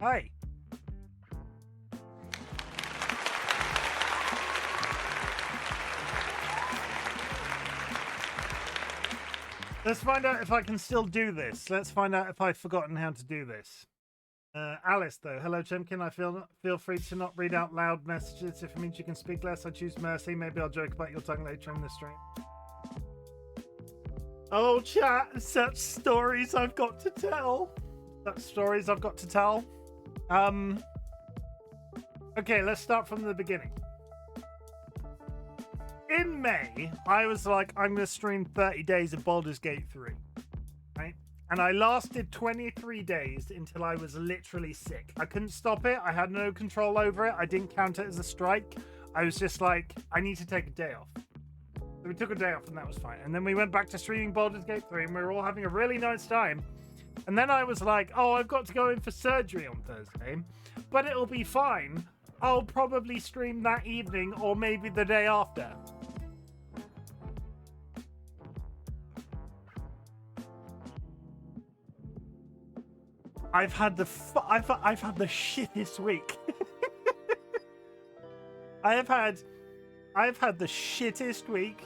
Hi. Let's find out if I can still do this. Let's find out if I've forgotten how to do this. Alice, though. Hello, Chimken. I feel free to not read out loud messages. If it means you can speak less, I choose mercy. Maybe I'll joke about your tongue later in the stream. Oh, chat. Such stories I've got to tell. Such stories I've got to tell. Okay, let's start from the beginning. In May, I was like, I'm going to stream 30 days of Baldur's Gate 3. Right? And I lasted 23 days until I was literally sick. I couldn't stop it. I had no control over it. I didn't count it as a strike. I was just like, I need to take a day off. So we took a day off and that was fine. And then we went back to streaming Baldur's Gate 3 and we were all having a really nice time. And then I was like, oh, I've got to go in for surgery on Thursday, but it'll be fine. I'll probably stream that evening or maybe the day after. I've had the shittest week. I've had the shittest week.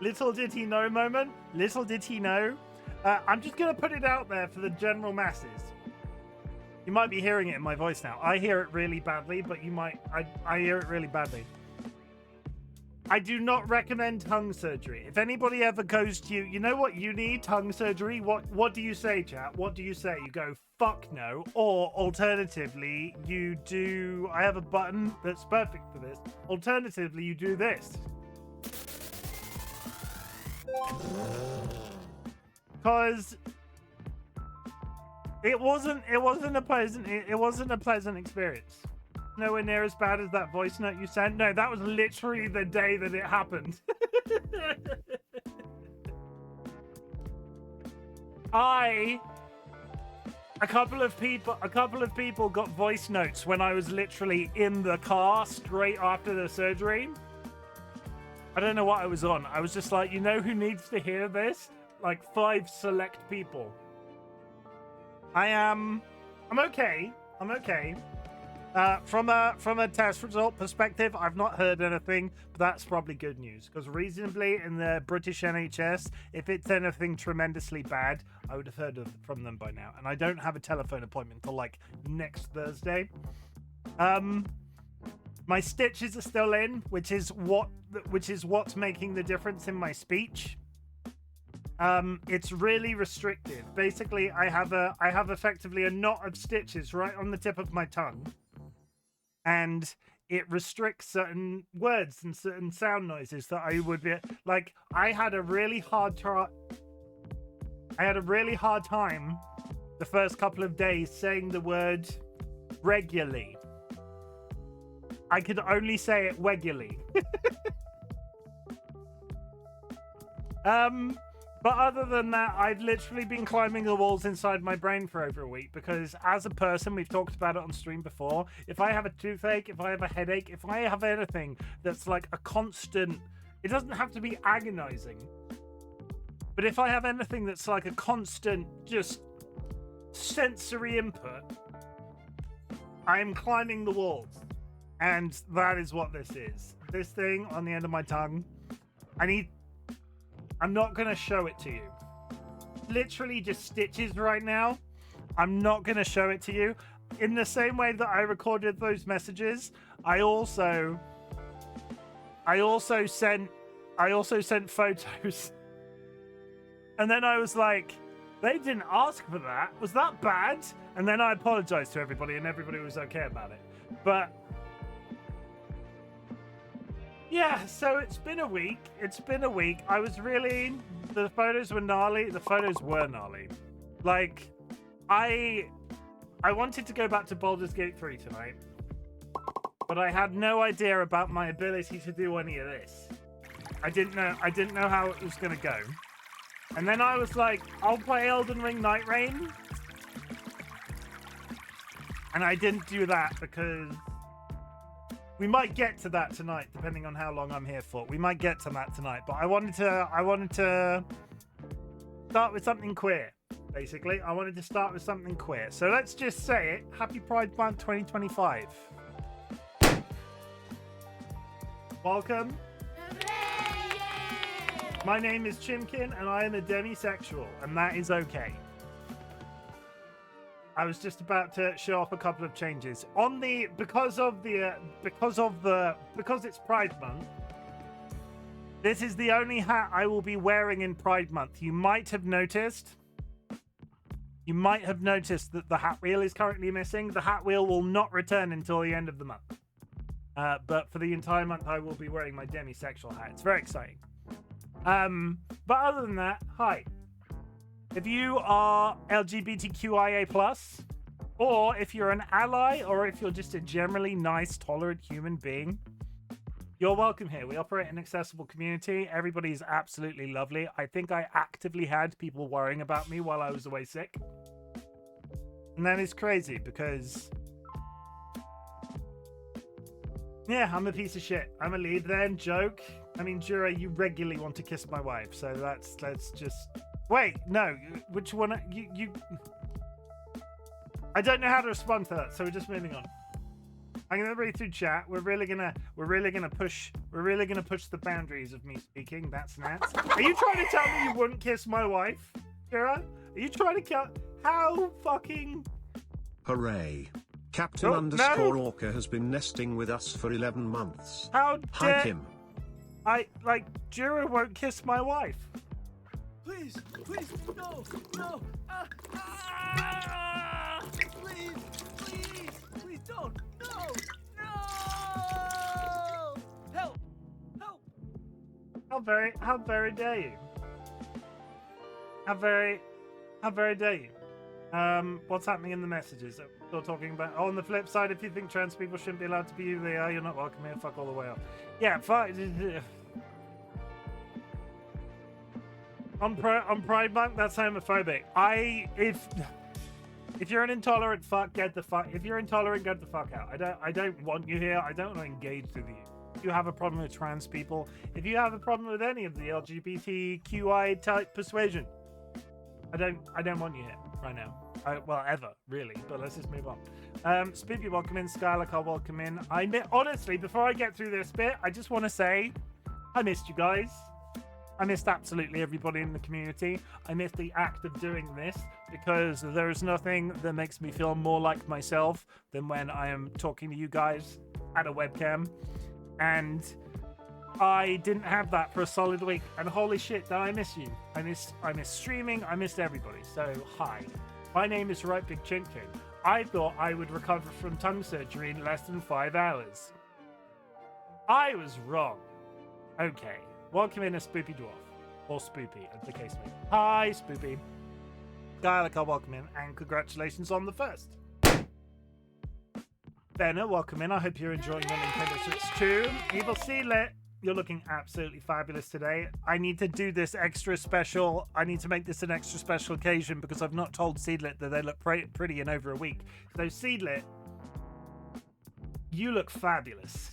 Little did he know moment. Little did he know. I'm just gonna put it out there for the general masses. You might be hearing it in my voice now. I hear it really badly, but you might. I hear it really badly. I do not recommend tongue surgery. If anybody ever goes to you, you know what you need? Tongue surgery? What do you say, chat? What do you say? You go, fuck no. Or alternatively, you do... I have a button that's perfect for this. Alternatively, you do this. Because it wasn't a pleasant experience. Nowhere near as bad as that voice note you sent. No, that was literally the day that it happened. A couple of people got voice notes when I was literally in the car straight after the surgery. I don't know what I was on. I was just like, you know who needs to hear this? Like 5 select people. I'm okay. I'm okay. From a test result perspective, I've not heard anything, but that's probably good news. Because reasonably, in the British NHS, if it's anything tremendously bad, I would have heard from them by now. And I don't have a telephone appointment till like next Thursday. My stitches are still in, which is what's making the difference in my speech. It's really restricted. Basically, I have effectively a knot of stitches right on the tip of my tongue. And it restricts certain words and certain sound noises that I would be like. I had a really hard time the first couple of days saying the word regularly. I could only say it regularly. But other than that, I've literally been climbing the walls inside my brain for over a week because as a person, we've talked about it on stream before, if I have a toothache, if I have a headache, if I have anything that's like a constant, it doesn't have to be agonizing, but if I have anything that's like a constant just sensory input, I'm climbing the walls. And that is what this is. This thing on the end of my tongue, I'm not going to show it to you. Literally just stitches right now. I'm not going to show it to you. In the same way that I recorded those messages, I also sent photos. And then I was like, they didn't ask for that. Was that bad? And then I apologized to everybody and everybody was okay about it. But yeah, so it's been a week. I was really... The photos were gnarly. Like, I wanted to go back to Baldur's Gate 3 tonight, but I had no idea about my ability to do any of this. I didn't know how it was going to go. And then I was like, I'll play Elden Ring Nightreign. And I didn't do that because... We might get to that tonight, depending on how long I'm here for. We might get to that tonight, but I wanted to start with something queer. basically. I wanted to start with something queer. So let's just say it. Happy Pride Month 2025. Welcome. My name is Chimken, and I am a demisexual, and that is okay. I was just about to show off a couple of changes on the because it's Pride Month. This is the only hat I will be wearing in Pride Month. You might have noticed that the hat wheel is currently missing. The hat wheel will not return until the end of the month. But for the entire month, I will be wearing my demisexual hat. It's very exciting. But other than that, hi. If you are LGBTQIA+, or if you're an ally, or if you're just a generally nice, tolerant human being, you're welcome here. We operate an accessible community. Everybody's absolutely lovely. I think I actively had people worrying about me while I was away sick. And that is crazy because... yeah, I'm a piece of shit. I'm a lead then. Joke. I mean, Jura, you regularly want to kiss my wife, so let's just... wait, no. Which one? You... I don't know how to respond to that, so we're just moving on. I'm gonna read through chat. We're really gonna push the boundaries of me speaking. That's nuts. Are you trying to tell me you wouldn't kiss my wife, Jura? Are you trying to kill? How fucking... hooray. Captain Orca has been nesting with us for 11 months. How dare... Hi, Kim. Jura won't kiss my wife. Please, no. Please don't. No. Help. How very dare you? How very dare you? What's happening in the messages? Still talking about. Oh, on the flip side, if you think trans people shouldn't be allowed to be who they are, you're not welcome here. Fuck all the way up. Yeah, fuck. On Pride Month, that's homophobic. If you're an intolerant fuck, get the fuck. If you're intolerant, get the fuck out. I don't want you here. I don't want to engage with you. If you have a problem with trans people, if you have a problem with any of the LGBTQI type persuasion, I don't want you here right now. Well, ever really. But let's just move on. Spoopy, welcome in. Skylar, welcome in. Honestly, before I get through this bit, I just want to say I missed you guys. I missed absolutely everybody in the community. I missed the act of doing this because there's nothing that makes me feel more like myself than when I am talking to you guys at a webcam. And I didn't have that for a solid week. And holy shit, did I miss you. I miss streaming. I missed everybody. So hi, my name is RightBigChimken. I thought I would recover from tongue surgery in less than 5 hours. I was wrong. Okay. Welcome in a Spoopy Dwarf. Or Spoopy, as the case may be. Hi, Spoopy. Skylar, welcome in, and congratulations on the first. Benna, welcome in. I hope you're enjoying your Nintendo Switch 2. Evil Sealet, you're looking absolutely fabulous today. I need to do this extra special. I need to make this an extra special occasion because I've not told Seedlet that they look pretty in over a week. So, Seedlet, you look fabulous.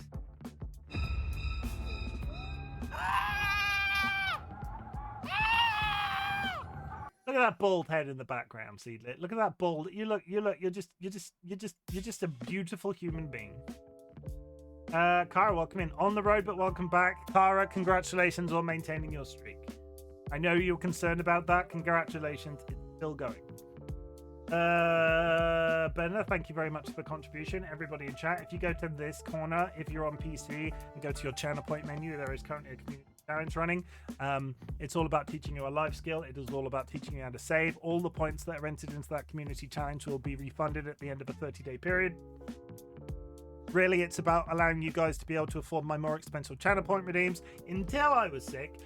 Look at that bald head in the background, Seedlet. Look at that bald. You're just a beautiful human being. Kara, welcome in. On the road, but welcome back. Kara, congratulations on maintaining your streak. I know you're concerned about that. Congratulations. It's still going. Benna, thank you very much for the contribution. Everybody in chat, if you go to this corner, if you're on PC and go to your channel point menu, there is currently a community challenge running. It's all about teaching you a life skill. It is all about teaching you how to save. All the points that are entered into that community challenge will be refunded at the end of a 30-day period. Really, it's about allowing you guys to be able to afford my more expensive channel point redeems. Until I was sick,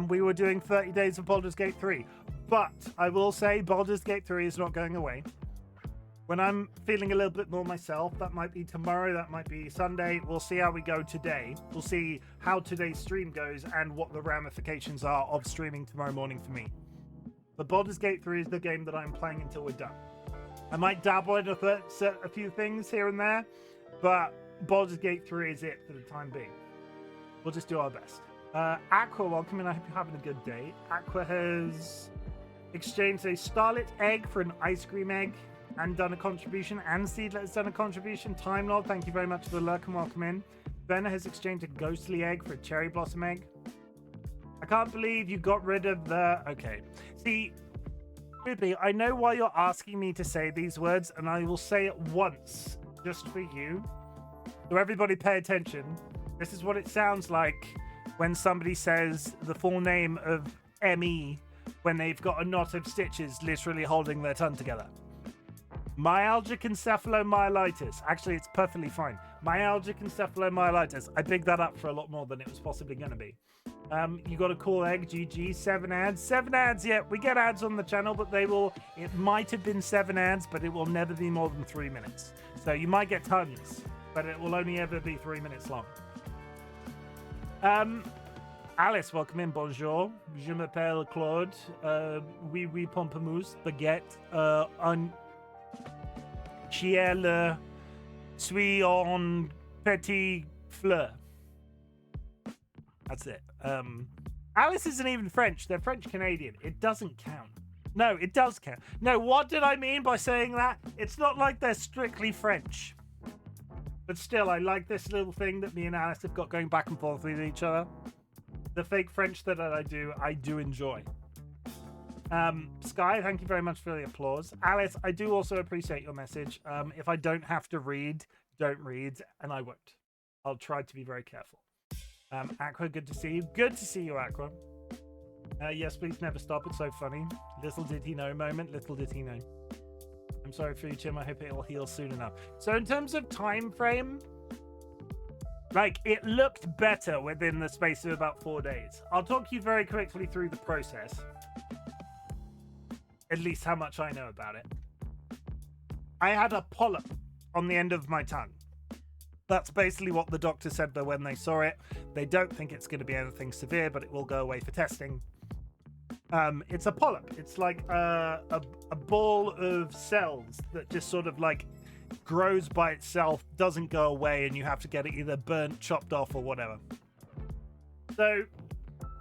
we were doing 30 days of Baldur's Gate 3. But I will say Baldur's Gate 3 is not going away. When I'm feeling a little bit more myself, that might be tomorrow, that might be Sunday. We'll see how we go today. We'll see how today's stream goes and what the ramifications are of streaming tomorrow morning for me. But Baldur's Gate 3 is the game that I'm playing until we're done. I might dabble in a few things here and there, but Baldur's Gate 3 is it for the time being. We'll just do our best. Aqua, welcome in. I hope you're having a good day. Aqua exchanged a starlit egg for an ice cream egg and done a contribution. And Seedlet has done a contribution. Time Lord, thank you very much for the lurk and welcome in. Benna has exchanged a ghostly egg for a cherry blossom egg. I can't believe you got rid of the... Okay. See, Ruby, I know why you're asking me to say these words, and I will say it once, just for you. So everybody pay attention. This is what it sounds like when somebody says the full name of ME when they've got a knot of stitches literally holding their tongue together. Myalgic encephalomyelitis. Actually, it's perfectly fine. Myalgic encephalomyelitis. I bigged that up for a lot more than it was possibly going to be. You got a cool egg, GG. 7 ads. 7 ads, yeah. We get ads on the channel, but it might have been 7 ads, but it will never be more than 3 minutes. So you might get tons, but it will only ever be 3 minutes long. Alice, welcome in. Bonjour. Je m'appelle Claude. Oui, pamplemousse, baguette, chiel, suis en petit fleur. That's it. Alice isn't even French. They're French-Canadian. It doesn't count. No, it does count. No, what did I mean by saying that? It's not like they're strictly French. But still, I like this little thing that me and Alice have got going back and forth with each other. The fake French that I do enjoy. Sky, thank you very much for the applause. Alice, I do also appreciate your message. If I don't have to read, don't read, and I won't. I'll try to be very careful. Aqua, good to see you. Good to see you, Aqua. Yes, please never stop. It's so funny. Little did he know moment. Little did he know. I'm sorry for you, Chim. I hope it will heal soon enough. So in terms of time frame, like, it looked better within the space of about 4 days. I'll talk you very quickly through the process. At least how much I know about it. I had a polyp on the end of my tongue. That's basically what the doctor said though when they saw it. They don't think it's going to be anything severe, but it will go away for testing. It's a polyp. It's like a ball of cells that just sort of like grows by itself, doesn't go away, and you have to get it either burnt, chopped off, or whatever. So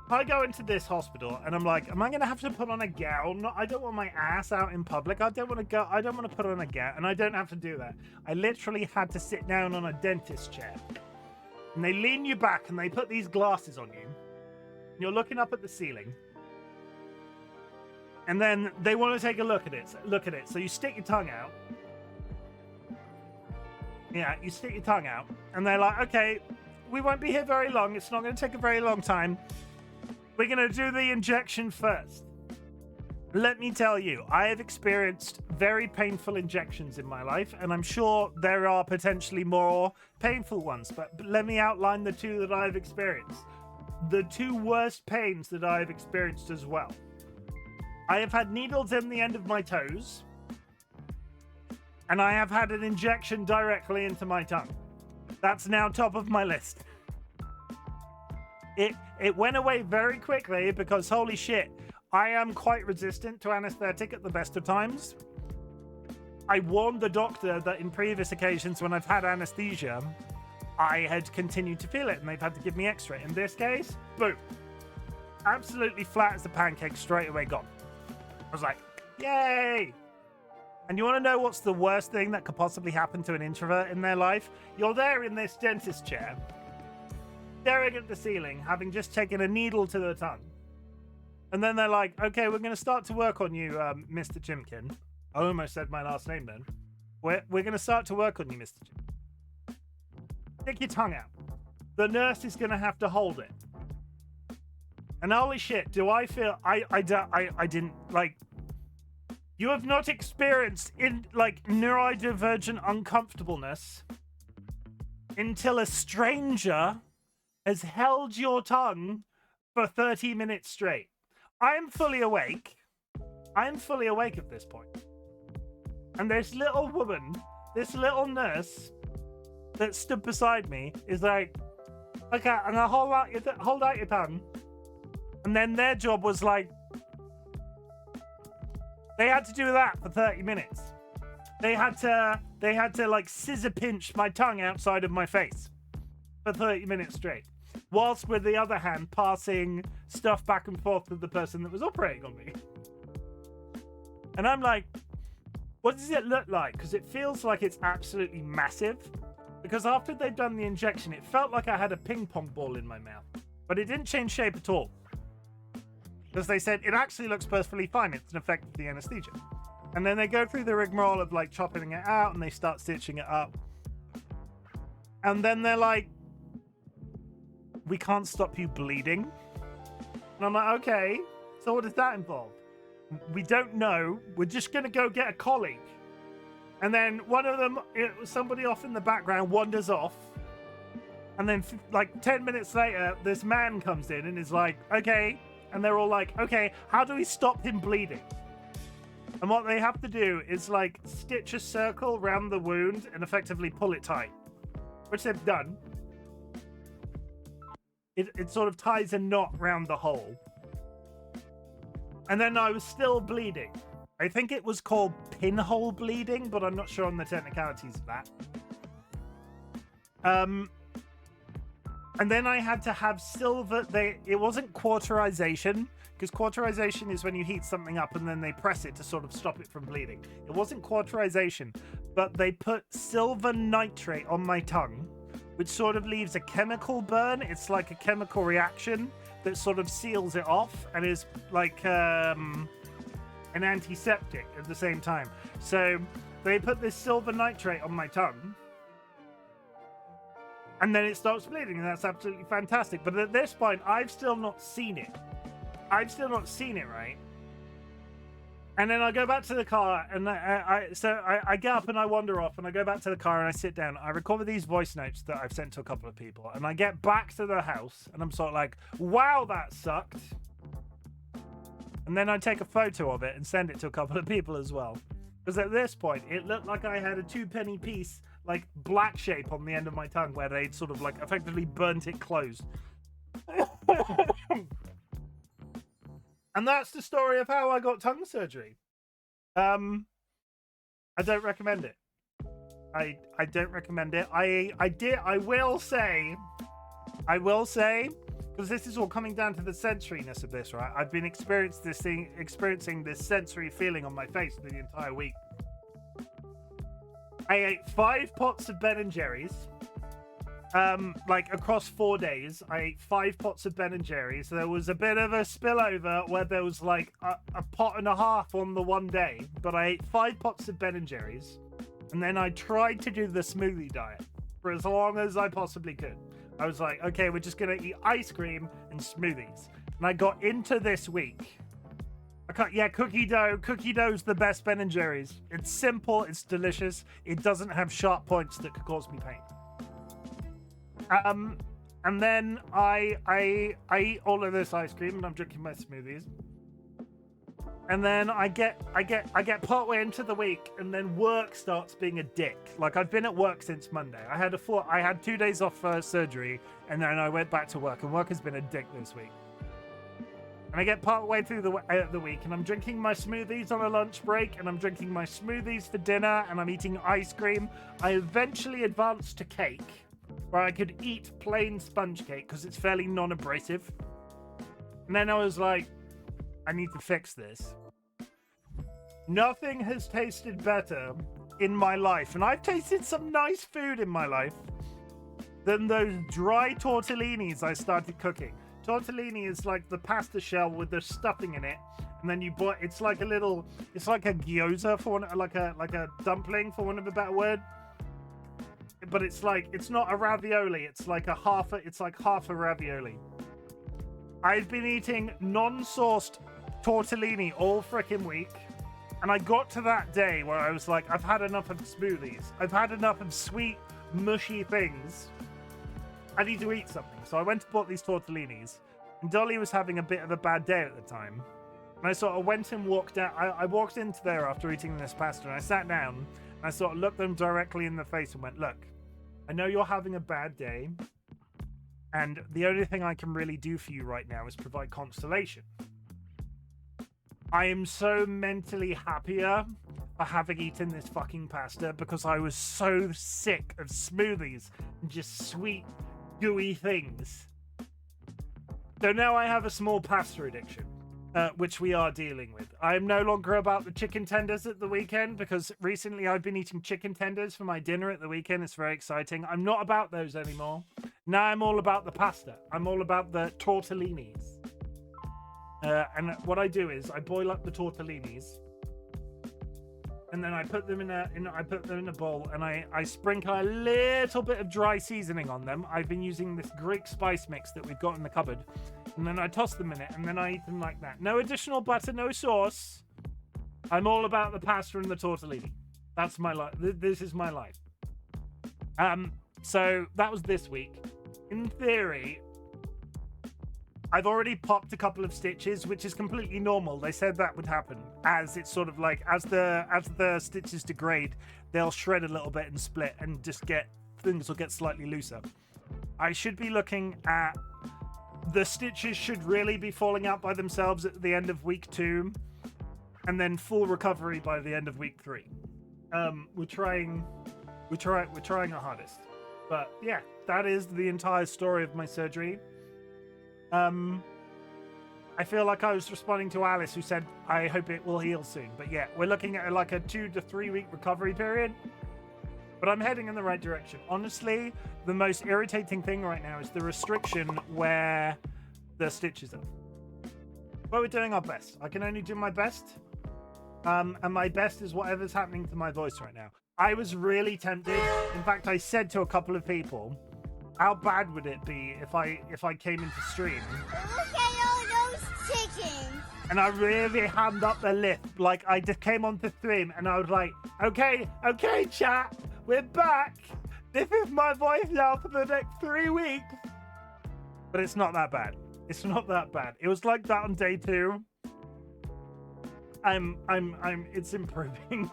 I go into this hospital and I'm like, am I going to have to put on a gown? I don't want my ass out in public. I don't want to put on a gown, and I don't have to do that. I literally had to sit down on a dentist chair, and they lean you back and they put these glasses on you, and you're looking up at the ceiling, and then they want to take a look at it. So you stick your tongue out. Yeah, you stick your tongue out, and they're like, okay, we won't be here very long. It's not going to take a very long time. We're going to do the injection first. Let me tell you, I have experienced very painful injections in my life, and I'm sure there are potentially more painful ones, but let me outline the 2 that I've experienced. The 2 worst pains that I've experienced as well. I have had needles in the end of my toes, and I have had an injection directly into my tongue. That's now top of my list. It went away very quickly because, holy shit, I am quite resistant to anesthetic at the best of times. I warned the doctor that in previous occasions when I've had anesthesia, I had continued to feel it and they've had to give me X-ray. In this case, boom. Absolutely flat as a pancake, straight away gone. I was like, yay! And you want to know what's the worst thing that could possibly happen to an introvert in their life? You're there in this dentist chair, staring at the ceiling, having just taken a needle to the tongue. And then they're like, okay, we're going to start to work on you, Mr. Chimken. I almost said my last name then. We're going to start to work on you, Mr. Chimken. Stick your tongue out. The nurse is going to have to hold it. And holy shit, do I feel... I didn't, like... You have not experienced, neurodivergent uncomfortableness until a stranger has held your tongue for 30 minutes straight. I'm fully awake. I'm fully awake at this point. And this little woman, this little nurse that stood beside me is like, okay, I'm gonna hold out your tongue. And then their job was like, they had to do that for 30 minutes. They had to like scissor pinch my tongue outside of my face for 30 minutes straight. Whilst with the other hand passing stuff back and forth with the person that was operating on me. And I'm like, what does it look like? Because it feels like it's absolutely massive. Because after they've done the injection, it felt like I had a ping pong ball in my mouth. But it didn't change shape at all. Because they said, it actually looks perfectly fine. It's an effect of the anesthesia. And then they go through the rigmarole of like chopping it out and they start stitching it up. And then they're like, we can't stop you bleeding. And I'm like, okay, so what does that involve? We don't know. We're just going to go get a colleague. And then one of them, somebody off in the background wanders off. And then like 10 minutes later, this man comes in and is like, okay. And they're all like, okay, how do we stop him bleeding? And what they have to do is like stitch a circle around the wound and effectively pull it tight, which they've done. It sort of ties a knot around the hole. And then I was still bleeding. I think it was called pinhole bleeding, but I'm not sure on the technicalities of that. And then I had to have silver. It wasn't cauterization, because cauterization is when you heat something up and then they press it to sort of stop it from bleeding. It wasn't cauterization, but they put silver nitrate on my tongue, which sort of leaves a chemical burn. It's like a chemical reaction that sort of seals it off and is like an antiseptic at the same time. So they put this silver nitrate on my tongue, and then it stops bleeding, and that's absolutely fantastic. But at this point, I've still not seen it. Right? And then I go back to the car, and I get up and I wander off, and I go back to the car and I sit down. I record these voice notes that I've sent to a couple of people, and I get back to the house, and I'm sort of like, wow, that sucked. And then I take a photo of it and send it to a couple of people as well. Because at this point, it looked like I had a 2-penny piece, like black shape on the end of my tongue, where they'd sort of like effectively burnt it closed. And that's the story of how I got tongue surgery. I don't recommend it. I don't recommend it. I will say, because this is all coming down to the sensoriness of this, right? I've been experiencing this sensory feeling on my face for the entire week. I ate 5 pots of Ben and Jerry's. Like across 4 days, I ate 5 pots of Ben and Jerry's. There was a bit of a spillover where there was like a pot and a half on the one day, but I ate 5 pots of Ben and Jerry's, and then I tried to do the smoothie diet for as long as I possibly could. I was like, okay, we're just gonna eat ice cream and smoothies, and I got into this week. Cookie dough. Cookie dough's the best Ben and Jerry's. It's simple, it's delicious. It doesn't have sharp points that could cause me pain. And then I eat all of this ice cream and I'm drinking my smoothies. And then I get partway into the week, and then work starts being a dick. Like, I've been at work since Monday. I had 2 days off for surgery, and then I went back to work, and work has been a dick this week. And I get partway through the week, and I'm drinking my smoothies on a lunch break, and I'm drinking my smoothies for dinner, and I'm eating ice cream. I eventually advanced to cake, where I could eat plain sponge cake because it's fairly non-abrasive. And then I was like, I need to fix this. Nothing has tasted better in my life, and I've tasted some nice food in my life, than those dry tortellinis I started cooking. Tortellini is like the pasta shell with the stuffing in it, and then you boil. It's like a gyoza like a dumpling, for want of a better word. But it's not a ravioli. It's like half a ravioli. I've been eating non-sauced tortellini all frickin' week, and I got to that day where I was like, I've had enough of smoothies. I've had enough of sweet, mushy things. I need to eat something. So I went and bought these tortellinis, and Dolly was having a bit of a bad day at the time. And I sort of went and walked out. I walked into there after eating this pasta, and I sat down, and I sort of looked them directly in the face and went, look, I know you're having a bad day, and the only thing I can really do for you right now is provide consolation. I am so mentally happier for having eaten this fucking pasta because I was so sick of smoothies and just sweet, gooey things. So now I have a small pasta addiction. which we are dealing with. I'm no longer about the chicken tenders at the weekend because recently I've been eating chicken tenders for my dinner at the weekend. It's very exciting. I'm not about those anymore. Now I'm all about the pasta. I'm all about the tortellinis. And what I do is I boil up the tortellinis, and then I put them in a bowl, and I sprinkle a little bit of dry seasoning on them. I've been using this Greek spice mix that we've got in the cupboard, and then I toss them in it, and then I eat them like that. No additional butter, no sauce. I'm all about the pasta and the tortellini. That's my life. This is my life. So that was this week. In theory, I've already popped a couple of stitches, which is completely normal. They said that would happen as it's sort of like as the stitches degrade, they'll shred a little bit and split, and just things will get slightly looser. I should be looking at the stitches should really be falling out by themselves at the end of week 2, and then full recovery by the end of week 3. We're trying our hardest, but yeah, that is the entire story of my surgery. I feel like I was responding to Alice, who said, I hope it will heal soon. But yeah, we're looking at like a 2 to 3 week recovery period. But I'm heading in the right direction. Honestly, the most irritating thing right now is the restriction where the stitches are. But we're doing our best. I can only do my best. And my best is whatever's happening to my voice right now. I was really tempted. In fact, I said to a couple of people, how bad would it be if I came into stream? Look at all those chickens. And I really hammed up the lift. Like, I just came onto stream and I was like, okay, chat, we're back. This is my voice now for the next 3 weeks. But it's not that bad. It's not that bad. It was like that on day 2. It's improving.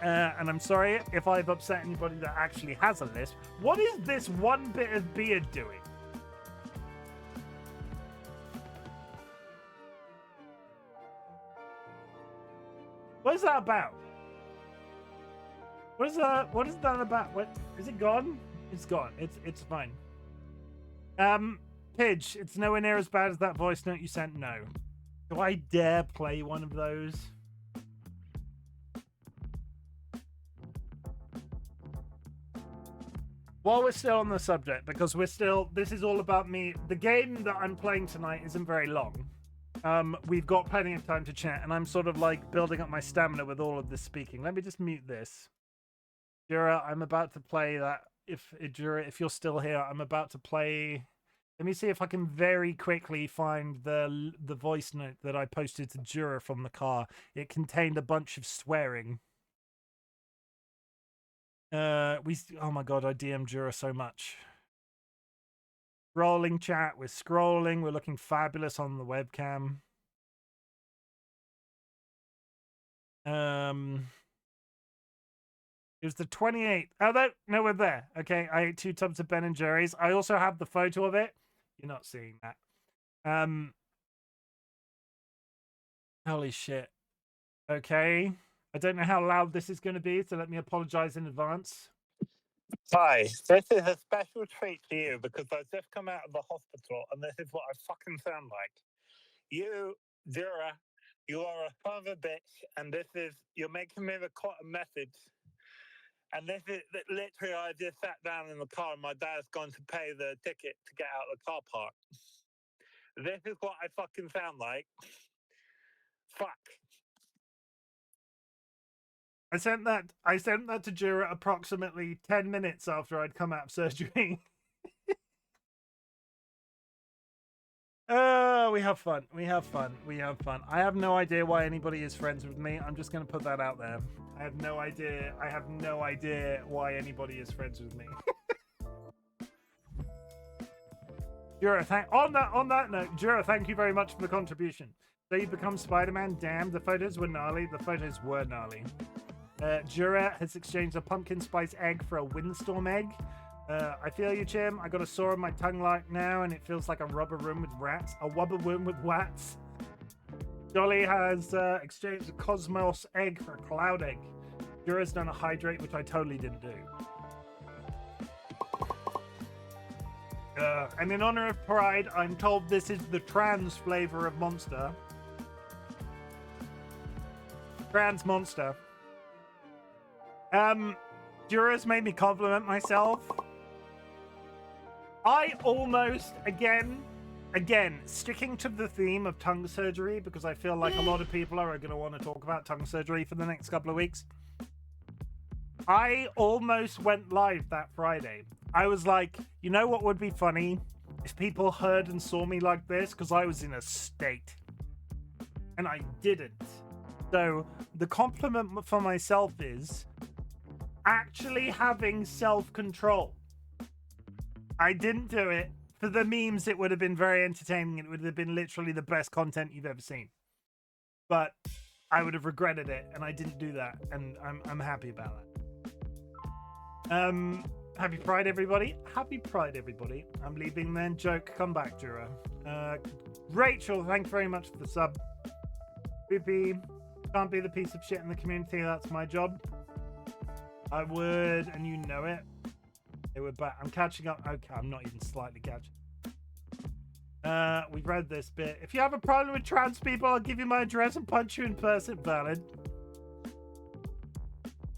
And I'm sorry if I've upset anybody that actually has a lisp. What is this one bit of beard doing? What is that about? What is that about? What is it gone? It's gone. It's fine. Pidge, it's nowhere near as bad as that voice note you sent. No. Do I dare play one of those? While we're still on the subject, because this is all about me. The game that I'm playing tonight isn't very long. We've got plenty of time to chat, and I'm sort of like building up my stamina with all of this speaking. Let me just mute this. Jura, I'm about to play that. If you're still here, I'm about to play. Let me see if I can very quickly find the voice note that I posted to Jura from the car. It contained a bunch of swearing. Oh my god, I DM'd Jura so much. Scrolling chat, we're scrolling, we're looking fabulous on the webcam. It was the 28th. Oh, no, we're there. Okay, I ate 2 tubs of Ben & Jerry's. I also have the photo of it. You're not seeing that. Holy shit. Okay. I don't know how loud this is going to be, so let me apologize in advance. Hi, this is a special treat to you because I've just come out of the hospital and this is what I fucking sound like. You, Jura, you are a son of a bitch, and you're making me record a message. And this is literally, I just sat down in the car and my dad's gone to pay the ticket to get out of the car park. This is what I fucking sound like. Fuck. I sent that to Jura approximately 10 minutes after I'd come out of surgery. Oh, we have fun. We have fun. We have fun. I have no idea why anybody is friends with me. I'm just going to put that out there. I have no idea. I have no idea why anybody is friends with me. Jura, on that note, Jura, thank you very much for the contribution. So you become Spider-Man. Damn, the photos were gnarly. The photos were gnarly. Jura has exchanged a pumpkin spice egg for a windstorm egg. I feel you, Chim. I got a sore on my tongue right now, and it feels like a rubber room with rats. A wubber room with rats. Dolly has exchanged a cosmos egg for a cloud egg. Jura's done a hydrate, which I totally didn't do. And in honor of Pride, I'm told this is the trans flavor of Monster. Trans Monster. Jura's made me compliment myself. I almost, again, sticking to the theme of tongue surgery, because I feel like a lot of people are going to want to talk about tongue surgery for the next couple of weeks. I almost went live that Friday. I was like, you know what would be funny? If people heard and saw me like this, because I was in a state. And I didn't. So the compliment for myself is actually having self-control. I didn't do it. For the memes, it would have been very entertaining. It would have been literally the best content you've ever seen. But I would have regretted it, and I didn't do that. And I'm happy about that. Happy Pride, everybody. Happy Pride, everybody. I'm leaving then. Joke, come back, Jura. Rachel, thanks very much for the sub. Poopy, can't be the piece of shit in the community. That's my job. I would, and you know it. They were back. I'm catching up. Okay, I'm not even slightly catching. We've read this bit. If you have a problem with trans people, I'll give you my address and punch you in person. Valid.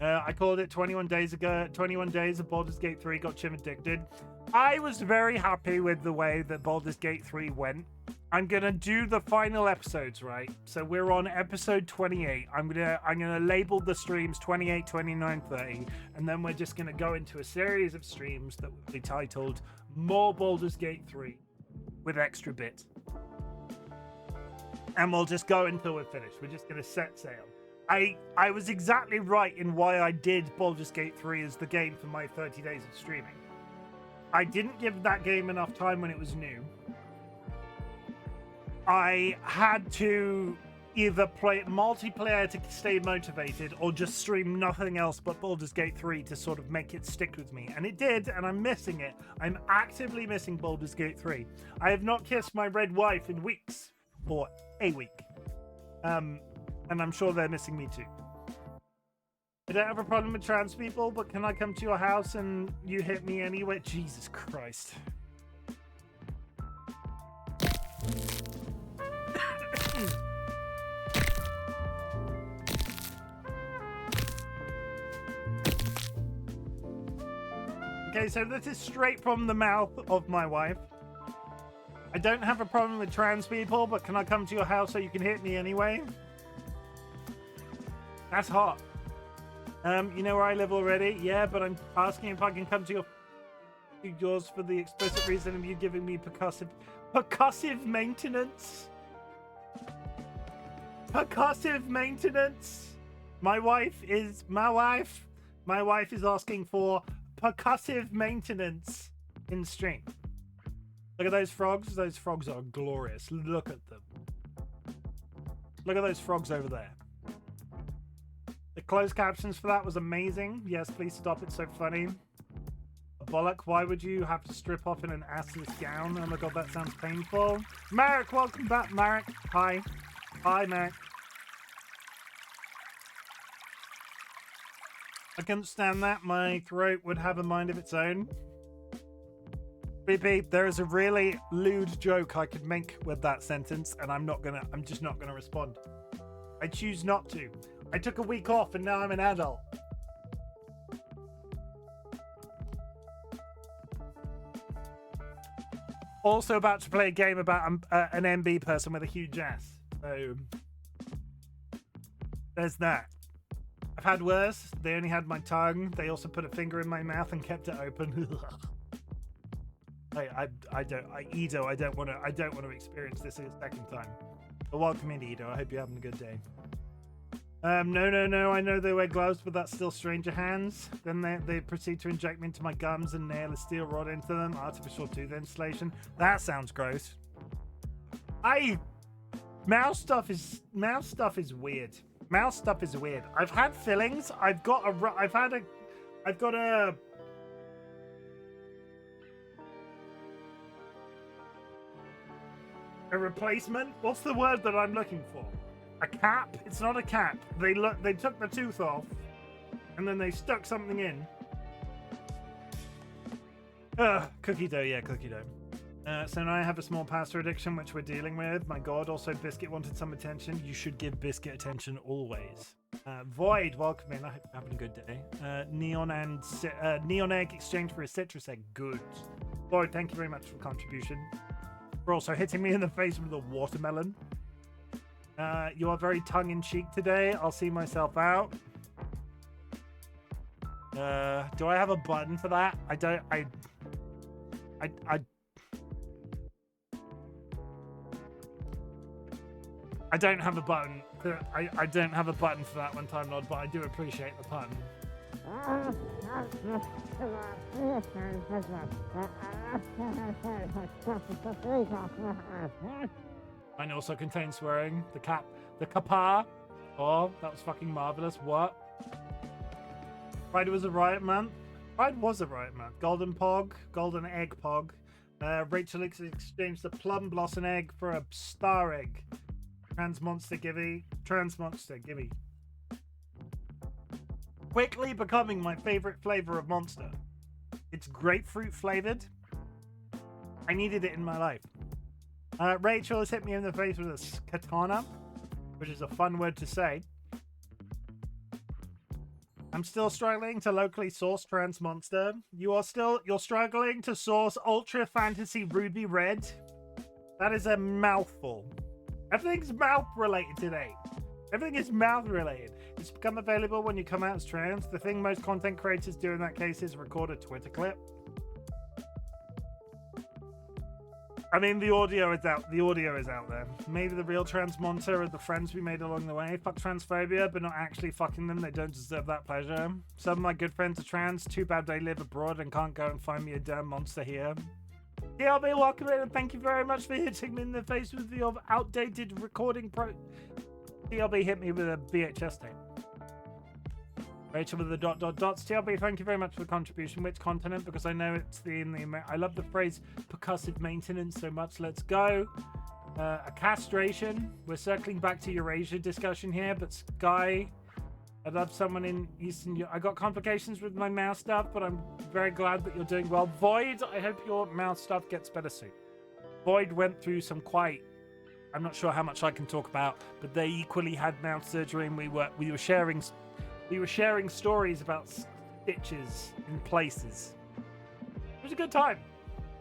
I called it 21 days ago. 21 days of Baldur's Gate 3 got Chim addicted. I was very happy with the way that Baldur's Gate 3 went. I'm gonna do the final episodes, right? So we're on episode 28. I'm gonna label the streams 28, 29, 30, and then we're just gonna go into a series of streams that will be titled More Baldur's Gate 3 with extra bits. And we'll just go until we're finished. We're just gonna set sail. I was exactly right in why I did Baldur's Gate 3 as the game for my 30 days of streaming. I didn't give that game enough time when it was new. I had to either play multiplayer to stay motivated or just stream nothing else but Baldur's Gate 3 to sort of make it stick with me. And it did, and I'm missing it. I'm actively missing Baldur's Gate 3. I have not kissed my red wife in weeks, or a week. And I'm sure they're missing me too. I don't have a problem with trans people, but can I come to your house and you hit me anyway? Jesus Christ. Okay, so this is straight from the mouth of my wife. I don't have a problem with trans people, but can I come to your house so you can hit me anyway? That's hot. You know where I live already? Yeah, but I'm asking if I can come to yours for the explicit reason of you giving me percussive maintenance. Percussive maintenance. My wife is asking for percussive maintenance in stream. Look at those frogs. Those frogs are glorious. Look at them. Look at those frogs over there. The closed captions for that was amazing. Yes, please stop. It's so funny. Bollock, why would you have to strip off in an assless gown? Oh my god, that sounds painful. Marek, welcome back, Marek. Hi. Hi, Marek. I couldn't stand that. My throat would have a mind of its own. Beep beep, there is a really lewd joke I could make with that sentence, and I'm just not gonna respond. I choose not to. I took a week off and now I'm an adult. Also about to play a game about an MB person with a huge ass. So there's that. I've had worse. They only had my tongue. They also put a finger in my mouth and kept it open. I don't want to experience this a second time. But welcome in, Edo. I hope you're having a good day. No. I know they wear gloves, but that's still stranger hands. Then they proceed to inject me into my gums and nail a steel rod into them. Artificial tooth installation. That sounds gross. Mouse stuff is weird. Mouse stuff is weird. I've had fillings. I've got a replacement. What's the word that I'm looking for? A cap? It's not a cap. They took the tooth off and then they stuck something in. Cookie dough, yeah, cookie dough. So now I have a small pasta addiction, which we're dealing with. My God, also Biscuit wanted some attention. You should give Biscuit attention always. Void, welcome in. I hope you're having a good day. Neon egg exchange for a citrus egg. Good. Void, thank you very much for the contribution. For also hitting me in the face with a watermelon. You are very tongue-in-cheek today. I'll see myself out. Do I have a button for that? I don't. I don't have a button. I don't have a button for that one, Time Lord, but I do appreciate the pun. Mine also contains swearing. The kappa. Oh, that was fucking marvelous. What? Pride was a riot month. Pride was a riot month. Golden Pog, Golden Egg Pog. Rachel exchanged the plum blossom egg for a star egg. Trans Monster Gibby. Quickly becoming my favorite flavor of Monster. It's grapefruit flavored. I needed it in my life. Rachel has hit me in the face with a katana, which is a fun word to say. I'm still struggling to locally source Trans Monster. You're struggling to source Ultra Fantasy Ruby Red. That is a mouthful. Everything's mouth related today. Everything is mouth related. It's become available when you come out as trans. The thing most content creators do in that case is record a Twitter clip. I mean, the audio is out. The audio is out there. Maybe the real trans monster are the friends we made along the way. Fuck transphobia, but not actually fucking them. They don't deserve that pleasure. Some of my good friends are trans. Too bad they live abroad and can't go and find me a damn monster here. DLB, welcome in, and thank you very much for hitting me in the face with your outdated recording pro. DLB hit me with a VHS tape. Rachel with the ... TLB, thank you very much for the contribution. Which continent? Because I know it's I love the phrase percussive maintenance so much. Let's go. A castration. We're circling back to Eurasia discussion here, but Sky, I love someone in Eastern Europe. I got complications with my mouth stuff, but I'm very glad that you're doing well. Void, I hope your mouth stuff gets better soon. Void went through some I'm not sure how much I can talk about, but they equally had mouth surgery, and we were sharing stories about stitches in places. It was a good time.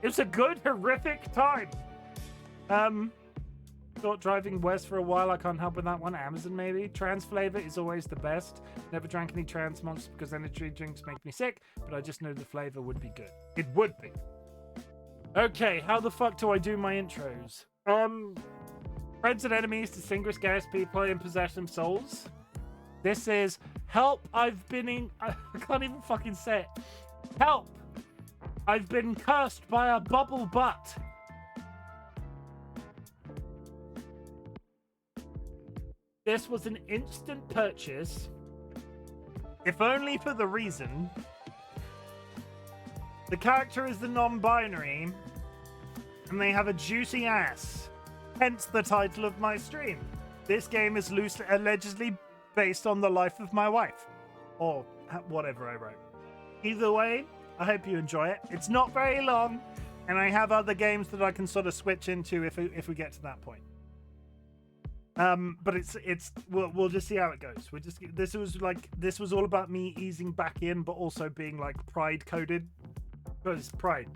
It was a good, horrific time. Thought driving west for a while. I can't help with that one. Amazon, maybe. Trans flavor is always the best. Never drank any trans monsters because energy drinks make me sick, but I just know the flavor would be good. It would be. Okay, how the fuck do I do my intros? Friends and enemies, distinguished gas people in possession of souls. This is help. I've been in. I can't even fucking say it. Help. I've been cursed by a bubble butt. This was an instant purchase, if only for the reason the character is the non-binary and they have a juicy ass, hence the title of my stream. This game is loosely, allegedly based on the life of my wife, or whatever I wrote. Either way, I hope you enjoy it. It's not very long, and I have other games that I can sort of switch into if we get to that point. But we'll just see how it goes. This was all about me easing back in, but also being like pride coded, because pride.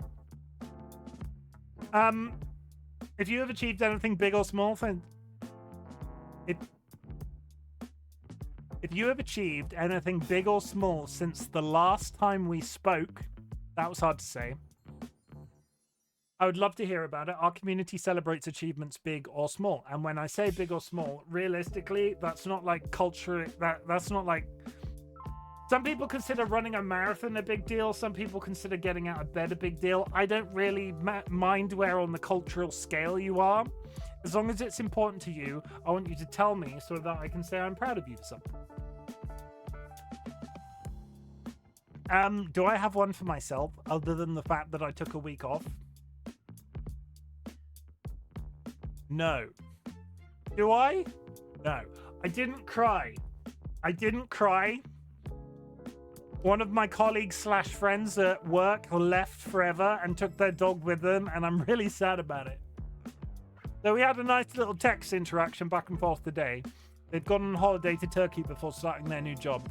If you have achieved anything big or small, if you have achieved anything big or small since the last time we spoke, that was hard to say. I would love to hear about it. Our community celebrates achievements big or small. And when I say big or small, realistically, that's not like culture. That's not like... Some people consider running a marathon a big deal. Some people consider getting out of bed a big deal. I don't really mind where on the cultural scale you are. As long as it's important to you, I want you to tell me so that I can say I'm proud of you for something. Do I have one for myself, other than the fact that I took a week off? No. Do I? No. I didn't cry. One of my colleagues slash friends at work left forever and took their dog with them, and I'm really sad about it. So we had a nice little text interaction back and forth today. They'd gone on holiday to Turkey before starting their new job.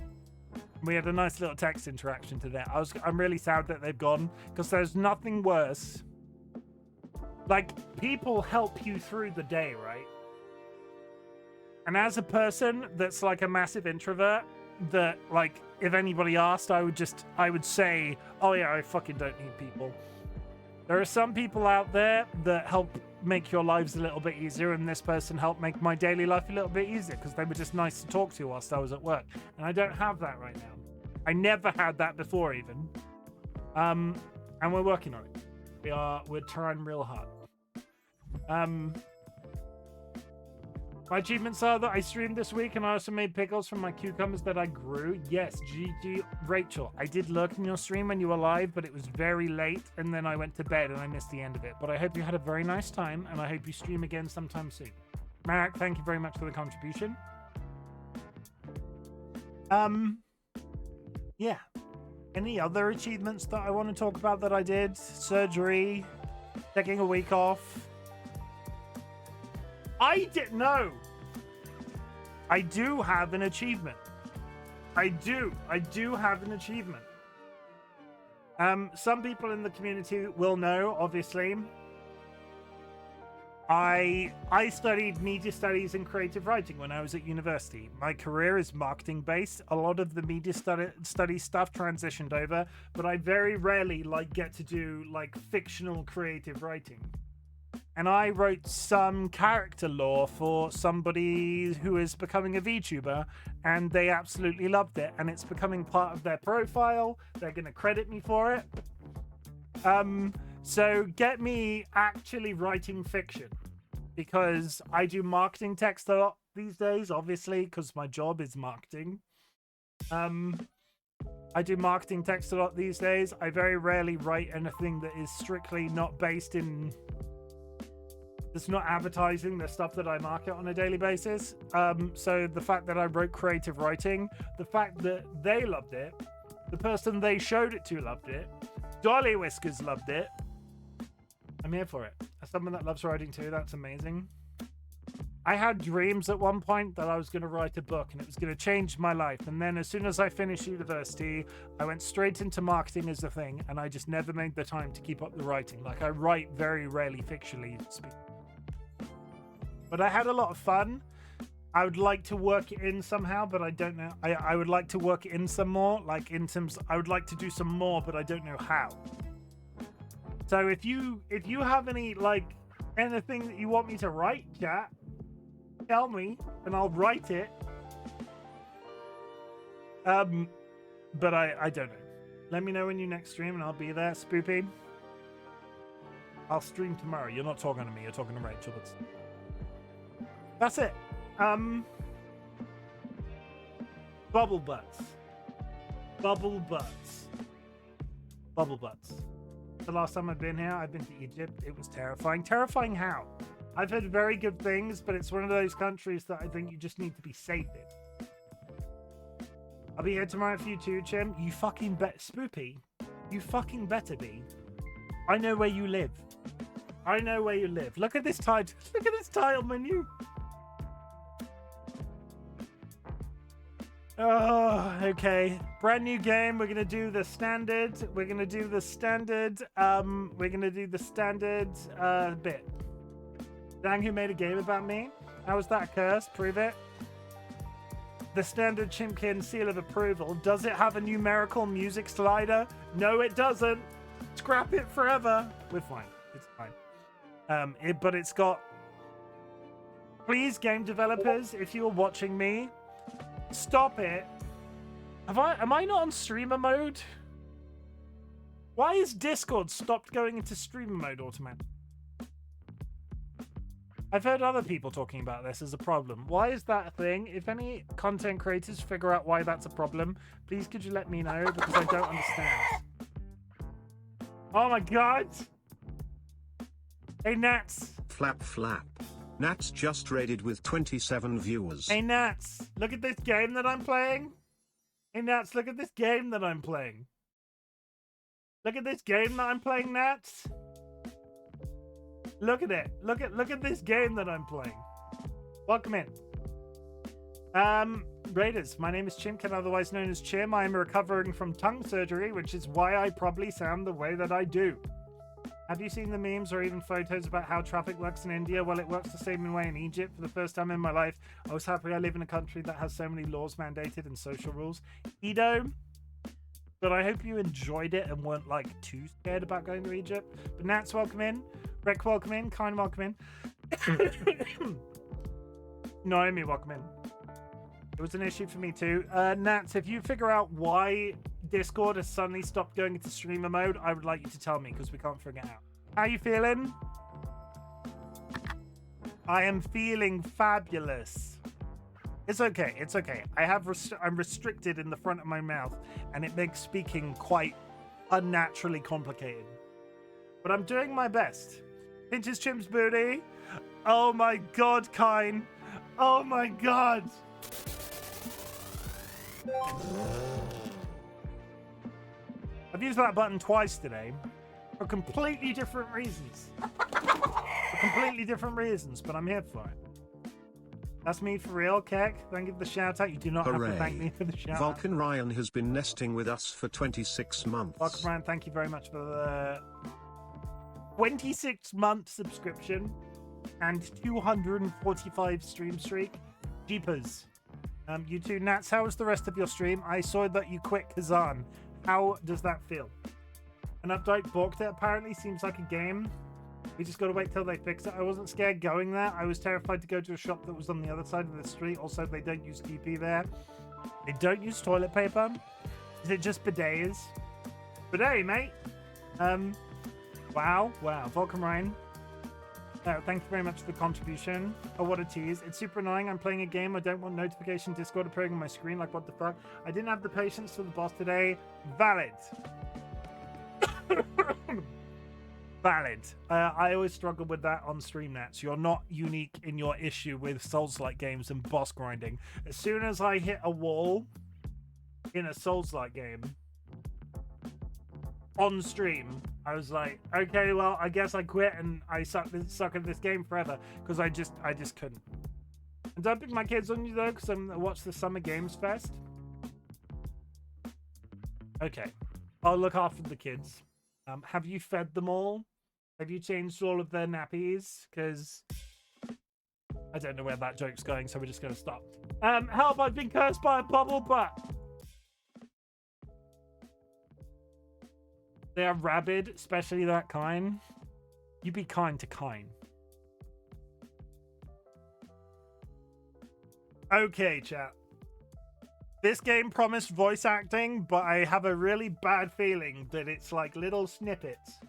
We had a nice little text interaction today. I'm really sad that they've gone, because there's nothing worse. Like, people help you through the day, right? And as a person that's like a massive introvert, that like if anybody asked, I would say, oh yeah, I fucking don't need people. There are some people out there that help make your lives a little bit easier, and this person helped make my daily life a little bit easier because they were just nice to talk to whilst I was at work, and I don't have that right now. I never had that before even, and we're working on it. We're trying real hard. My achievements are that I streamed this week, and I also made pickles from my cucumbers that I grew. Yes, GG. Rachel, I did lurk in your stream when you were live, but it was very late, and then I went to bed, and I missed the end of it. But I hope you had a very nice time, and I hope you stream again sometime soon. Marek, thank you very much for the contribution. Yeah. Any other achievements that I want to talk about that I did? Surgery, taking a week off. I didn't know. I do have an achievement. I do have an achievement. Some people in the community will know, obviously. I studied media studies and creative writing when I was at university. My career is marketing based. A lot of the media study stuff transitioned over, but I very rarely get to do fictional creative writing. And I wrote some character lore for somebody who is becoming a VTuber, and they absolutely loved it, and it's becoming part of their profile. They're going to credit me for it. So get me actually writing fiction, because I do marketing text a lot these days, obviously, because my job is marketing. I do marketing text a lot these days. I very rarely write anything that is strictly not based in... It's not advertising the stuff that I market on a daily basis. So the fact that I wrote creative writing, the fact that they loved it, the person they showed it to loved it, DollyWhiskers loved it. I'm here for it. As someone that loves writing too, that's amazing. I had dreams at one point that I was going to write a book and it was going to change my life. And then as soon as I finished university, I went straight into marketing as a thing, and I just never made the time to keep up the writing. I write very rarely fictionally. But I had a lot of fun. I would like to work it in somehow, but I don't know. I would like to work it in some more, in terms. I would like to do some more, but I don't know how. So if you have any anything that you want me to write, chat, tell me and I'll write it. But I don't know. Let me know when you next stream and I'll be there. Spoopy, I'll stream tomorrow. You're not talking to me. You're talking to Rachel. That's it. Bubble butts. Bubble butts. Bubble butts. The last time I've been here, I've been to Egypt. It was terrifying. Terrifying how? I've heard very good things, but it's one of those countries that I think you just need to be safe in. I'll be here tomorrow for you too, Chim. You fucking bet. Spoopy, you fucking better be. I know where you live. I know where you live. Look at this title. Look at this title menu. Oh, okay. Brand new game. We're gonna do the standard. We're gonna do the standard. Bit. Dang, who made a game about me? How was that cursed? Prove it. The standard Chimken seal of approval. Does it have a numerical music slider? No, it doesn't. Scrap it forever. We're fine. It's fine. But it's got. Please, game developers, if you're watching me, stop it. Am I not on streamer mode? Why is Discord stopped going into streamer mode automatically? I've heard other people talking about this as a problem. Why is that a thing? If any content creators figure out why that's a problem, please could you let me know, because I don't understand. Oh my god! Hey Nats! Flap flap. Nats just raided with 27 viewers. Hey Nats, look at this game that I'm playing. Hey, Nats, look at this game that I'm playing. Look at this game that I'm playing, Nats. Look at it. Look at this game that I'm playing. Welcome in. Raiders, my name is Chimken, otherwise known as Chim. I am recovering from tongue surgery, which is why I probably sound the way that I do. Have you seen the memes or even photos about how traffic works in India? Well, it works the same way in Egypt. For the first time in my life, I was happy I live in a country that has so many laws mandated and social rules. Edo, but I hope you enjoyed it and weren't like too scared about going to Egypt. But Nats, welcome in. Rick, welcome in. Kind, welcome in. Naomi, welcome in. It was an issue for me too. Nats, if you figure out why Discord has suddenly stopped going into streamer mode, I would like you to tell me because we can't figure it out. How you feeling? I am feeling fabulous. It's okay. It's okay. I'm restricted in the front of my mouth, and it makes speaking quite unnaturally complicated. But I'm doing my best. Pinches Chim's booty. Oh my god, Kine. Oh my god. I've used that button twice today for completely different reasons. But I'm here for it. That's me for real, Keck. Thank you for the shout out. You do not have to thank me for the shout out. Vulcan Ryan has been nesting with us for 26 months. Vulcan Ryan, thank you very much for the 26-month subscription and 245 stream streak. Jeepers. You two, Nats, how was the rest of your stream? I saw that you quit Kazan. How does that feel? An update balked it apparently. Seems like a game. We just gotta wait till they fix it. I wasn't scared going there. I was terrified to go to a shop that was on the other side of the street. Also, they don't use TP there. They don't use toilet paper. Is it just bidets? Bidet, mate. Wow. Vulcan Ryan. Thank you very much for the contribution. Oh, what a tease. It's super annoying. I'm playing a game. I don't want notification Discord appearing on my screen. Like, what the fuck? I didn't have the patience for the boss today. Valid. Valid. I always struggle with that on stream, Nats. You're not unique in your issue with Souls-like games and boss grinding. As soon as I hit a wall in a Souls-like game on stream, I was like, okay, well, I guess I quit and I suck at this game forever because I just couldn't. And don't pick my kids on you though, because I'm gonna watch the Summer Games Fest. Okay, I'll look after the kids. Have you fed them all? Have you changed all of their nappies? Because I don't know where that joke's going, so we're just gonna stop. Help! I've been cursed by a bubble butt. They are rabid, especially that kind. You be kind to kind. Okay, chat. This game promised voice acting, but I have a really bad feeling that it's like little snippets.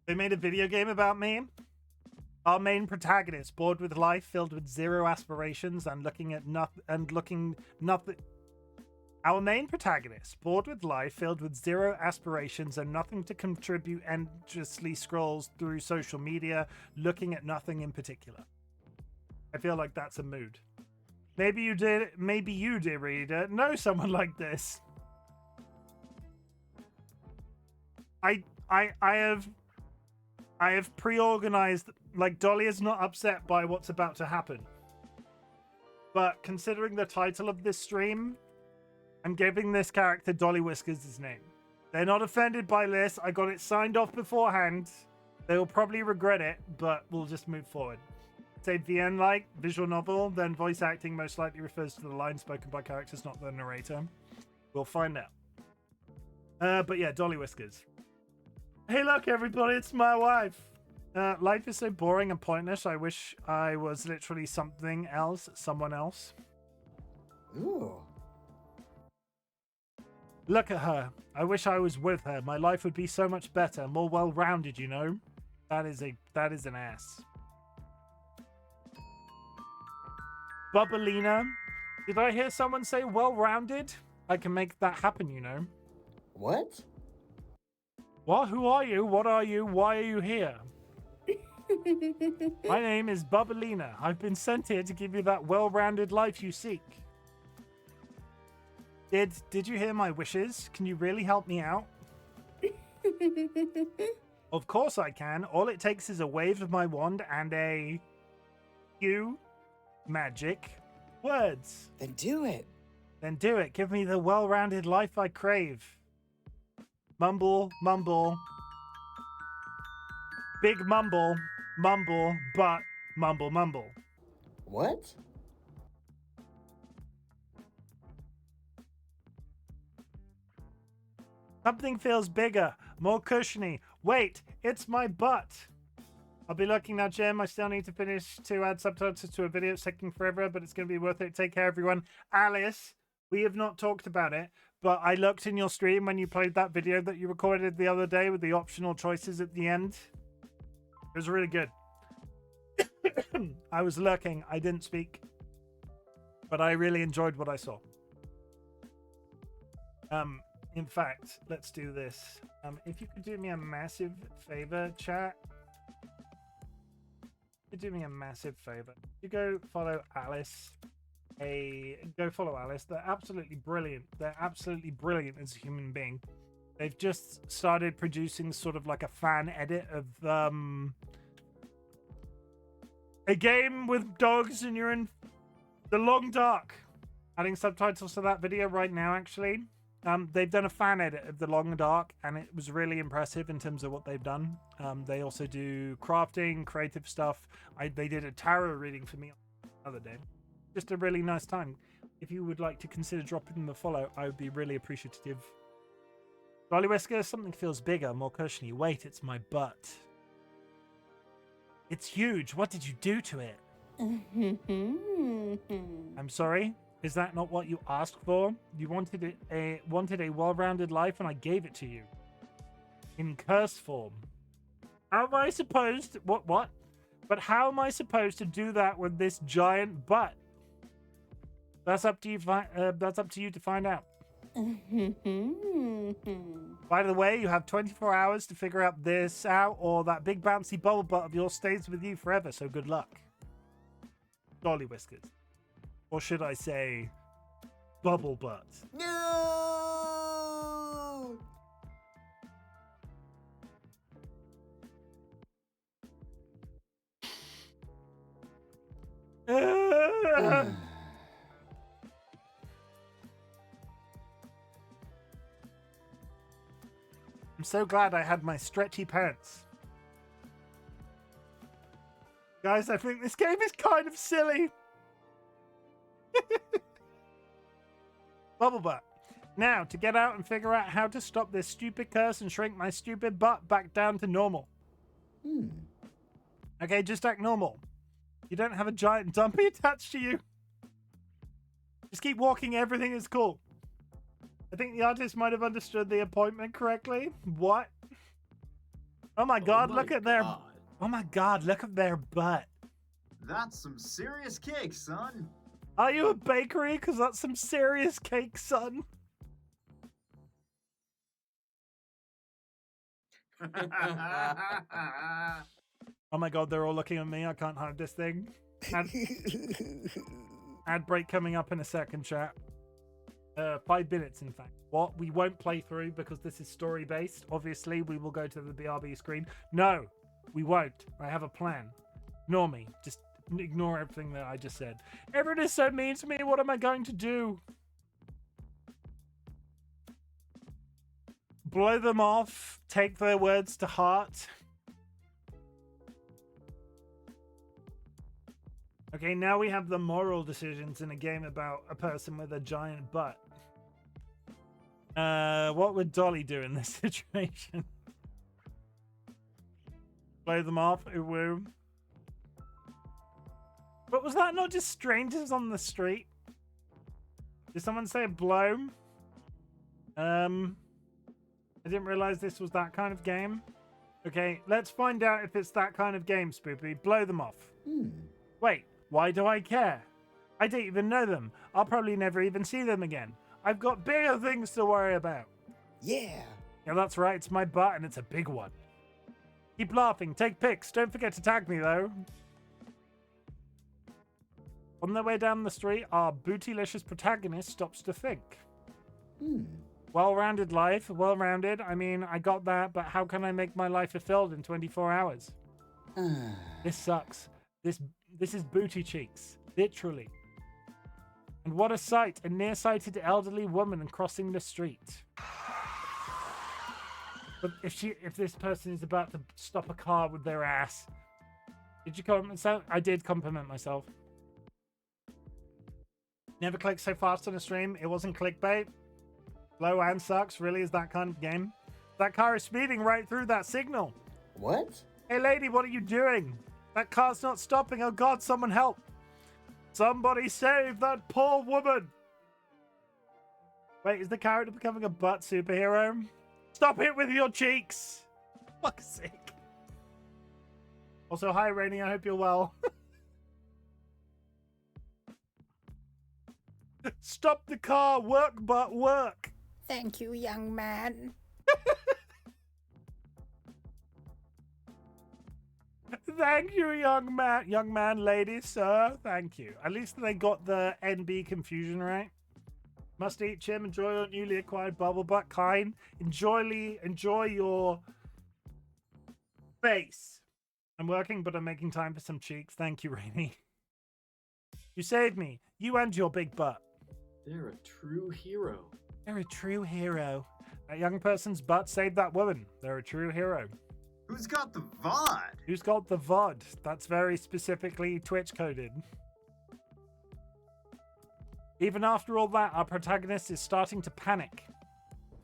They made a video game about me. Our main protagonist, bored with life, filled with zero aspirations and looking nothing. Our main protagonist, bored with life, filled with zero aspirations and nothing to contribute, endlessly scrolls through social media, looking at nothing in particular. I feel like that's a mood. Maybe you, dear reader, know someone like this. I have pre-organized, like, Dolly is not upset by what's about to happen. But considering the title of this stream, I'm giving this character DollyWhiskers his name. They're not offended by this. I got it signed off beforehand. They will probably regret it, but we'll just move forward. Say VN like visual novel, then voice acting most likely refers to the lines spoken by characters, not the narrator. We'll find out. But yeah, DollyWhiskers. Hey, look, everybody, it's my wife. Life is so boring and pointless. I wish I was literally something else, someone else. Ooh. Look at her. I wish I was with her. My life would be so much better, more well-rounded, you know? That is an ass. Bubbalina. Did I hear someone say well-rounded? I can make that happen, you know. What? What? Who are you? What are you? Why are you here? My name is Bubbalina. I've been sent here to give you that well-rounded life you seek. Did you hear my wishes? Can you really help me out? Of course I can. All it takes is a wave of my wand and a few magic words. Then do it. Then do it. Give me the well-rounded life I crave. Mumble, mumble. Big mumble, mumble, but mumble, mumble. What? Something feels bigger, more cushiony. Wait, it's my butt. I'll be looking now, Jim. I still need to finish to add subtitles to a video. It's taking forever, but it's going to be worth it. Take care, everyone. Alice, we have not talked about it, but I looked in your stream when you played that video that you recorded the other day with the optional choices at the end. It was really good. I was lurking. I didn't speak, but I really enjoyed what I saw. In fact, let's do this. If you could do me a massive favor, chat. Do me a massive favor. You go follow Alice. Go follow Alice. They're absolutely brilliant. They're absolutely brilliant as a human being. They've just started producing sort of like a fan edit of a game with dogs, and you're in the Long Dark. Adding subtitles to that video right now, actually. They've done a fan edit of the Long Dark, and it was really impressive in terms of what they've done. They also do crafting, creative stuff. They did a tarot reading for me the other day. Just a really nice time. If you would like to consider dropping them a follow, I would be really appreciative. DollyWhiskers, something feels bigger, more cushiony. Wait, it's my butt. It's huge. What did you do to it? I'm sorry? Is that not what you asked for? You wanted a well-rounded life, and I gave it to you. In curse form. How am I supposed to... What? But how am I supposed to do that with this giant butt? That's up to you. That's up to you to find out. By the way, you have 24 hours to figure out this out, or that big bouncy bubble butt of yours stays with you forever. So good luck, DollyWhiskers, or should I say, bubble butt? No! I'm so glad I had my stretchy pants. Guys, I think this game is kind of silly. Bubble butt. Now, to get out and figure out how to stop this stupid curse and shrink my stupid butt back down to normal. Okay, just act normal. You don't have a giant dumpy attached to you. Just keep walking, everything is cool. I think the artist might have understood the appointment correctly. What? Oh my god, look at their... Oh my god, look at their butt. That's some serious cake, son. Are you a bakery? Because that's some serious cake, son. Oh my god, they're all looking at me. I can't hide this thing. Ad break coming up in a second, chat. 5 minutes, in fact. What? We won't play through because this is story-based. Obviously, we will go to the BRB screen. No, we won't. I have a plan. Ignore me. Just ignore everything that I just said. Everyone is so mean to me. What am I going to do? Blow them off. Take their words to heart. Okay, now we have the moral decisions in a game about a person with a giant butt. What would Dolly do in this situation? Blow them off? Ooh. But was that not just strangers on the street? Did someone say blow? I didn't realize this was that kind of game. Okay, let's find out if it's that kind of game, Spoopy. Blow them off. Wait, why do I care? I don't even know them. I'll probably never even see them again. I've got bigger things to worry about. Yeah. Yeah, that's right. It's my butt, and it's a big one. Keep laughing. Take pics. Don't forget to tag me, though. On their way down the street, our bootylicious protagonist stops to think. Well-rounded life, well-rounded. I mean, I got that, but how can I make my life fulfilled in 24 hours? This sucks. This is booty cheeks, literally. And what a sight, a nearsighted elderly woman crossing the street. But if this person is about to stop a car with their ass, did you compliment myself? I did compliment myself. Never clicked so fast on a stream. It wasn't clickbait. Low and sucks. Really is that kind of game. That car is speeding right through that signal. What? Hey lady, what are you doing? That car's not stopping. Oh God, someone help. Somebody save that poor woman. Wait, is the character becoming a butt superhero? Stop it with your cheeks. Fuck's sake. Also, hi Rainy, I hope you're well. Stop the car, work butt work. Thank you, young man. Thank you, young man, lady, sir. Thank you. At least they got the NB confusion right. Must eat Chim. Enjoy your newly acquired bubble butt kind. Enjoy your face. I'm working, but I'm making time for some cheeks. Thank you, Rainy. You saved me. You and your big butt. They're a true hero. They're a true hero. That young person's butt saved that woman. They're a true hero. Who's got the VOD? Who's got the VOD? That's very specifically Twitch coded. Even after all that, our protagonist is starting to panic.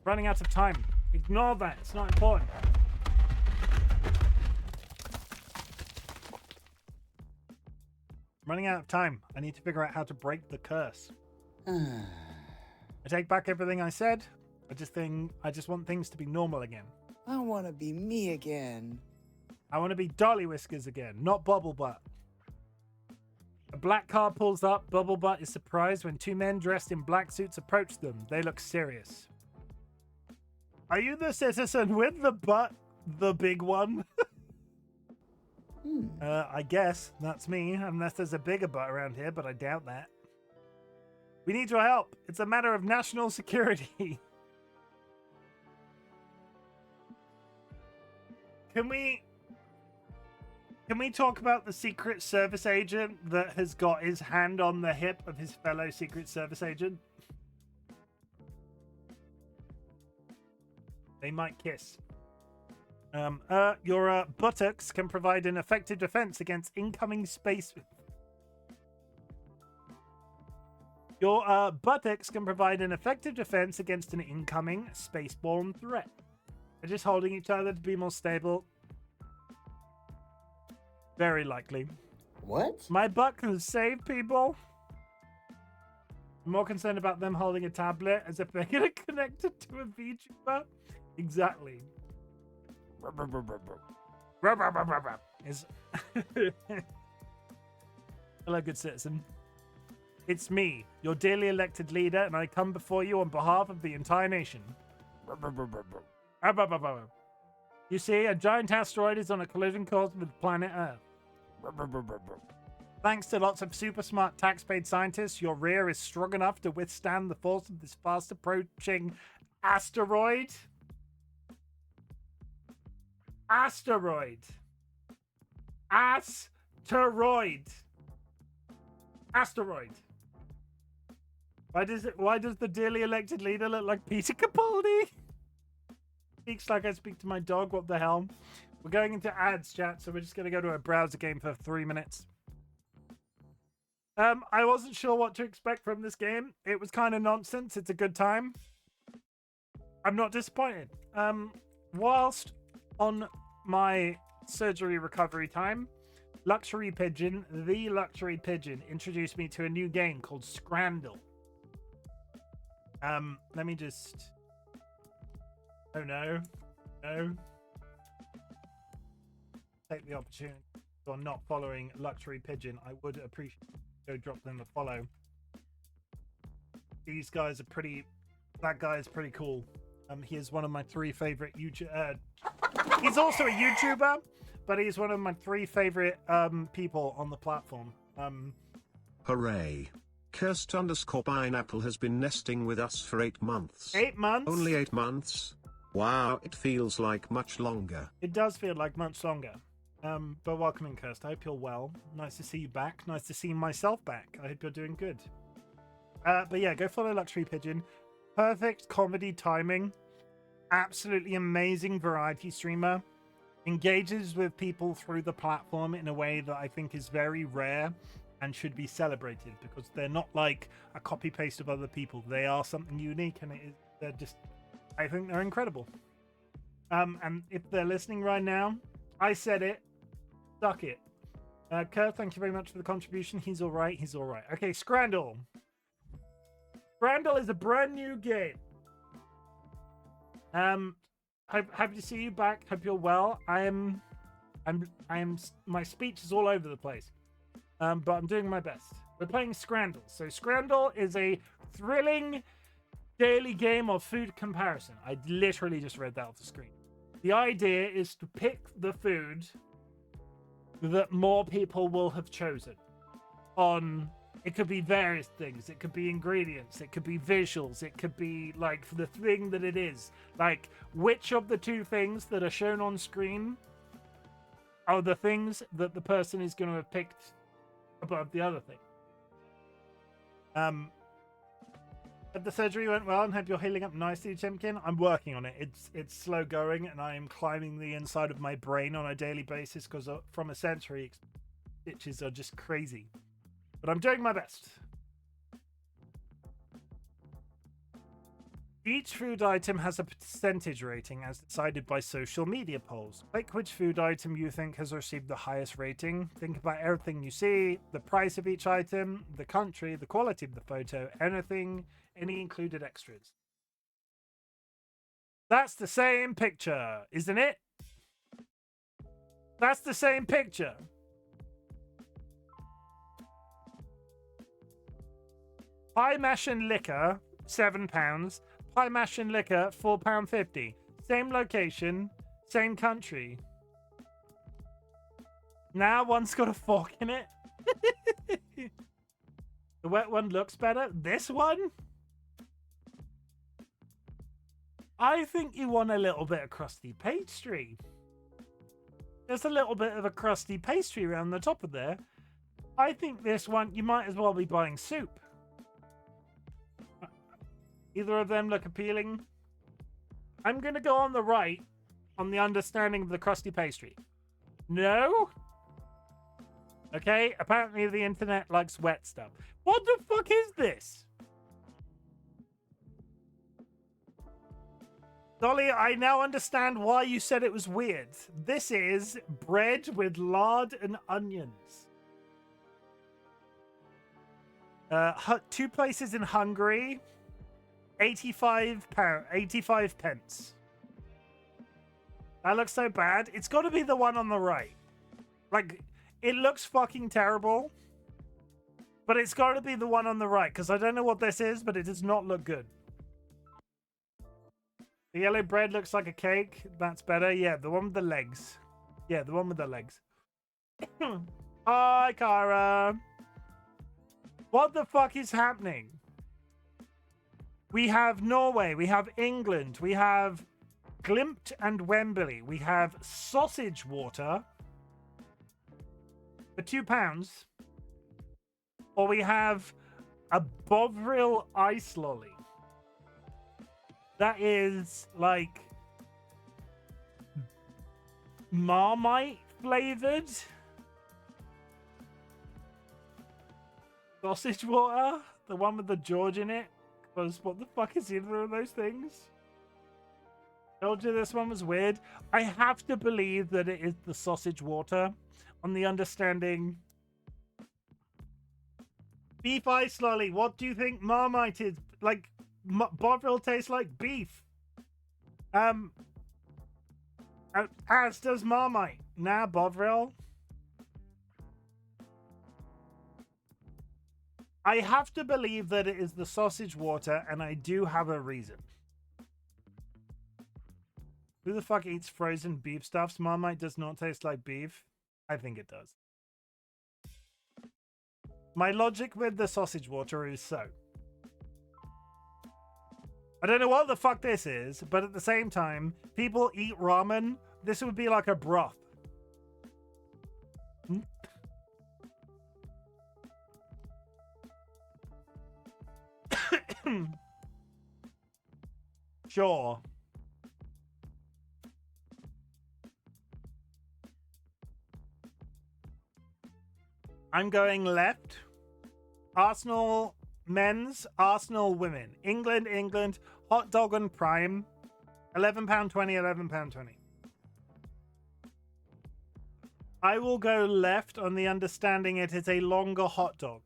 Running out of time. Ignore that. It's not important. Running out of time. I need to figure out how to break the curse. I take back everything I said. I just want things to be normal again. I want to be me again. I want to be DollyWhiskers again, not Bubblebutt. A black car pulls up. Bubblebutt is surprised when two men dressed in black suits approach them. They look serious. Are you the citizen with the butt? The big one? I guess that's me, unless there's a bigger butt around here, but I doubt that. We need your help. It's a matter of national security. Can we talk about the Secret Service agent that has got his hand on the hip of his fellow Secret Service agent? They might kiss. Your buttocks can provide an effective defense against incoming space. Your buttocks can provide an effective defense against an incoming spaceborne threat. They're just holding each other to be more stable. Very likely. What? My butt can save people. I'm more concerned about them holding a tablet as if they're going to connect it to a VTuber. Exactly. Hello, good citizen. It's me, your dearly elected leader, and I come before you on behalf of the entire nation. You see, a giant asteroid is on a collision course with planet Earth. Thanks to lots of super smart tax-paid scientists, your rear is strong enough to withstand the force of this fast-approaching asteroid. Asteroid. Asteroid. Asteroid. Why does the dearly elected leader look like Peter Capaldi? Speaks like I speak to my dog. What the hell? We're going into ads, chat, so we're just going to go to a browser game for 3 minutes. I wasn't sure what to expect from this game. It was kind of nonsense. It's a good time. I'm not disappointed. Whilst on my surgery recovery time, Luxury Pigeon, the Luxury Pigeon, introduced me to a new game called Scrandle. Let me just... Oh no. No. Take the opportunity. If you're not following Luxury Pigeon, I would appreciate go drop them a follow. These guys are pretty... That guy is pretty cool. He is one of my 3 favorite YouTube... he's also a YouTuber, but he's one of my 3 favorite people on the platform. Hooray. Cursed_pineapple has been nesting with us for 8 months. 8 months? Only 8 months? Wow, it feels like much longer. It does feel like much longer. But welcome in, Cursed. I hope you're well. Nice to see you back. Nice to see myself back. I hope you're doing good. But yeah, go follow Luxury Pigeon. Perfect comedy timing. Absolutely amazing variety streamer. Engages with people through the platform in a way that I think is very rare and should be celebrated, because they're not like a copy paste of other people. They are something unique, and they're just, I think they're incredible. And if they're listening right now, I said it. Suck it. Kurt, thank you very much for the contribution. He's all right. He's all right. Okay, Scrandle. Scrandle is a brand new game. Happy to see you back. Hope you're well. My speech is all over the place. But I'm doing my best. We're playing Scrandle. So Scrandle is a thrilling daily game of food comparison. I literally just read that off the screen. The idea is to pick the food that more people will have chosen on. It could be various things. It could be ingredients. It could be visuals. It could be like the thing that it is. Like, which of the two things that are shown on screen are the things that the person is going to have picked above the other thing. But the surgery went well, and hope you're healing up nicely, Chimken. I'm working on it. It's slow going, and I am climbing the inside of my brain on a daily basis because from a sensory, stitches are just crazy. But I'm doing my best. Each food item has a percentage rating as decided by social media polls. Pick which food item you think has received the highest rating. Think about everything you see, the price of each item, the country, the quality of the photo, any included extras. That's the same picture, isn't it? That's the same picture. Pie mash and liquor, £7. Pie mash and liquor, £4.50. Same location, same country. Now one's got a fork in it. The wet one looks better. This one? I think you want a little bit of crusty pastry. There's a little bit of a crusty pastry around the top of there. I think this one, you might as well be buying soup. Either of them look appealing. I'm going to go on the right on the understanding of the crusty pastry. No? Okay, apparently the internet likes wet stuff. What the fuck is this? Dolly, I now understand why you said it was weird. This is bread with lard and onions. 2 places in Hungary. 85 pence. That looks so bad. It's got to be the one on the right. Like, it looks fucking terrible. But it's got to be the one on the right, because I don't know what this is, but it does not look good. The yellow bread looks like a cake. That's better. Yeah, the one with the legs. Yeah, the one with the legs. Hi, Kara. What the fuck is happening? We have Norway, we have England, we have Glimt and Wembley, we have sausage water for £2, or we have a Bovril ice lolly. That is like Marmite flavored sausage water, the one with the George in it. What the fuck is either of those things? Told you this one was weird. I have to believe that it is the sausage water on the understanding. Beef ice lolly. What do you think Marmite is? Like, Bovril tastes like beef. As does Marmite. Nah, Bovril. I have to believe that it is the sausage water, and I do have a reason. Who the fuck eats frozen beef stuffs? Marmite does not taste like beef. I think it does. My logic with the sausage water is so. I don't know what the fuck this is, but at the same time, people eat ramen. This would be like a broth. Sure. I'm going left. Arsenal men's, Arsenal women. England, hot dog on prime. £11.20, £11.20. I will go left on the understanding it is a longer hot dog.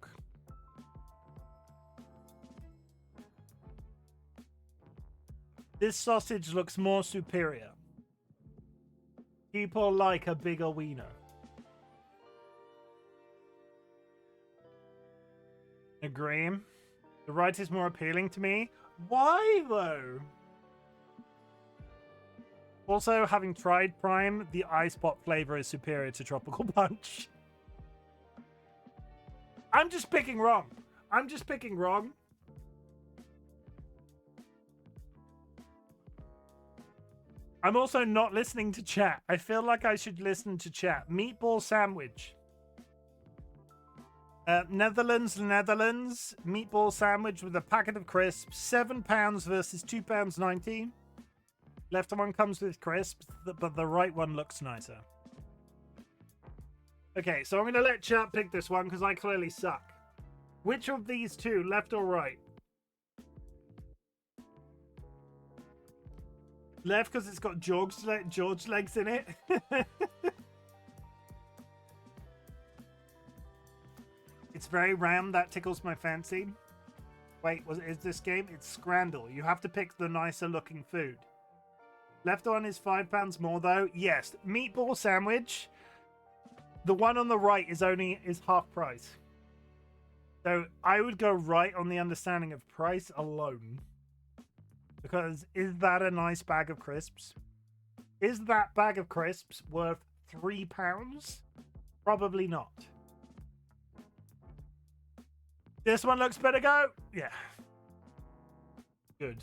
This sausage looks more superior. People like a bigger wiener. Agree. The right is more appealing to me. Why, though? Also, having tried Prime, the ice pop flavor is superior to Tropical Punch. I'm just picking wrong. I'm also not listening to chat. I feel like I should listen to chat. Meatball sandwich. Netherlands. Meatball sandwich with a packet of crisps. £7 versus £2.90. Left one comes with crisps, but the right one looks nicer. Okay, so I'm going to let chat pick this one because I clearly suck. Which of these two, left or right? Left because it's got George legs in it. It's very round. That tickles my fancy. Wait, is this game? It's Scrandle. You have to pick the nicer looking food. Left one is £5 more though. Yes, meatball sandwich. The one on the right is half price. So I would go right on the understanding of price alone. Because is that a nice bag of crisps? Is that bag of crisps worth £3? Probably not. This one looks better, go? Yeah. Good.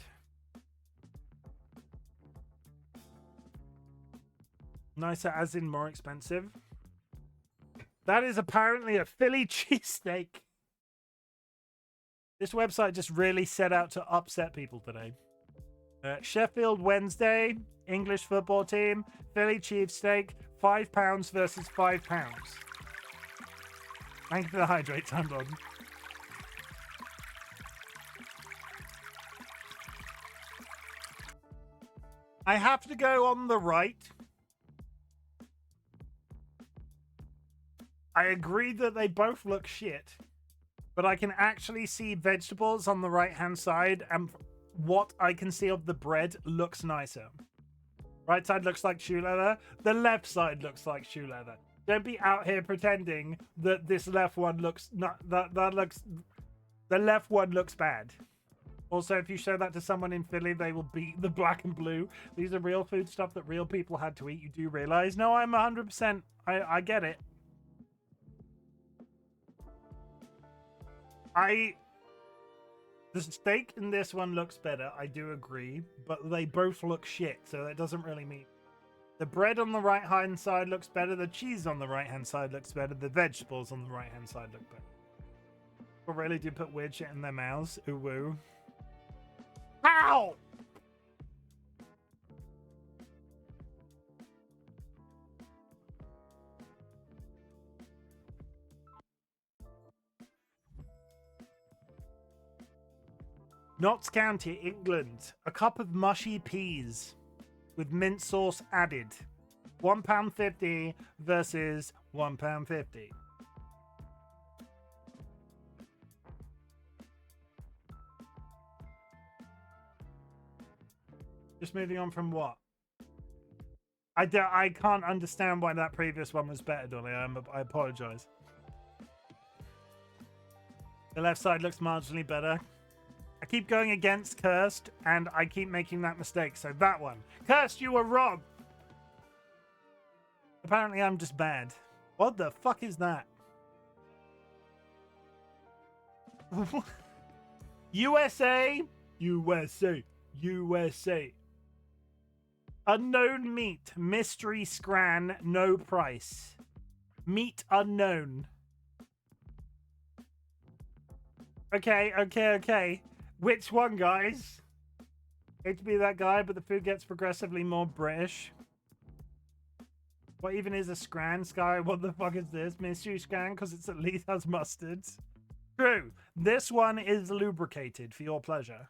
Nicer as in more expensive. That is apparently a Philly cheesesteak. This website just really set out to upset people today. Sheffield Wednesday, English football team, Philly cheesesteak, £5 versus £5. Thank you for the hydrate, Time Lord. I have to go on the right. I agree that they both look shit, but I can actually see vegetables on the right-hand side, and what I can see of the bread looks nicer. Right side looks like shoe leather. The left side looks like shoe leather. Don't be out here pretending that this left one looks not the left one looks bad. Also, if you show that to someone in Philly, they will beat the black and blue. These are real food stuff that real people had to eat. You do realize? No, I'm 100%. I get it. The steak in this one looks better. I do agree, but they both look shit, so that doesn't really mean. The bread on the right-hand side looks better. The cheese on the right-hand side looks better. The vegetables on the right-hand side look better. People really do put weird shit in their mouths. Ooh, woo. Ow! Notts County, England. A cup of mushy peas with mint sauce added. £1.50 versus £1.50. Just moving on from what? I can't understand why that previous one was better, Dolly. I apologize. The left side looks marginally better. I keep going against Cursed, and I keep making that mistake. So that one. Cursed, you were wrong. Apparently, I'm just bad. What the fuck is that? USA, USA, USA. Unknown meat, mystery scran, no price. Meat unknown. Okay. Which one, guys? Hate to be that guy, but the food gets progressively more British. What even is a scran, Sky? What the fuck is this? Mystery scran, because it's at least has mustard. True. This one is lubricated for your pleasure.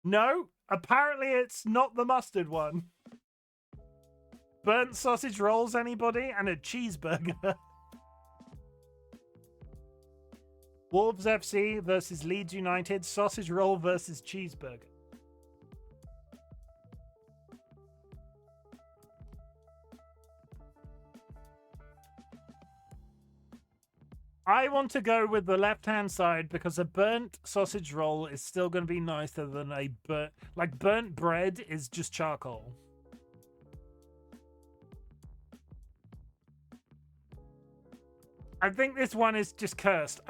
No, apparently it's not the mustard one. Burnt sausage rolls, anybody? And a cheeseburger. Wolves FC versus Leeds United. Sausage roll versus cheeseburger. I want to go with the left-hand side because a burnt sausage roll is still going to be nicer than a burnt bread is just charcoal. I think this one is just cursed.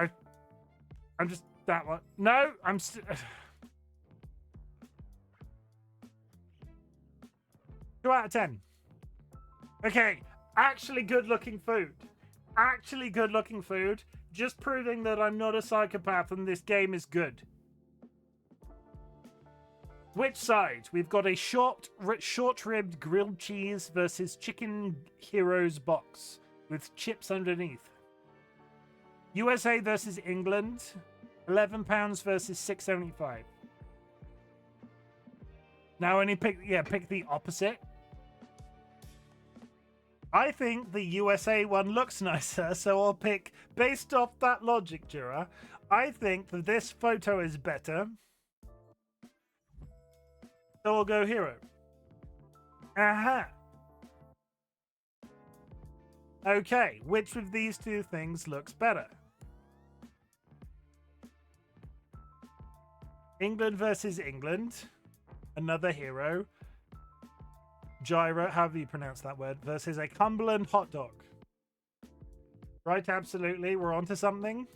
I'm just that one. No, I'm still. 2 out of 10. Okay, actually good-looking food. Actually good-looking food. Just proving that I'm not a psychopath and this game is good. Which side? We've got a short-ribbed grilled cheese versus Chicken Heroes box with chips underneath. USA versus England. £11 versus $6.75. Now only pick the opposite. I think the USA one looks nicer, so I'll pick, based off that logic, Jura, I think that this photo is better. So I'll go hero. Aha. Okay, which of these two things looks better? England versus England. Another hero. Gyro, however you pronounce that word, versus a Cumberland hot dog. Right, absolutely. We're onto something.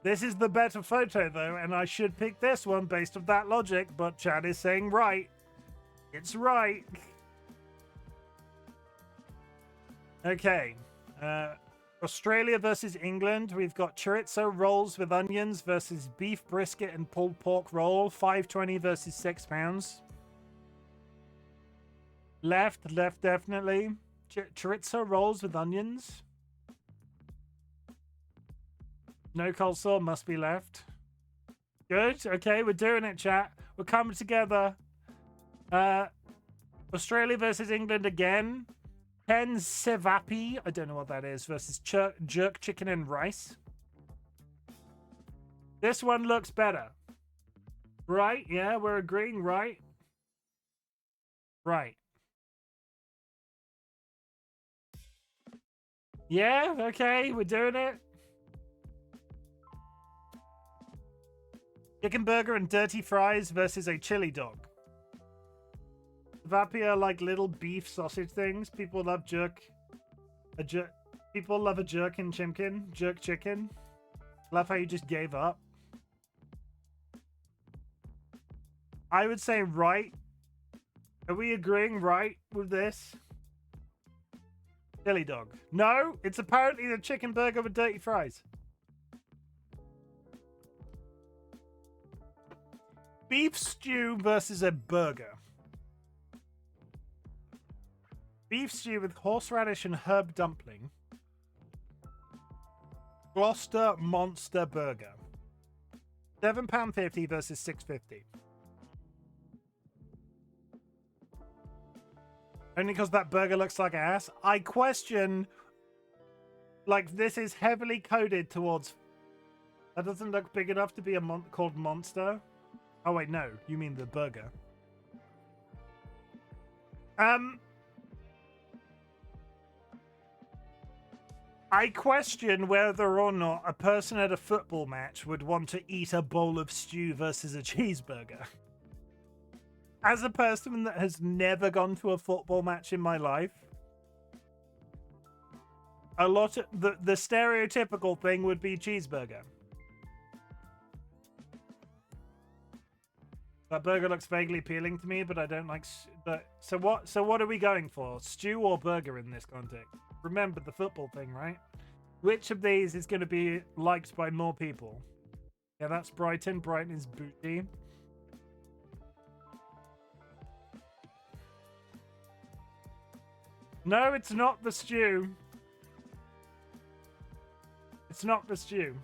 This is the better photo, though, and I should pick this one based on that logic, but Chad is saying right. It's right. Okay. Australia versus England. We've got chorizo rolls with onions versus beef brisket and pulled pork roll. $5.20 versus £6. Left, definitely. Chorizo rolls with onions. No coleslaw, must be left. Good. Okay, we're doing it, chat. We're coming together. Australia versus England again. Ken Sevapi, I don't know what that is, versus jerk chicken and rice. This one looks better. Right? Yeah, we're agreeing, right? Right. Yeah, okay, we're doing it. Chicken burger and dirty fries versus a chili dog. Vapi are like little beef sausage things. People love People love a jerk in Chimken. Jerk chicken. Love how you just gave up. I would say right. Are we agreeing right with this? Chili dog. No, it's apparently the chicken burger with dirty fries. Beef stew versus a burger. Beef stew with horseradish and herb dumpling. Gloucester Monster Burger. £7.50 versus $6.50. Only because that burger looks like ass. I question, like, this is heavily coded towards. That doesn't look big enough to be a called Monster. Oh wait, no, you mean the burger. I question whether or not a person at a football match would want to eat a bowl of stew versus a cheeseburger. As a person that has never gone to a football match in my life, a lot of the stereotypical thing would be cheeseburger. That burger looks vaguely appealing to me, but I don't like. So what are we going for? Stew or burger in this context? Remember the football thing, right? Which of these is going to be liked by more people? Yeah, that's Brighton. Brighton is bougie. No, it's not the stew. It's not the stew.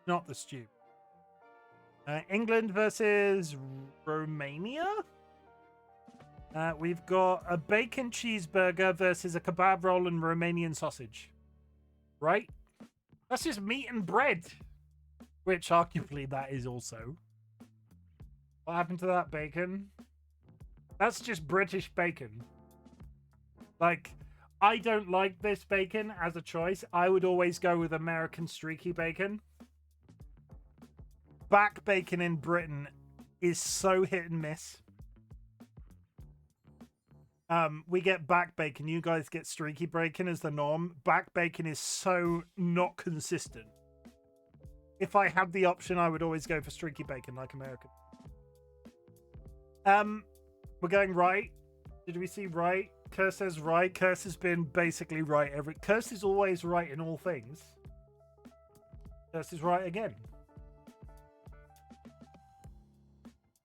Not the stew. England versus Romania. We've got a bacon cheeseburger versus a kebab roll and Romanian sausage. Right? That's just meat and bread. Which arguably that is also. What happened to that bacon? That's just British bacon. Like, I don't like this bacon as a choice. I would always go with American streaky bacon. Back bacon in Britain is so hit and miss. We get back bacon. You guys get streaky bacon as the norm. Back bacon is so not consistent. If I had the option, I would always go for streaky bacon like American. We're going right. Did we see right? Curse says right. Curse has been basically right. Curse is always right in all things. Curse is right again.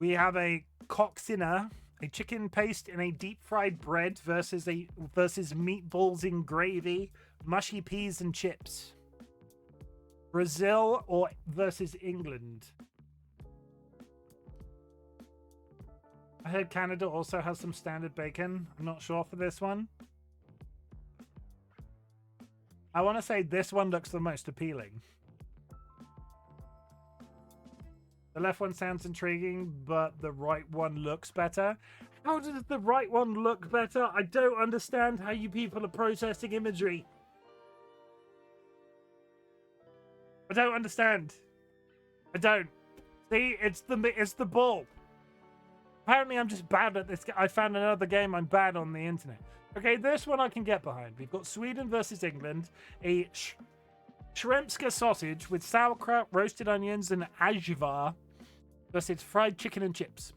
We have a coxina, a chicken paste in a deep fried bread versus meatballs in gravy, mushy peas and chips. Brazil or versus England. I heard Canada also has some standard bacon. I'm not sure for this one. I want to say this one looks the most appealing. The left one sounds intriguing, but the right one looks better. How does the right one look better? I don't understand how you people are processing imagery. I don't understand. I don't. See, it's the ball. Apparently, I'm just bad at this. I found another game I'm bad on the internet. Okay, this one I can get behind. We've got Sweden versus England. A Shremska sausage with sauerkraut, roasted onions, and ajvar versus fried chicken and chips.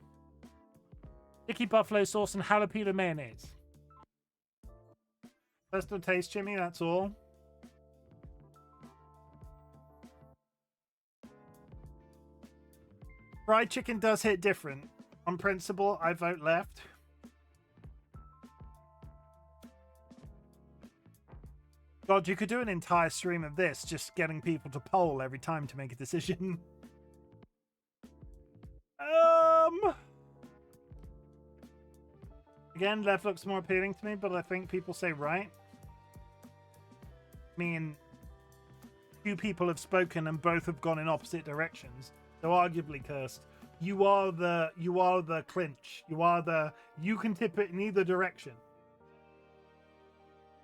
Sticky buffalo sauce and jalapeno mayonnaise. Personal taste, Jimmy, that's all. Fried chicken does hit different. On principle, I vote left. God, you could do an entire stream of this, just getting people to poll every time to make a decision. Again, left looks more appealing to me, but I think people say right. I mean, two people have spoken and both have gone in opposite directions, so arguably cursed. You are the clinch. You can tip it in either direction.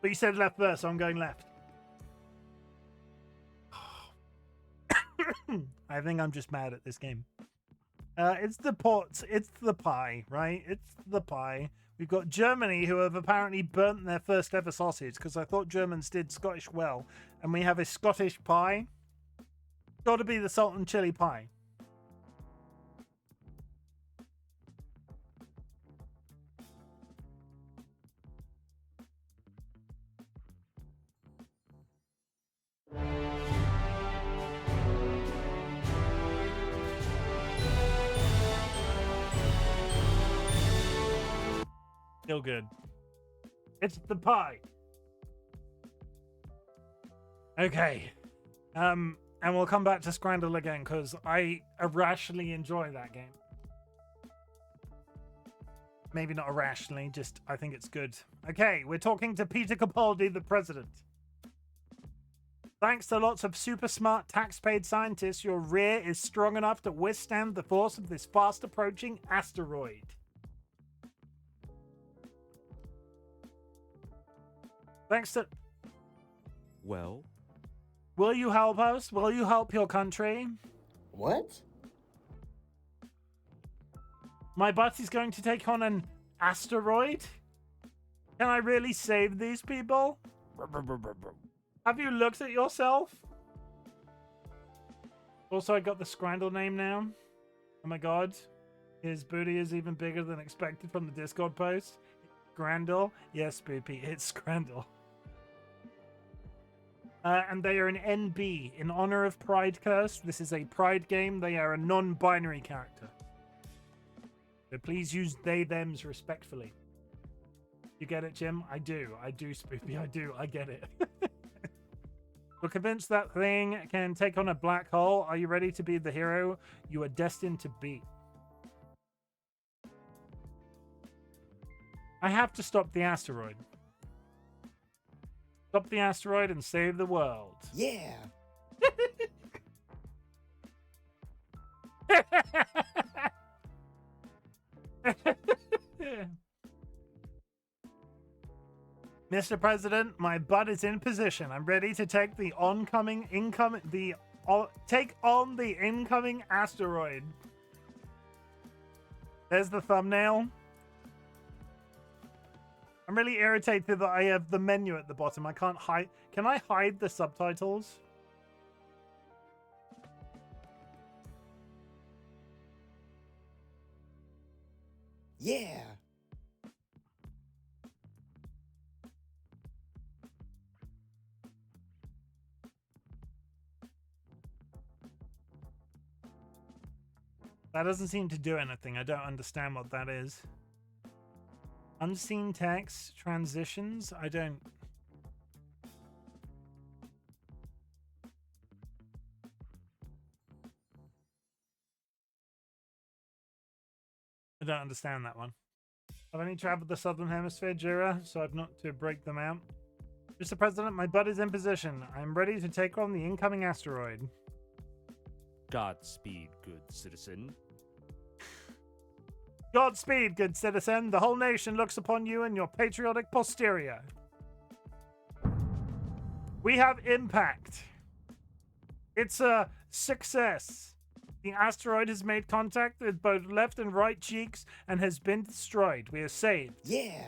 But you said left first, so I'm going left. I think I'm just mad at this game. It's the pie, right? It's the pie. We've got Germany, who have apparently burnt their first ever sausage, because I thought Germans did Scottish well. And we have a Scottish pie. Got to be the salt and chili pie. Still good. It's the pie. Okay. And we'll come back to Scrandle again, because I irrationally enjoy that game. Maybe not irrationally, just I think it's good. Okay, we're talking to Peter Capaldi, the president. Thanks to lots of super smart tax-paid scientists, your rear is strong enough to withstand the force of this fast-approaching asteroid. Thanks to... Well? Will you help us? Will you help your country? What? My butt is going to take on an asteroid? Can I really save these people? Have you looked at yourself? Also, I got the Scrandle name now. Oh my god. His booty is even bigger than expected from the Discord post. Scrandle. Yes, Spoopy, it's Scrandle. And they are an NB in honor of Pride Curse. This is a Pride game. They are a non-binary character. So please use they, thems respectfully. You get it, Chim? I do, Spoopy. I do. I get it. We're convinced that thing can take on a black hole. Are you ready to be the hero you are destined to be? I have to stop the asteroid. Stop the asteroid and save the world. Yeah. Mr. President, my butt is in position. I'm ready to take the take on the incoming asteroid. There's the thumbnail. I'm really irritated that I have the menu at the bottom. I can't hide. Can I hide the subtitles? Yeah. That doesn't seem to do anything. I don't understand what that is. Unseen text, transitions, I don't understand that one. I've only traveled the southern hemisphere, Jura, so I've not to break them out. Mr. President, my butt is in position. I'm ready to take on the incoming asteroid. Godspeed, good citizen. Godspeed, good citizen. The whole nation looks upon you and your patriotic posterior. We have impact. It's a success. The asteroid has made contact with both left and right cheeks and has been destroyed. We are saved. Yeah.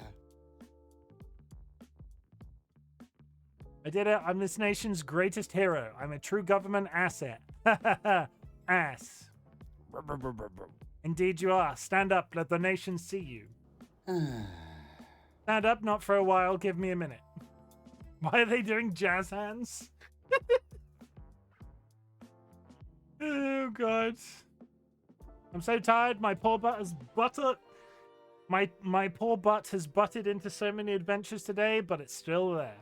I did it. I'm this nation's greatest hero. I'm a true government asset. Ass. Indeed you are. Stand up. Let the nation see you. Stand up, not for a while. Give me a minute. Why are they doing jazz hands? Oh, God. I'm so tired. My poor butt has butted. My poor butt has butted into so many adventures today, but it's still there.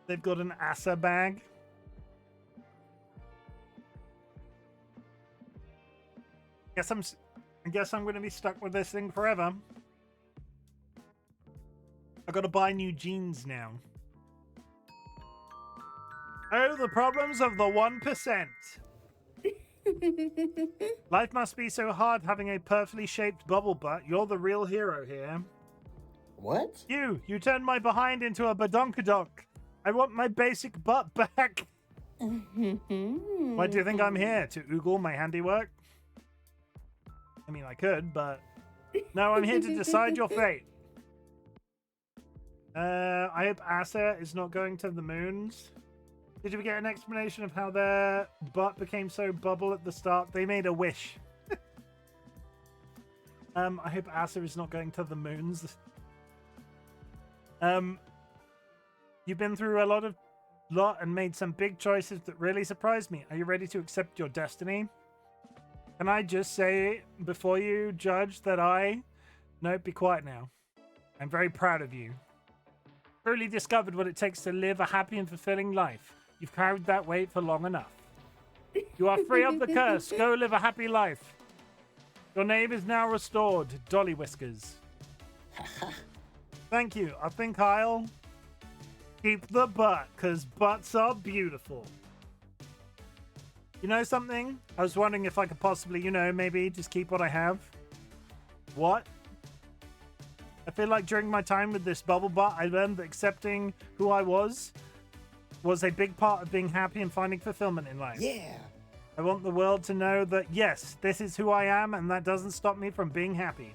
They've got an Asa bag. I guess I'm going to be stuck with this thing forever. I've got to buy new jeans now. Oh, the problems of the 1%. Life must be so hard having a perfectly shaped bubble butt. You're the real hero here. What? You turned my behind into a badonkadonk. I want my basic butt back. Why do you think I'm here? To oogle my handiwork? I mean, I could, but... No, I'm here to decide your fate. I hope Asa is not going to the moons. Did we get an explanation of how their butt became so bubble at the start? They made a wish. I hope Asa is not going to the moons. You've been through a lot and made some big choices that really surprised me. Are you ready to accept your destiny? Can I just say before you judge that No, be quiet now. I'm very proud of you. Truly discovered what it takes to live a happy and fulfilling life. You've carried that weight for long enough. You are free of the curse. Go live a happy life. Your name is now restored, DollyWhiskers. Thank you. I think I'll keep the butt, because butts are beautiful. You know something? I was wondering if I could possibly, maybe just keep what I have. What? I feel like during my time with this bubble butt, I learned that accepting who I was a big part of being happy and finding fulfillment in life. Yeah. I want the world to know that, yes, this is who I am, and that doesn't stop me from being happy.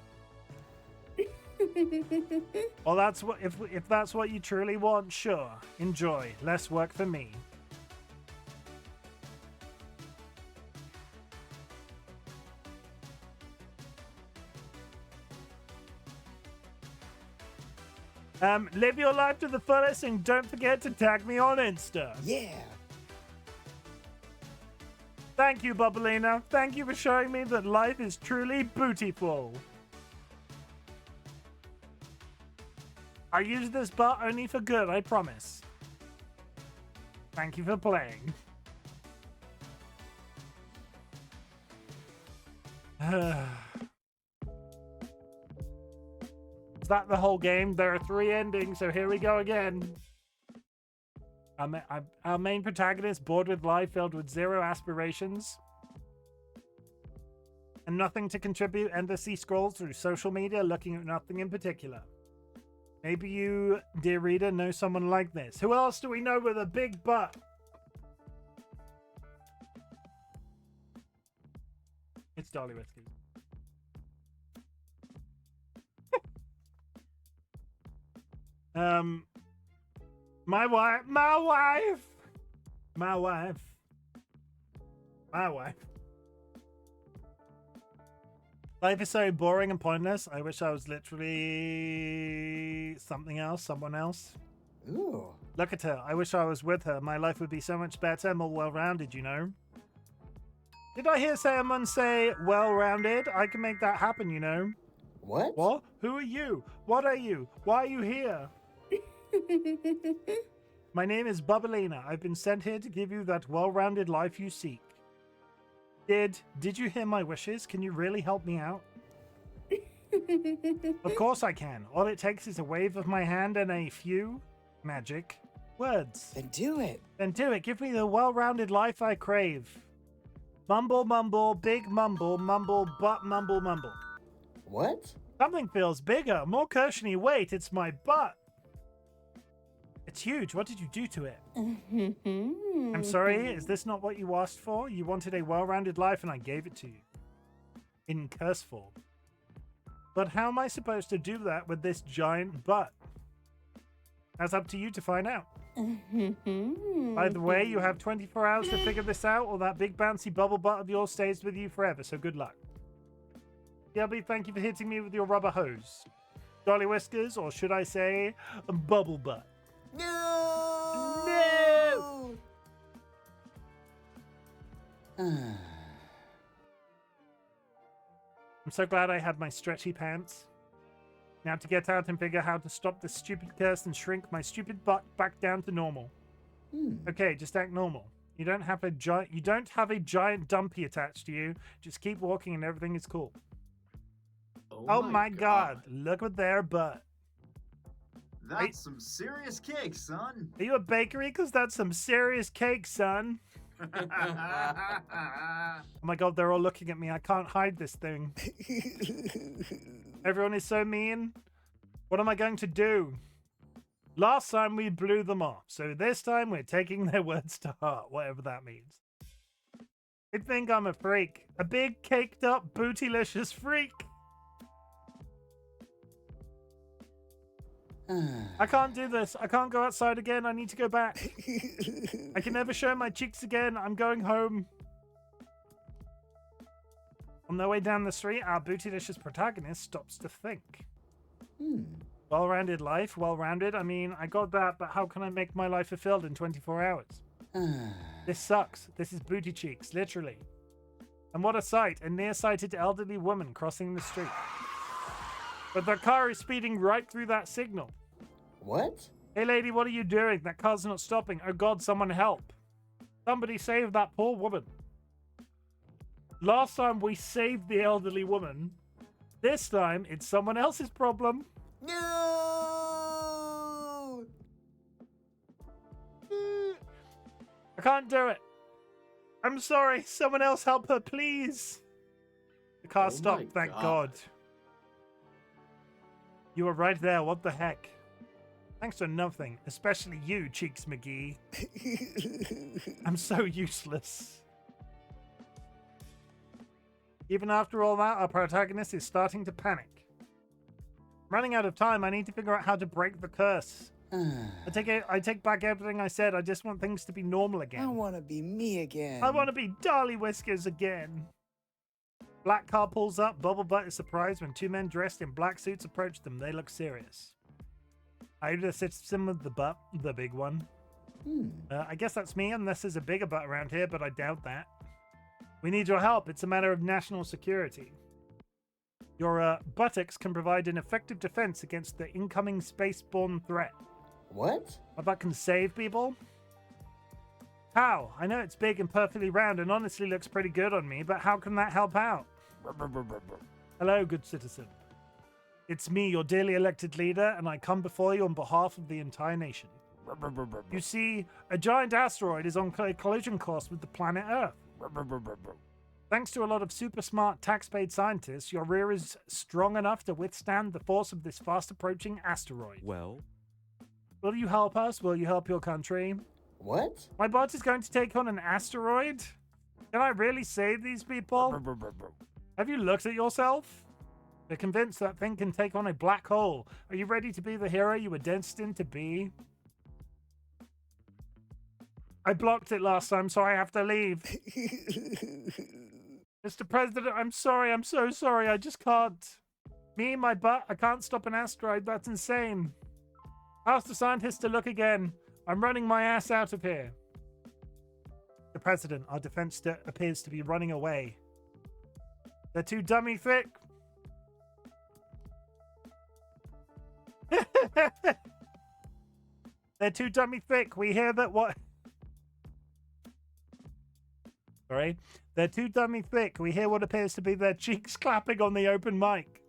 Well, that's what if that's what you truly want, sure. Enjoy. Less work for me. Live your life to the fullest and don't forget to tag me on Insta. Yeah. Thank you, Bubblina. Thank you for showing me that life is truly bootyful. I use this bot only for good, I promise. Thank you for playing. Is that the whole game? There are 3 endings, so here we go again. Our main protagonist, bored with life, filled with 0 aspirations and nothing to contribute, endlessly scrolls through social media looking at nothing in particular. Maybe you, dear reader, know someone like this. Who else do we know with a big butt? It's DollyWhiskers. My wife. Life is so boring and pointless. I wish I was literally something else, someone else. Ooh. Look at her. I wish I was with her. My life would be so much better, more well-rounded, you know. Did I hear someone say well-rounded? I can make that happen, you know. What? What? Who are you? What are you? Why are you here? My name is Bubblina. I've been sent here to give you that well-rounded life you seek. Did you hear my wishes? Can you really help me out? Of course I can. All it takes is a wave of my hand and a few magic words. Then do it. Then do it. Give me the well-rounded life I crave. Mumble, mumble, big mumble, mumble, butt mumble, mumble. What? Something feels bigger, more cushiony. Wait, it's my butt. It's huge. What did you do to it? I'm sorry, is this not what you asked for? You wanted a well-rounded life and I gave it to you. In curse form. But how am I supposed to do that with this giant butt? That's up to you to find out. By the way, you have 24 hours to figure this out or that big bouncy bubble butt of yours stays with you forever, so good luck. DLB, thank you for hitting me with your rubber hose. DollyWhiskers, or should I say, bubble butt. No! I'm so glad I had my stretchy pants. Now to get out and figure how to stop this stupid curse and shrink my stupid butt back down to normal. Okay, just act normal. You don't have a giant dumpy attached to you. Just keep walking and everything is cool. Oh my god. Look at their butt. That's some serious cake, son. Are you a bakery? Because that's some serious cake, son. Oh my god, they're all looking at me. I can't hide this thing. Everyone is so mean. What am I going to do? Last time we blew them off, so this time we're taking their words to heart, whatever that means. They think I'm a freak. A big, caked up, bootylicious freak. I can't do this. I can't go outside again. I need to go back. I can never show my cheeks again. I'm going home. On their way down the street, our bootylicious protagonist stops to think. Well-rounded life, well-rounded. I mean, I got that, but how can I make my life fulfilled in 24 hours? This sucks. This is booty cheeks, literally. And what a sight, a nearsighted elderly woman crossing the street. But the car is speeding right through that signal. What? Hey lady, what are you doing? That car's not stopping. Oh god, someone help. Somebody save that poor woman. Last time we saved the elderly woman. This time it's someone else's problem. No! I can't do it. I'm sorry. Someone else help her, please. The car stopped, thank God. You were right there. What the heck? Thanks for nothing, especially you, Cheeks McGee. I'm so useless. Even after all that, our protagonist is starting to panic. Running out of time, I need to figure out how to break the curse. I take back everything I said. I just want things to be normal again. I want to be me again. I want to be DollyWhiskers again. Black car pulls up. Bubble Butt is surprised when 2 men dressed in black suits approach them. They look serious. I just citizen with the butt, the big one. I guess that's me, unless there's a bigger butt around here, but I doubt that. We need your help. It's a matter of national security. Your buttocks can provide an effective defense against the incoming spaceborne threat. What? My butt can save people? How? I know it's big and perfectly round and honestly looks pretty good on me, but how can that help out? Hello, good citizen. It's me, your dearly elected leader, and I come before you on behalf of the entire nation. You see, a giant asteroid is on a collision course with the planet Earth. Thanks to a lot of super smart tax-paid scientists, your rear is strong enough to withstand the force of this fast-approaching asteroid. Well, will you help us? Will you help your country? What? My bot is going to take on an asteroid? Can I really save these people? Have you looked at yourself? You're convinced that thing can take on a black hole. Are you ready to be the hero you were destined to be? I blocked it last time, so I have to leave. Mr. President, I'm sorry. I'm so sorry. I just can't. Me, my butt, I can't stop an asteroid. That's insane. Ask the scientists to look again. I'm running my ass out of here. The President, our defense appears to be running away. They're too dummy thick. They're too dummy thick. We hear that what... Sorry. They're too dummy thick. We hear what appears to be their cheeks clapping on the open mic.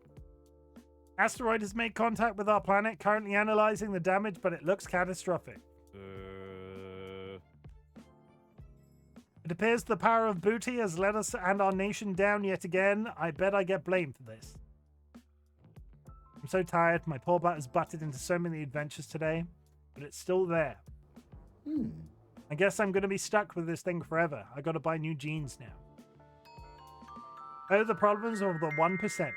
Asteroid has made contact with our planet, currently analyzing the damage, but it looks catastrophic. It appears the power of booty has let us and our nation down yet again. I bet I get blamed for this. I'm so tired. My poor butt has butted into so many adventures today, but it's still there. I guess I'm going to be stuck with this thing forever. I got to buy new jeans now. Oh, the problems of the 1%.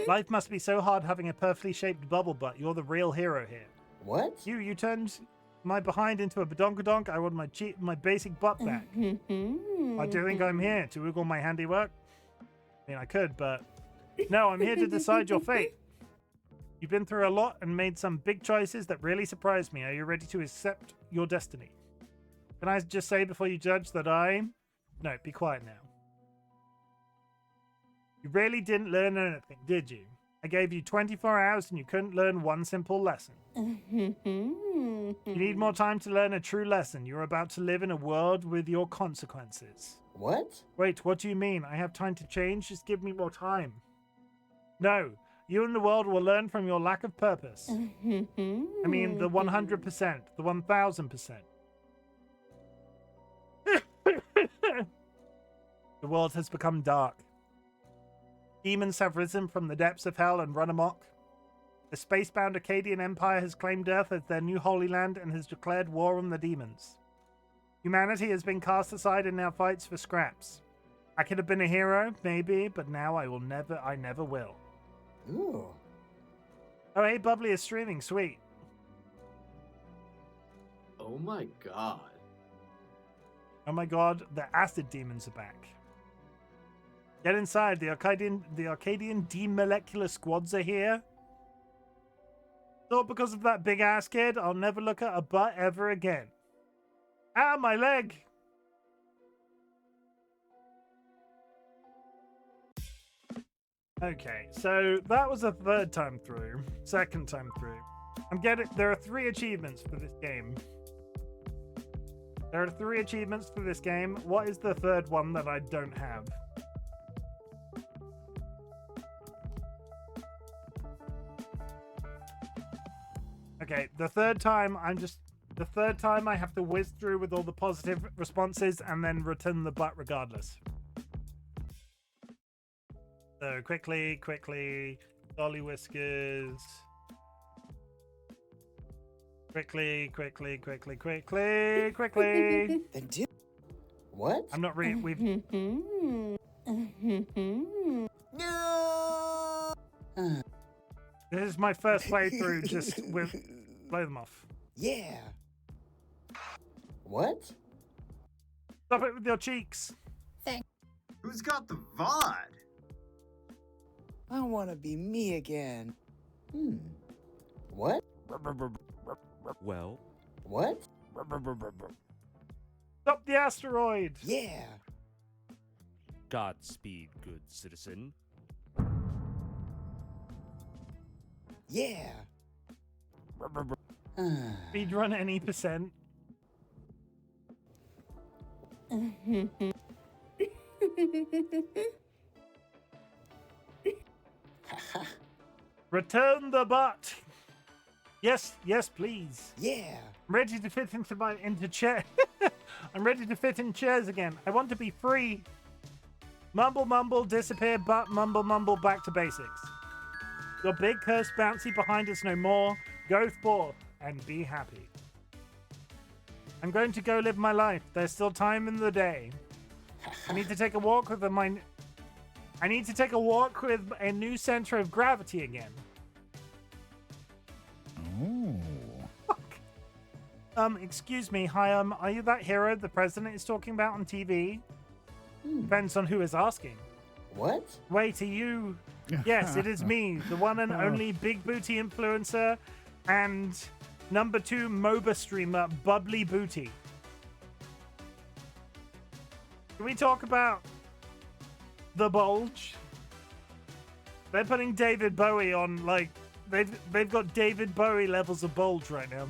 Life must be so hard having a perfectly shaped bubble butt. You're the real hero here. What? You turned my behind into a badonkadonk. I want my basic butt back. Why do you think I'm here? To wiggle my handiwork? I mean, I could, but... No, I'm here to decide your fate. You've been through a lot and made some big choices that really surprised me. Are you ready to accept your destiny? Can I just say before you judge that No, be quiet now. You really didn't learn anything, did you? I gave you 24 hours and you couldn't learn one simple lesson. You need more time to learn a true lesson. You're about to live in a world with your consequences. What? Wait, what do you mean? I have time to change? Just give me more time. No, you and the world will learn from your lack of purpose. I mean, the 100%, the 1000%. The world has become dark. Demons have risen from the depths of hell and run amok. The space-bound Akkadian Empire has claimed Earth as their new Holy Land and has declared war on the demons. Humanity has been cast aside and now fights for scraps. I could have been a hero, maybe, but now I never will. Ooh. Oh, hey, Bubbly is streaming. Sweet. Oh my god. Oh my god, the acid demons are back. Get inside. The Akkadian demolecular squads are here. Thought because of that big ass kid, I'll never look at a butt ever again. Ah, my leg! Okay, so that was a third time through. Second time through. There are 3 achievements for this game. There are 3 achievements for this game. What is the third one that I don't have? Okay, the third time I have to whiz through with all the positive responses and then return the butt regardless. So quickly, DollyWhiskers. Quickly. Then do... What? I'm not reading. We've. No! This is my first playthrough. Just with blow them off. Yeah. What? Stop it with your cheeks. Who's got the VOD? I want to be me again. What? Well, What? Stop the asteroid! Yeah. Godspeed, good citizen. Yeah. Speedrun any percent. Return the butt. Yes, yes, please. Yeah. I'm ready to fit into chair. I'm ready to fit in chairs again. I want to be free. Mumble, mumble, disappear, but mumble, mumble, back to basics. Your big curse bouncy behind us no more. Go forth and be happy. I'm going to go live my life. There's still time in the day. I need to take a walk with I need to take a walk with a new center of gravity again. Excuse me. Hi, are you that hero the president is talking about on TV? Depends on who is asking. What? Wait, are you? Yes, it is me, the one and only big booty influencer and number 2 MOBA streamer, Bubbly Booty. Can we talk about the bulge? They're putting David Bowie on, like, they've got David Bowie levels of bulge right now.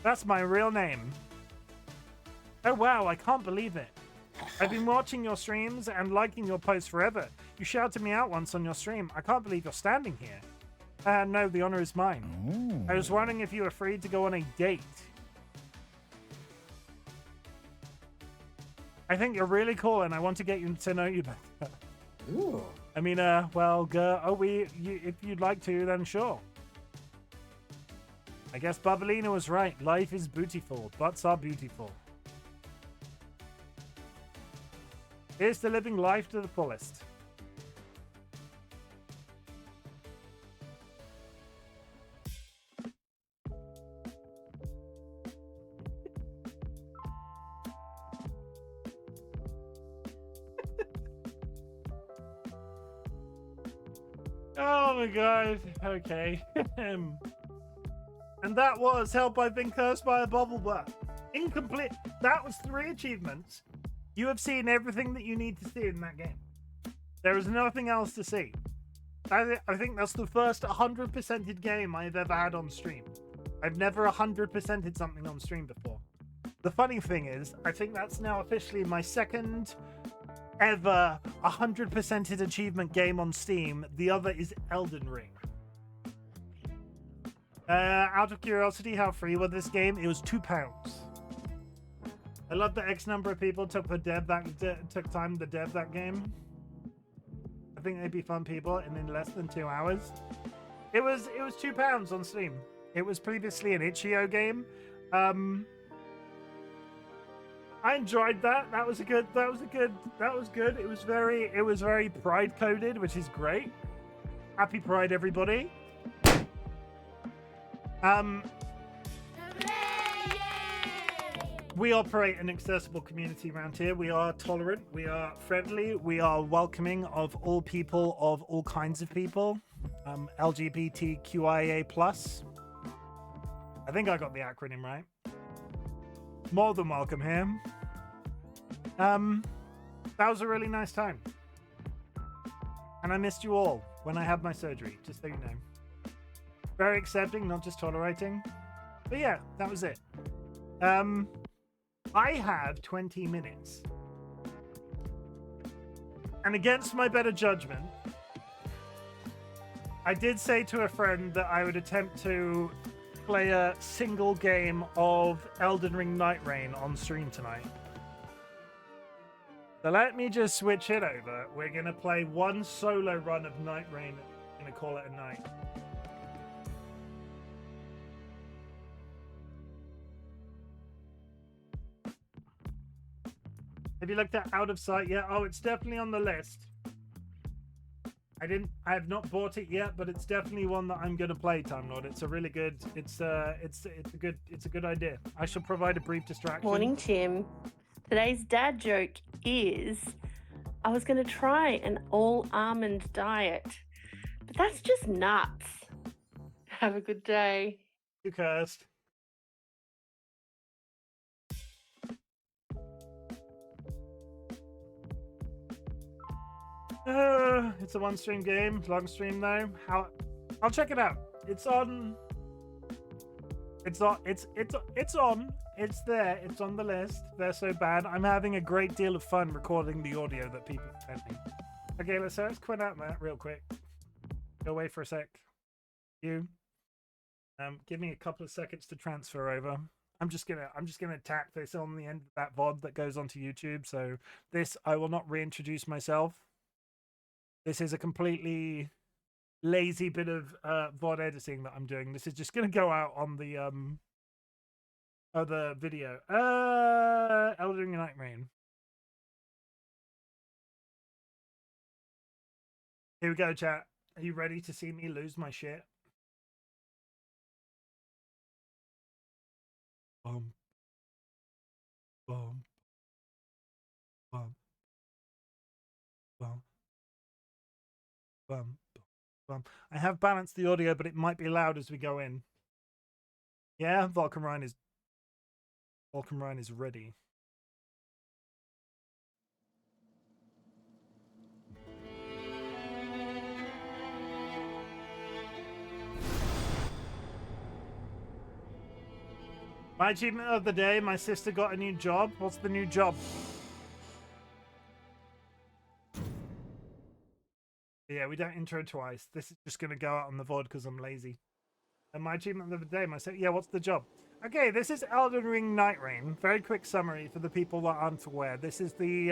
That's my real name. Oh wow, I can't believe it. I've been watching your streams and liking your posts forever. You shouted me out once on your stream. I can't believe you're standing here. No, the honor is mine. I was wondering if you were free to go on a date. I think you're really cool and I want to get to know you better. Ooh. I mean, well, if you'd like to, then sure. I guess Bubbalina was right. Life is beautiful. Butts are beautiful. Here's to living life to the fullest. Oh my god. Okay. And that was Help I've Been Cursed by a Bubble Butt. Incomplete. That was 3 achievements. You have seen everything that you need to see in that game. There is nothing else to see. I think that's the first 100%ed game I've ever had on stream. I've never 100%ed something on stream before. The funny thing is, I think that's now officially my second ever 100%ed achievement game on Steam. The other is Elden Ring. Out of curiosity, how free was this game? It was £2. I love that X number of people took time to dev that game. I think they'd be fun people, and in less than 2 hours. It was £2 on Steam. It was previously an itch.io game. I enjoyed that. That was good. It was very pride coded, which is great. Happy Pride, everybody. We operate an accessible community around here. We are tolerant, we are friendly, we are welcoming of all people, of all kinds of people. LGBTQIA+. I think I got the acronym right. More than welcome here. That was a really nice time. And I missed you all when I had my surgery, just so you know. Very accepting, not just tolerating. But yeah, that was it. I have 20 minutes. And against my better judgment, I did say to a friend that I would attempt to play a single game of Elden Ring Nightreign on stream tonight. So let me just switch it over. We're going to play one solo run of Nightreign and call it a night. Have you looked at Out of Sight yet? Oh, it's definitely on the list. I have not bought it yet, but it's definitely one that I'm going to play, Time Lord. It's a really good, it's a good idea. I shall provide a brief distraction. Morning, Chim. Today's dad joke is, I was going to try an all almond diet, but that's just nuts. Have a good day. You cursed. It's a one-stream game, long stream though. I'll check it out. It's on. It's on. It's on. It's there. It's on the list. They're so bad. I'm having a great deal of fun recording the audio that people sent me. Okay, let's quit out that real quick. Go away for a sec. Give me a couple of seconds to transfer over. I'm just gonna tack this on the end of that VOD that goes onto YouTube. So this, I will not reintroduce myself. This is a completely lazy bit of VOD editing that I'm doing. This is just gonna go out on the other video. Elden Ring Nightreign. Here we go, chat. Are you ready to see me lose my shit? Bum. Bum. Bum. Bum. Bum. Bum. I have balanced the audio, but it might be loud as we go in. Yeah, Volcamrine is ready. My achievement of the day, my sister got a new job. What's the new job? Yeah, we don't intro twice. This is just going to go out on the VOD because I'm lazy. And my achievement of the day, yeah, what's the job? Okay, this is Elden Ring Nightreign. Very quick summary for the people that aren't aware. This is the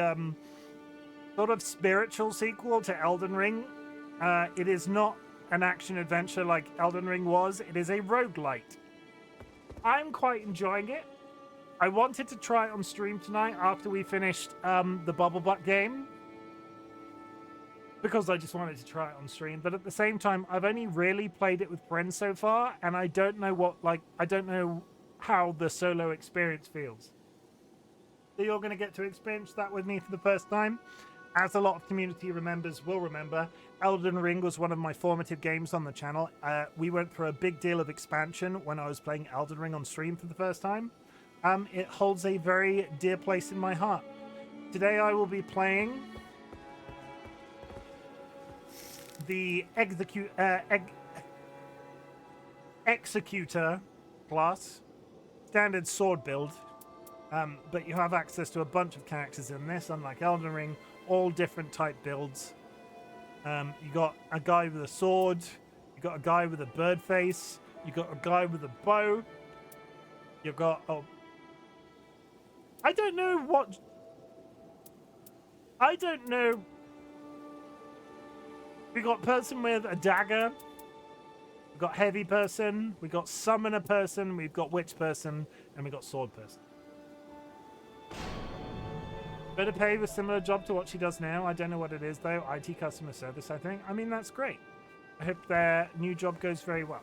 sort of spiritual sequel to Elden Ring. It is not an action-adventure like Elden Ring was. It is a roguelite. I'm quite enjoying it. I wanted to try it on stream tonight after we finished the Bubble Butt game, because I just wanted to try it on stream. But at the same time, I've only really played it with friends so far, and I don't know I don't know how the solo experience feels. So you're going to get to experience that with me for the first time. As a lot of community members will remember, Elden Ring was one of my formative games on the channel. We went through a big deal of expansion when I was playing Elden Ring on stream for the first time. It holds a very dear place in my heart. Today I will be playing the Executor class, standard sword build. But you have access to a bunch of characters in this, unlike Elden Ring. All different type builds. You got a guy with a sword. You got a guy with a bird face. You got a guy with a bow. You got I don't know. We got person with a dagger. We got heavy person. We got summoner person. We've got witch person, and we got sword person. Better pay with similar job to what she does now. I don't know what it is though. IT customer service, I think. I mean, that's great. I hope their new job goes very well.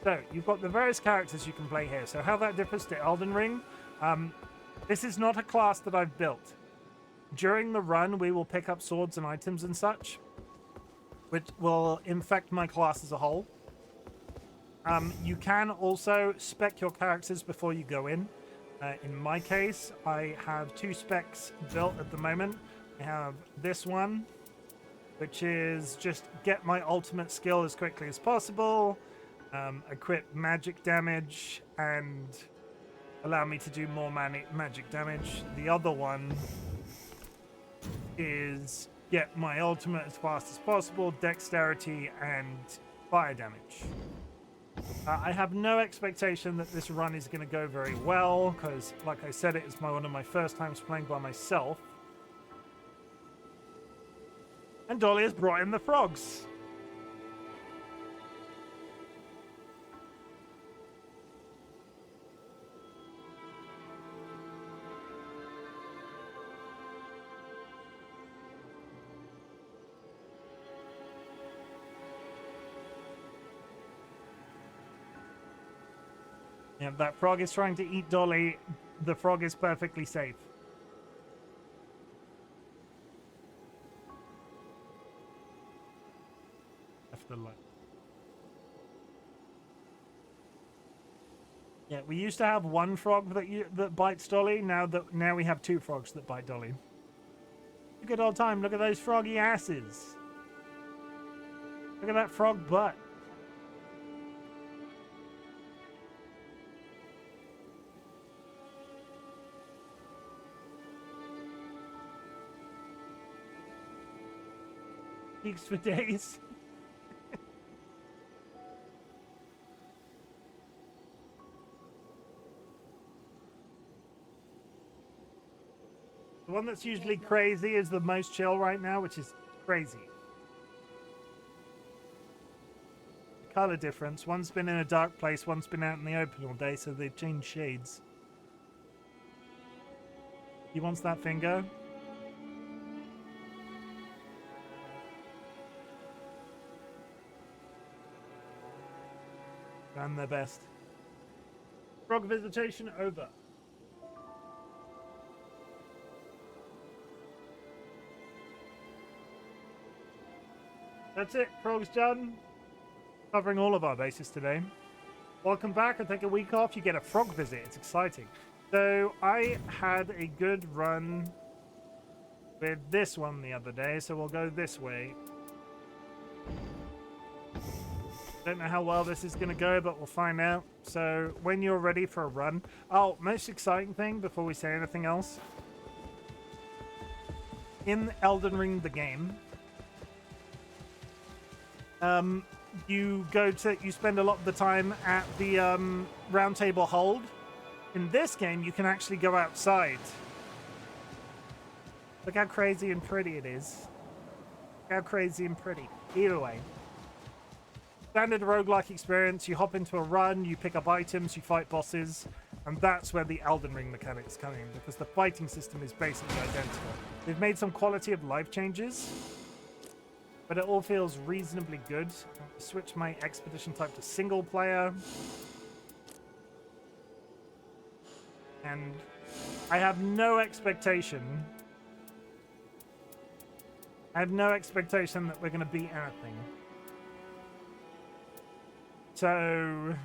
So you've got the various characters you can play here. So how that differs to Elden Ring. This is not a class that I've built. During the run, we will pick up swords and items and such, which will infect my class as a whole. You can also spec your characters before you go in. In my case, I have 2 specs built at the moment. I have this one, which is just get my ultimate skill as quickly as possible, equip magic damage, and allow me to do more magic damage. The other one is get my ultimate as fast as possible, dexterity, and fire damage. I have no expectation that this run is going to go very well, because, like I said, it is one of my first times playing by myself. And Dolly has brought in the frogs. Yeah, that frog is trying to eat Dolly. The frog is perfectly safe. Left the light. Yeah, we used to have one frog that bites Dolly. Now we have 2 frogs that bite Dolly. A good old time. Look at those froggy asses. Look at that frog butt. Speaks for days. The one that's usually crazy is the most chill right now, which is crazy. The color difference. One's been in a dark place, one's been out in the open all day, so they've changed shades. He wants that finger. Done their best. Frog visitation over. That's it, Frog's done. Covering all of our bases today. Welcome back. I take a week off. You get a frog visit. It's exciting. So I had a good run with this one the other day, so we'll go this way. Don't know how well this is going to go, but we'll find out. So when you're ready for a run. Oh, most exciting thing before we say anything else. In Elden Ring, the game, you spend a lot of the time at the round table hold. In this game, you can actually go outside. Look how crazy and pretty it is. Look how crazy and pretty. Either way. Standard roguelike experience, you hop into a run, you pick up items, you fight bosses, and that's where the Elden Ring mechanics come in, because the fighting system is basically identical. They've made some quality of life changes, but it all feels reasonably good. I'll switch my expedition type to single player. And I have no expectation. that we're going to beat anything. So...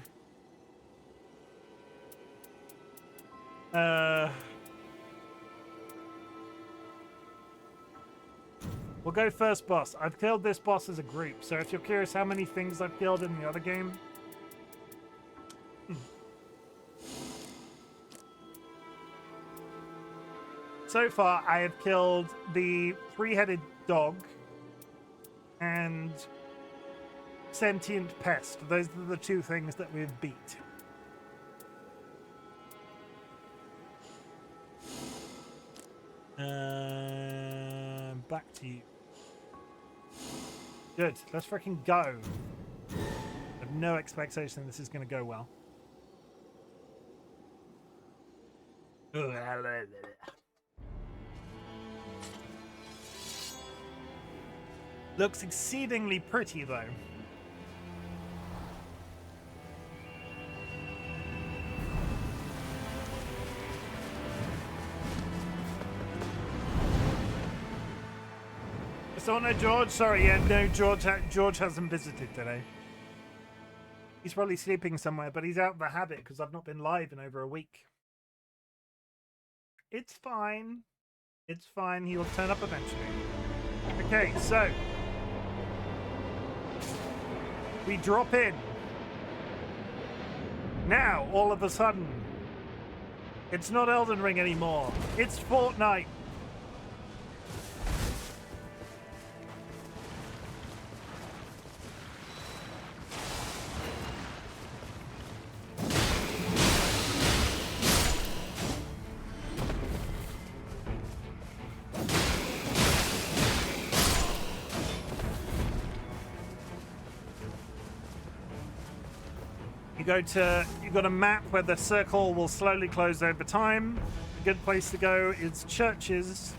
we'll go first boss. I've killed this boss as a group, so if you're curious how many things I've killed in the other game... So far, I have killed the 3-headed dog and sentient pest. Those are the 2 things that we've beat. Back to you. Good. Let's freaking go. I have no expectation this is going to go well. Looks exceedingly pretty, though. Oh no, George. Sorry, yeah, no, George hasn't visited today. He's probably sleeping somewhere, but he's out of the habit because I've not been live in over a week. It's fine. It's fine. He'll turn up eventually. Okay, so we drop in. Now, all of a sudden, it's not Elden Ring anymore. It's Fortnite. You've got a map where the circle will slowly close over time. A good place to go is churches.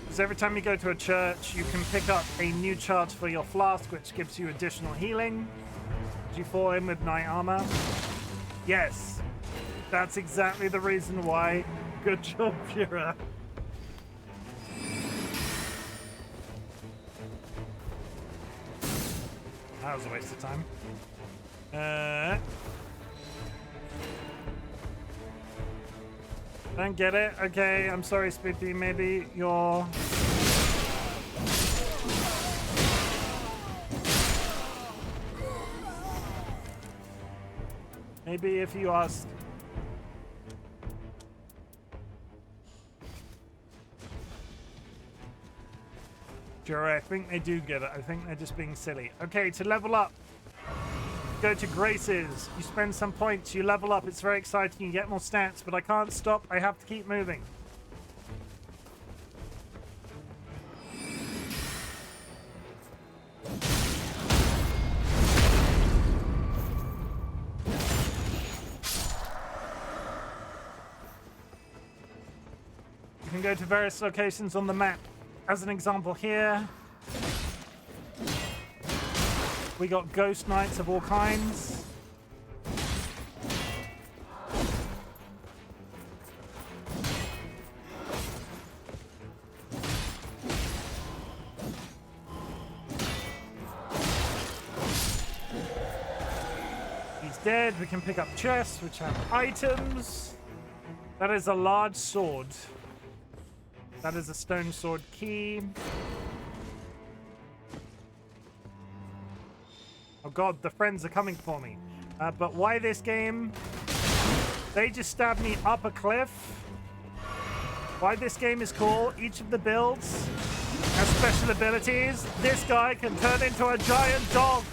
Because every time you go to a church, you can pick up a new charge for your flask, which gives you additional healing. Did you fall in with knight armor? Yes. That's exactly the reason why. Good job, Pura. that was a waste of time. Don't get it? Okay, I'm sorry, Spiffy. Maybe you're... Maybe if you ask... Sure, I think they do get it. I think they're just being silly. Okay, to level up, go to Graces. You spend some points, you level up. It's very exciting. You get more stats, but I can't stop. I have to keep moving. You can go to various locations on the map. As an example here, we got ghost knights of all kinds. He's dead. We can pick up chests which have items. That is a large sword. That is a stone sword key. Oh god, the friends are coming for me. But why this game? They just stabbed me up a cliff. Why this game is cool, each of the builds has special abilities. This guy can turn into a giant dog.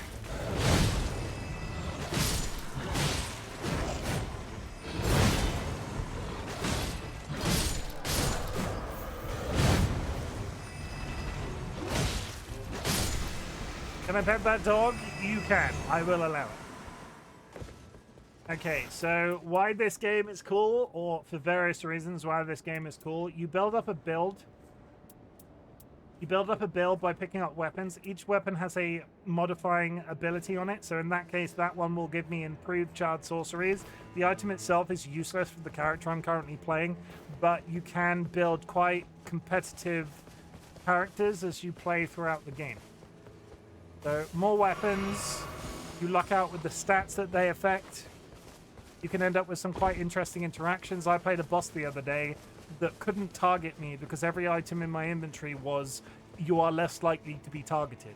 Can I pet that dog? You can. I will allow it. Okay, so why this game is cool, or for various reasons why this game is cool, you build up a build. You build up a build by picking up weapons. Each weapon has a modifying ability on it, so in that case, that one will give me improved charred sorceries. The item itself is useless for the character I'm currently playing, but you can build quite competitive characters as you play throughout the game. So, more weapons, you luck out with the stats that they affect. You can end up with some quite interesting interactions. I played a boss the other day that couldn't target me because every item in my inventory was, you are less likely to be targeted.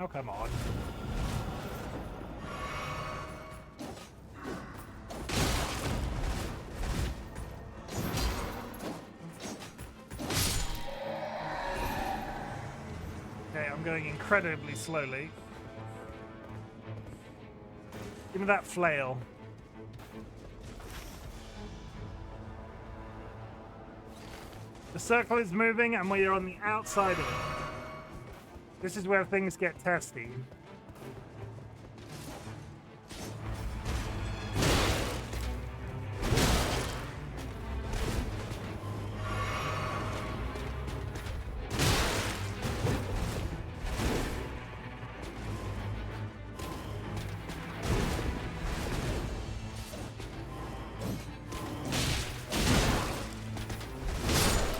Oh, come on. Okay, I'm going incredibly slowly. Give me that flail. The circle is moving and we are on the outside of it. This is where things get testy.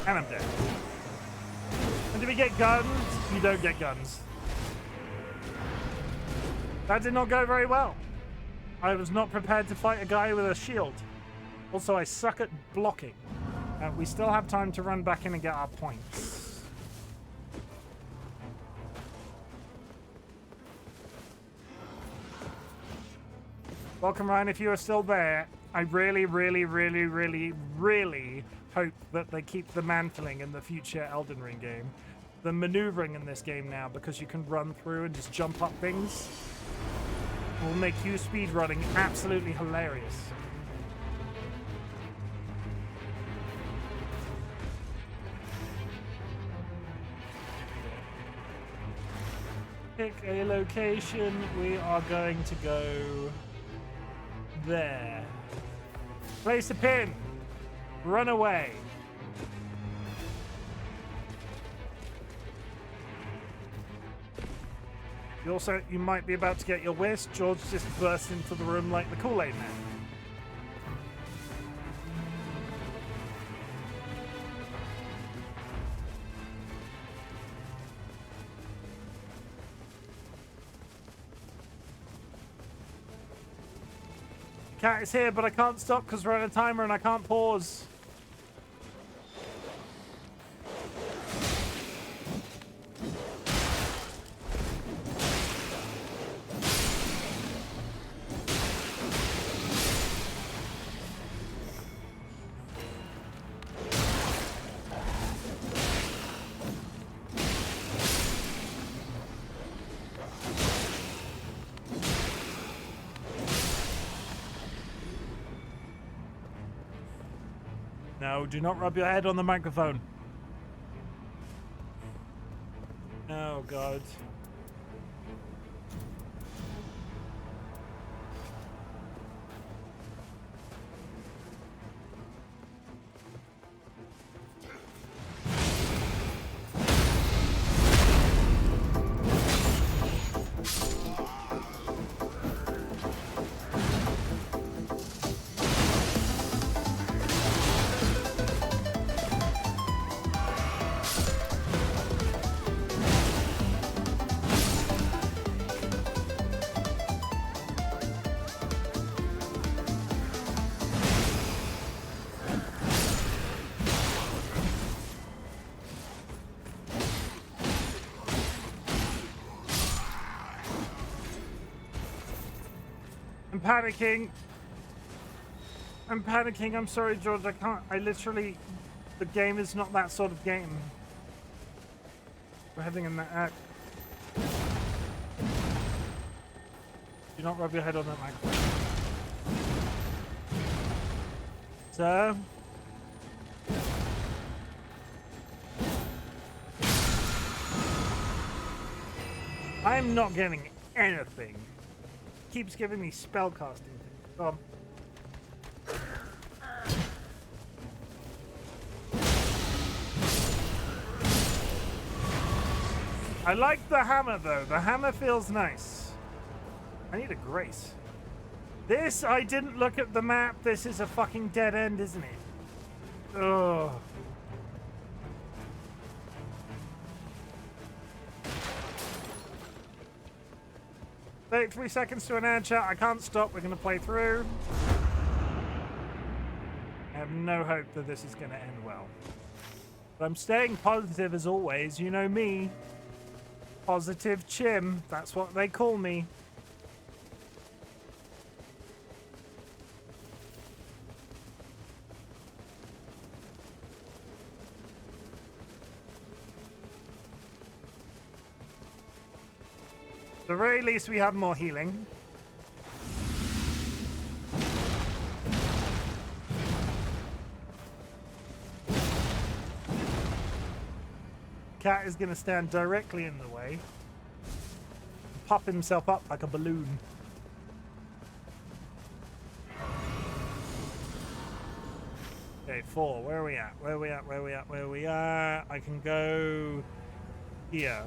And I'm dead. And do we get guns? You don't get guns. That did not go very well. I was not prepared to fight a guy with a shield. Also, I suck at blocking. We still have time to run back in and get our points. Welcome, Ryan, if you are still there. I really, really, really, really, really hope that they keep the mantling in the future Elden Ring game. The maneuvering in this game now, because you can run through and just jump up things, will make you speedrunning absolutely hilarious. Pick a location. We are going to go there. Place a pin. Run away. You might be about to get your wish. George just burst into the room like the Kool-Aid man. Cat is here, but I can't stop because we're on a timer and I can't pause. No, do not rub your head on the microphone. Oh, God. I'm panicking. I'm panicking. I'm sorry, George. I can't. I literally. The game is not that sort of game. We're having an act. Do not rub your head on that microphone. Sir? I'm not getting anything. Keeps giving me spellcasting things. Go on. I like the hammer though. The hammer feels nice. I need a grace. This, I didn't look at the map. This is a fucking dead end, isn't it? Ugh. Take 3 seconds to an ad chat. I can't stop. We're going to play through. I have no hope that this is going to end well. But I'm staying positive as always. You know me. Positive Chim. That's what they call me. At the very least, we have more healing. Cat is going to stand directly in the way. Pop himself up like a balloon. Okay, 4. Where are we at? Where are we at? Where are we at? Where are we at? I can go here.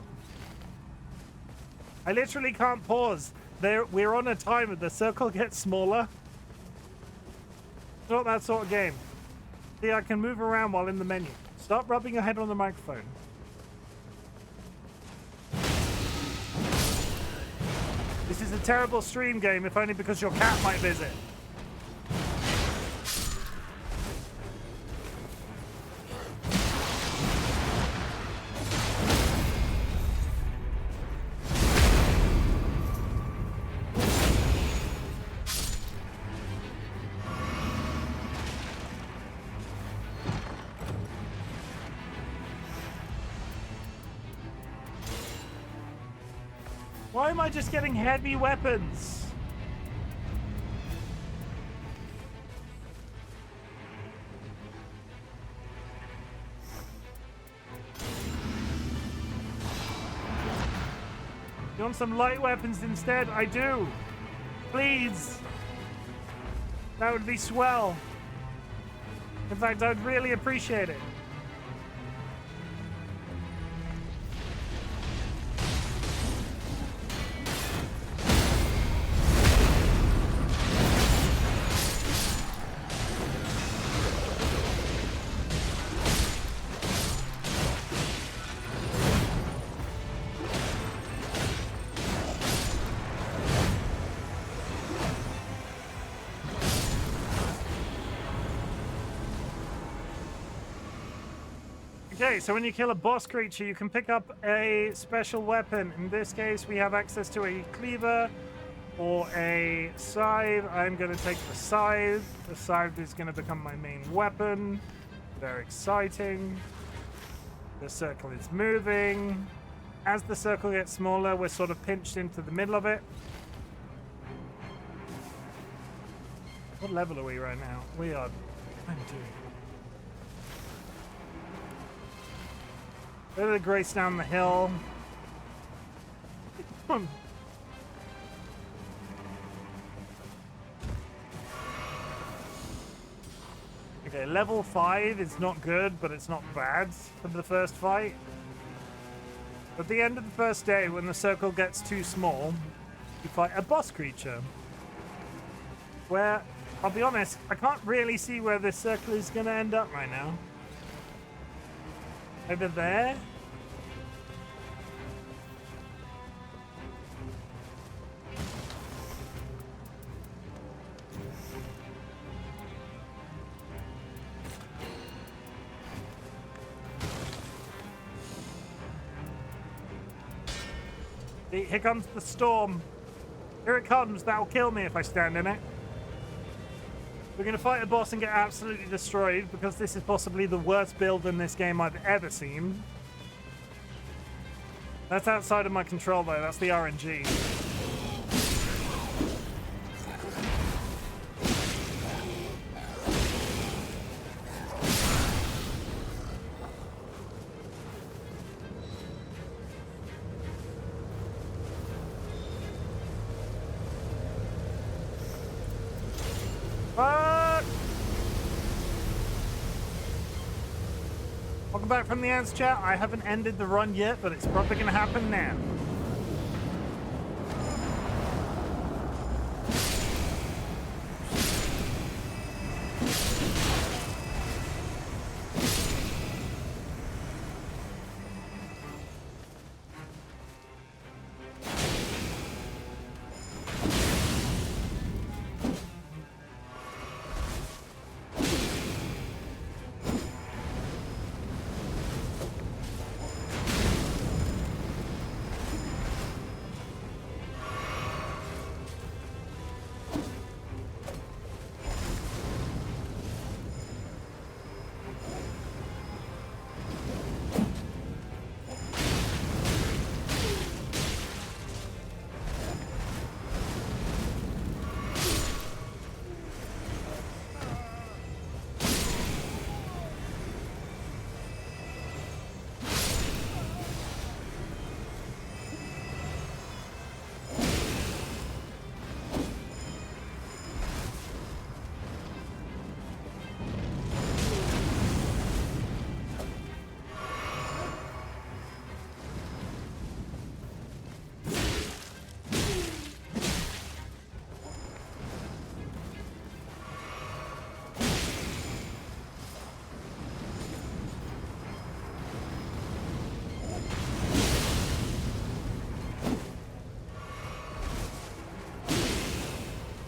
I literally can't pause. We're on a timer. The circle gets smaller. It's not that sort of game. See, I can move around while in the menu. Stop rubbing your head on the microphone. This is a terrible stream game, if only because your cat might visit. Why am I just getting heavy weapons? You want some light weapons instead? I do. Please. That would be swell. In fact, I'd really appreciate it. Okay, so when you kill a boss creature, you can pick up a special weapon. In this case, we have access to a cleaver or a scythe. I'm going to take the scythe. The scythe is going to become my main weapon. Very exciting. The circle is moving. As the circle gets smaller, we're sort of pinched into the middle of it. What level are we right now? We are 22. Bit of the grace down the hill. Okay, level 5 is not good, but it's not bad for the first fight. At the end of the first day, when the circle gets too small, you fight a boss creature. Where, I'll be honest, I can't really see where this circle is going to end up right now. Over there? See, here comes the storm. Here it comes. That'll kill me if I stand in it. We're going to fight a boss and get absolutely destroyed because this is possibly the worst build in this game I've ever seen. That's outside of my control though, that's the RNG. Welcome back from the ants, chat. I haven't ended the run yet, but it's probably going to happen now.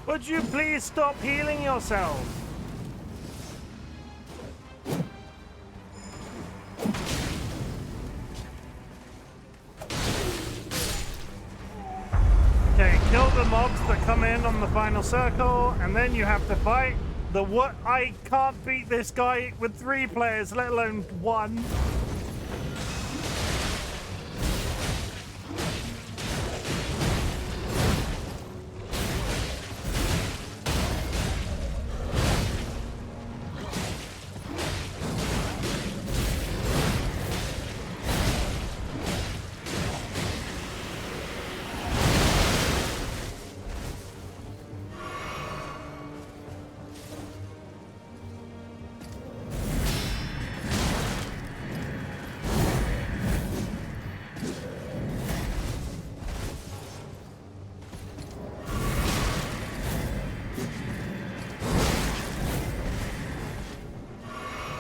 Would you please stop healing yourself? Okay, kill the mobs that come in on the final circle, and then you have to fight the what? I can't beat this guy with 3 players, let alone 1.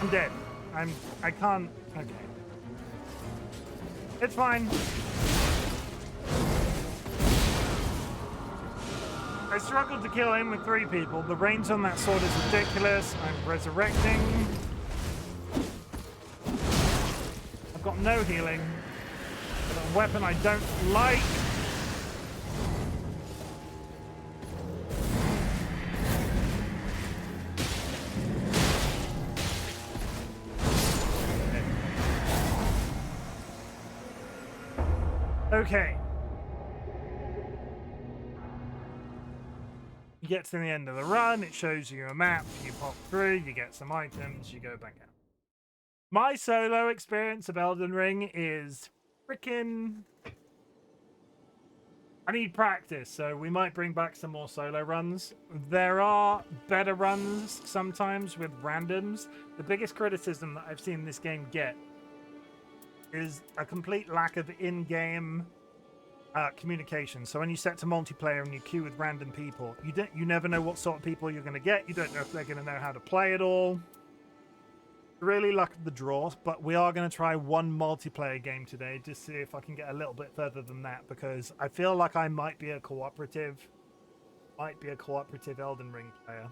I'm dead. I can't. Okay. It's fine. I struggled to kill him with 3 people. The range on that sword is ridiculous. I'm resurrecting. I've got no healing. I've got a weapon I don't like. Okay. You get to the end of the run, it shows you a map, you pop through, you get some items, you go back out. My solo experience of Elden Ring is freaking... I need practice, so we might bring back some more solo runs. There are better runs sometimes with randoms. The biggest criticism that I've seen this game get is a complete lack of in-game communication. So when you set to multiplayer and you queue with random people, you never know what sort of people you're going to get. You don't know if they're going to know how to play at all. Really luck of the draw, but we are going to try one multiplayer game today to see if I can get a little bit further than that, because I feel like I might be a cooperative Elden Ring player.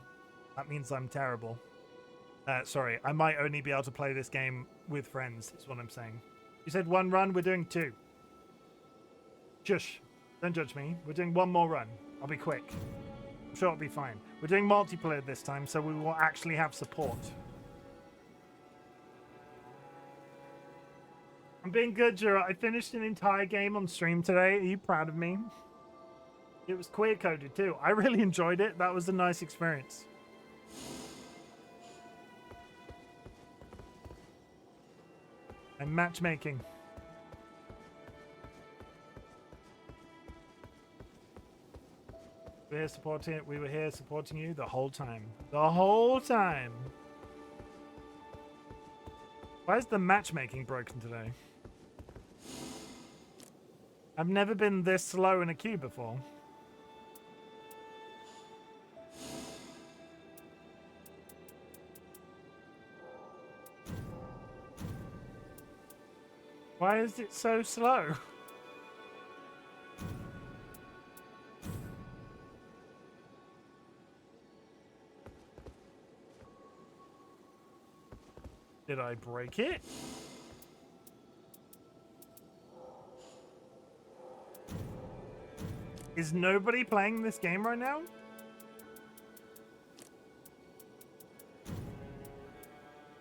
That means I'm terrible. Sorry, I might only be able to play this game with friends, is what I'm saying. You said 1 run, we're doing 2. Shush, don't judge me. We're doing 1 more run. I'll be quick. I'm sure it'll be fine. We're doing multiplayer this time, so we will actually have support. I'm being good, Jura. I finished an entire game on stream today. Are you proud of me? It was queer coded too. I really enjoyed it. That was a nice experience. I'm matchmaking. We were here supporting you the whole time. The whole time. Why is the matchmaking broken today? I've never been this slow in a queue before. Why is it so slow? Did I break it? Is nobody playing this game right now?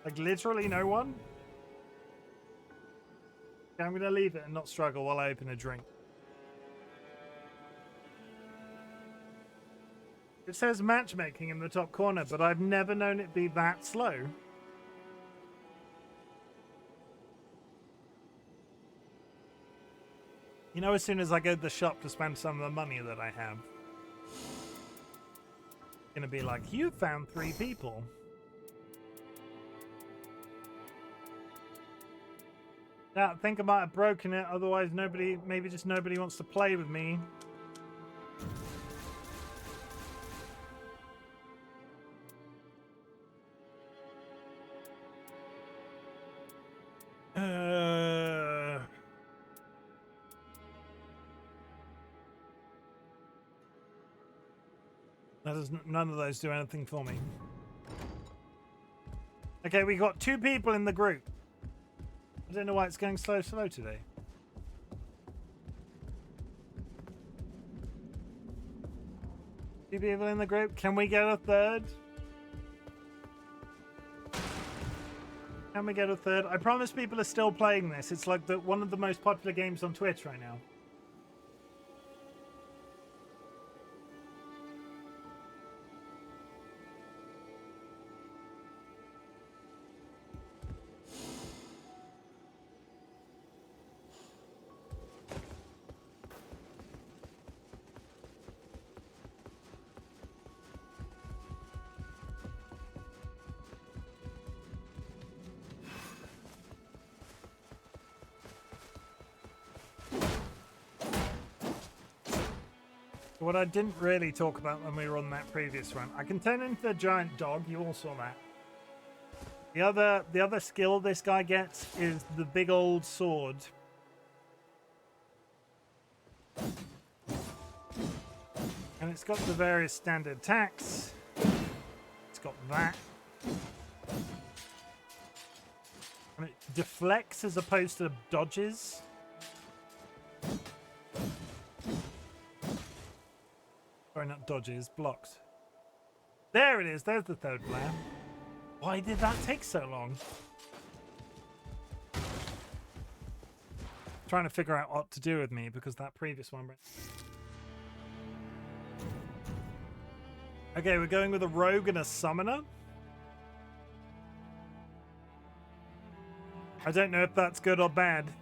Like literally no one? Okay, I'm gonna leave it and not struggle while I open a drink. It says matchmaking in the top corner, but I've never known it be that slow. You know, as soon as I go to the shop to spend some of the money that I have, it's gonna be like, you found 3 people. Yeah, I think I might have broken it, otherwise maybe just nobody wants to play with me. None of those do anything for me. Okay, we got 2 people in the group. I don't know why it's going slow today. Two people in the group. Can we get a third? Can we get a third? I promise people are still playing this. It's like one of the most popular games on Twitch right now. What I didn't really talk about when we were on that previous run, I can turn into a giant dog. You all saw that. The other skill this guy gets is the big old sword. And it's got the various standard attacks. It's got that. And it deflects as opposed to dodges. Sorry, not dodges, blocks. There it is, there's the third player. Why did that take so long? Trying to figure out what to do with me because that previous one. Okay, we're going with a rogue and a summoner. I don't know if that's good or bad.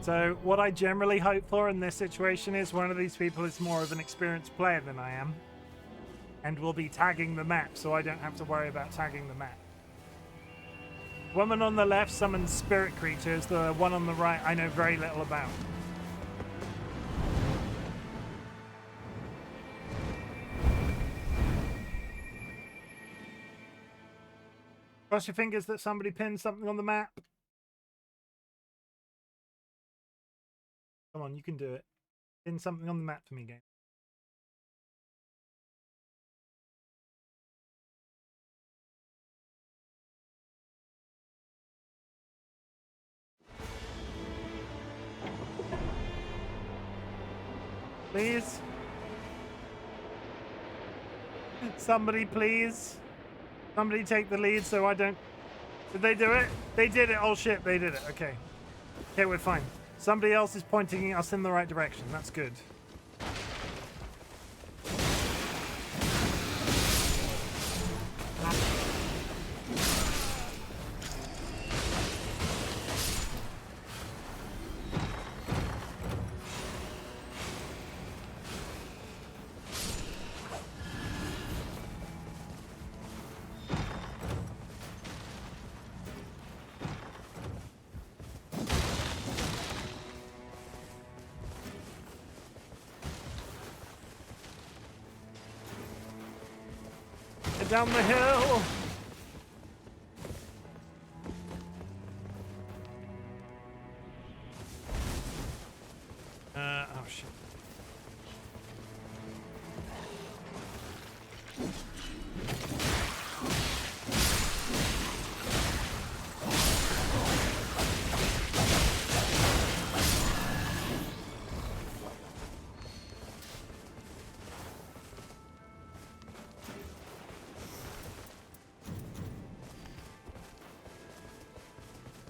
So what I generally hope for in this situation is one of these people is more of an experienced player than I am and will be tagging the map, so I don't have to worry about tagging the map. Woman on the left summons spirit creatures. The one on the right I know very little about. Cross your fingers that somebody pins something on the map. Come on, you can do it. Pin something on the map for me, game. Please? Somebody, please? Somebody take the lead so I don't... Did they do it? They did it. Oh shit, they did it. Okay. Okay, we're fine. Somebody else is pointing us in the right direction. That's good. Down the hill. Oh shit.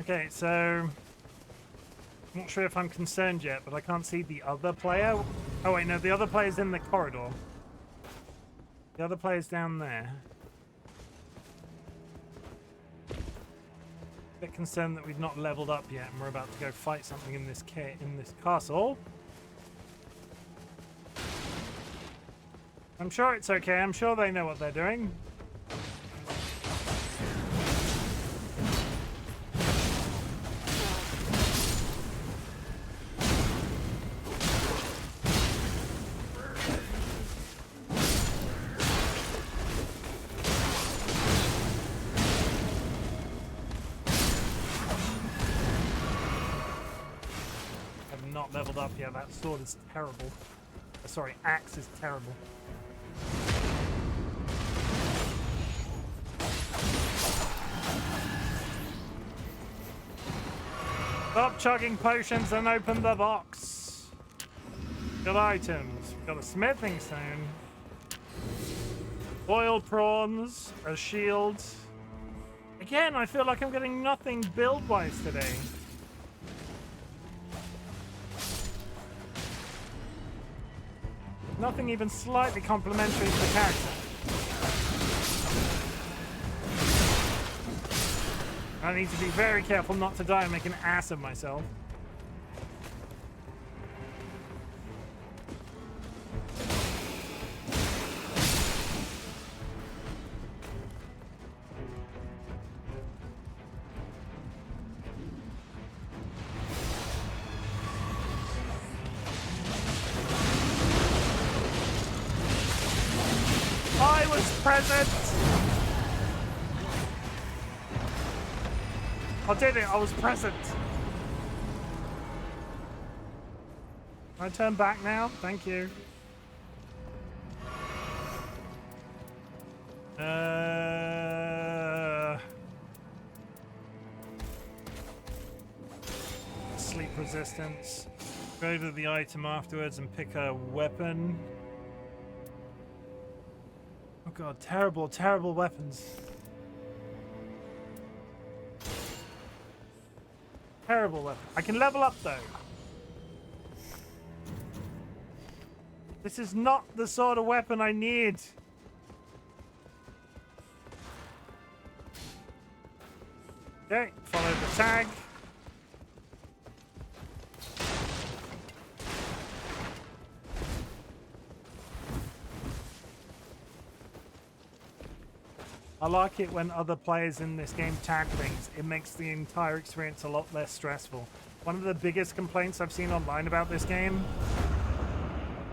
Okay, so I'm not sure if I'm concerned yet, but I can't see the other player. Oh wait, no, the other player's in the corridor. The other player's down there. Bit concerned that we've not leveled up yet, and we're about to go fight something in this castle. I'm sure it's okay. I'm sure they know what they're doing. Leveled up, yeah, that sword is terrible. Sorry, axe is terrible. Stop chugging potions and open the box. Good items. We've got a smithing stone. Boiled prawns, a shield. Again, I feel like I'm getting nothing build-wise today. Nothing even slightly complimentary to the character. I need to be very careful not to die and make an ass of myself. present! I did it, I was present. Can I turn back now? Thank you. Sleep resistance. Go to the item afterwards and pick a weapon. Oh god, terrible, terrible weapons. Terrible weapon. I can level up though. This is not the sort of weapon I need. Okay, follow the tag. I like it when other players in this game tag things. It makes the entire experience a lot less stressful. One of the biggest complaints I've seen online about this game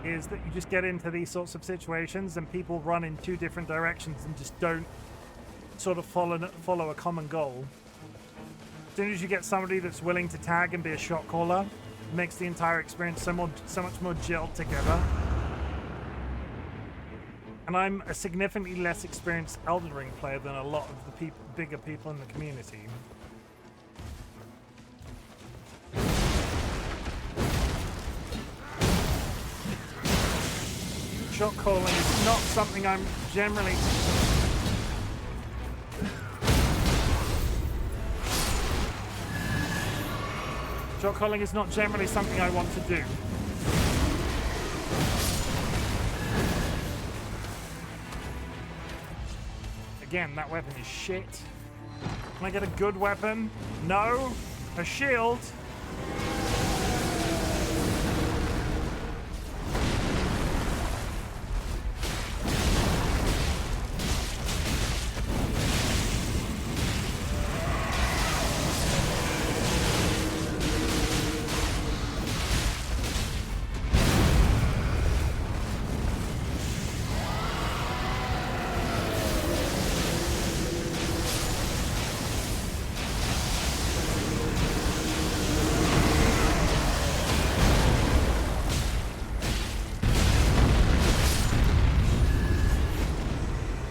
is that you just get into these sorts of situations and people run in two different directions and just don't sort of follow a common goal. As soon as you get somebody that's willing to tag and be a shot caller, it makes the entire experience so much more gelled together. And I'm a significantly less experienced Elden Ring player than a lot of the bigger people in the community. Shot calling is not something I'm generally... Shot calling is not generally something I want to do. Again, that weapon is shit. Can I get a good weapon? No. A shield.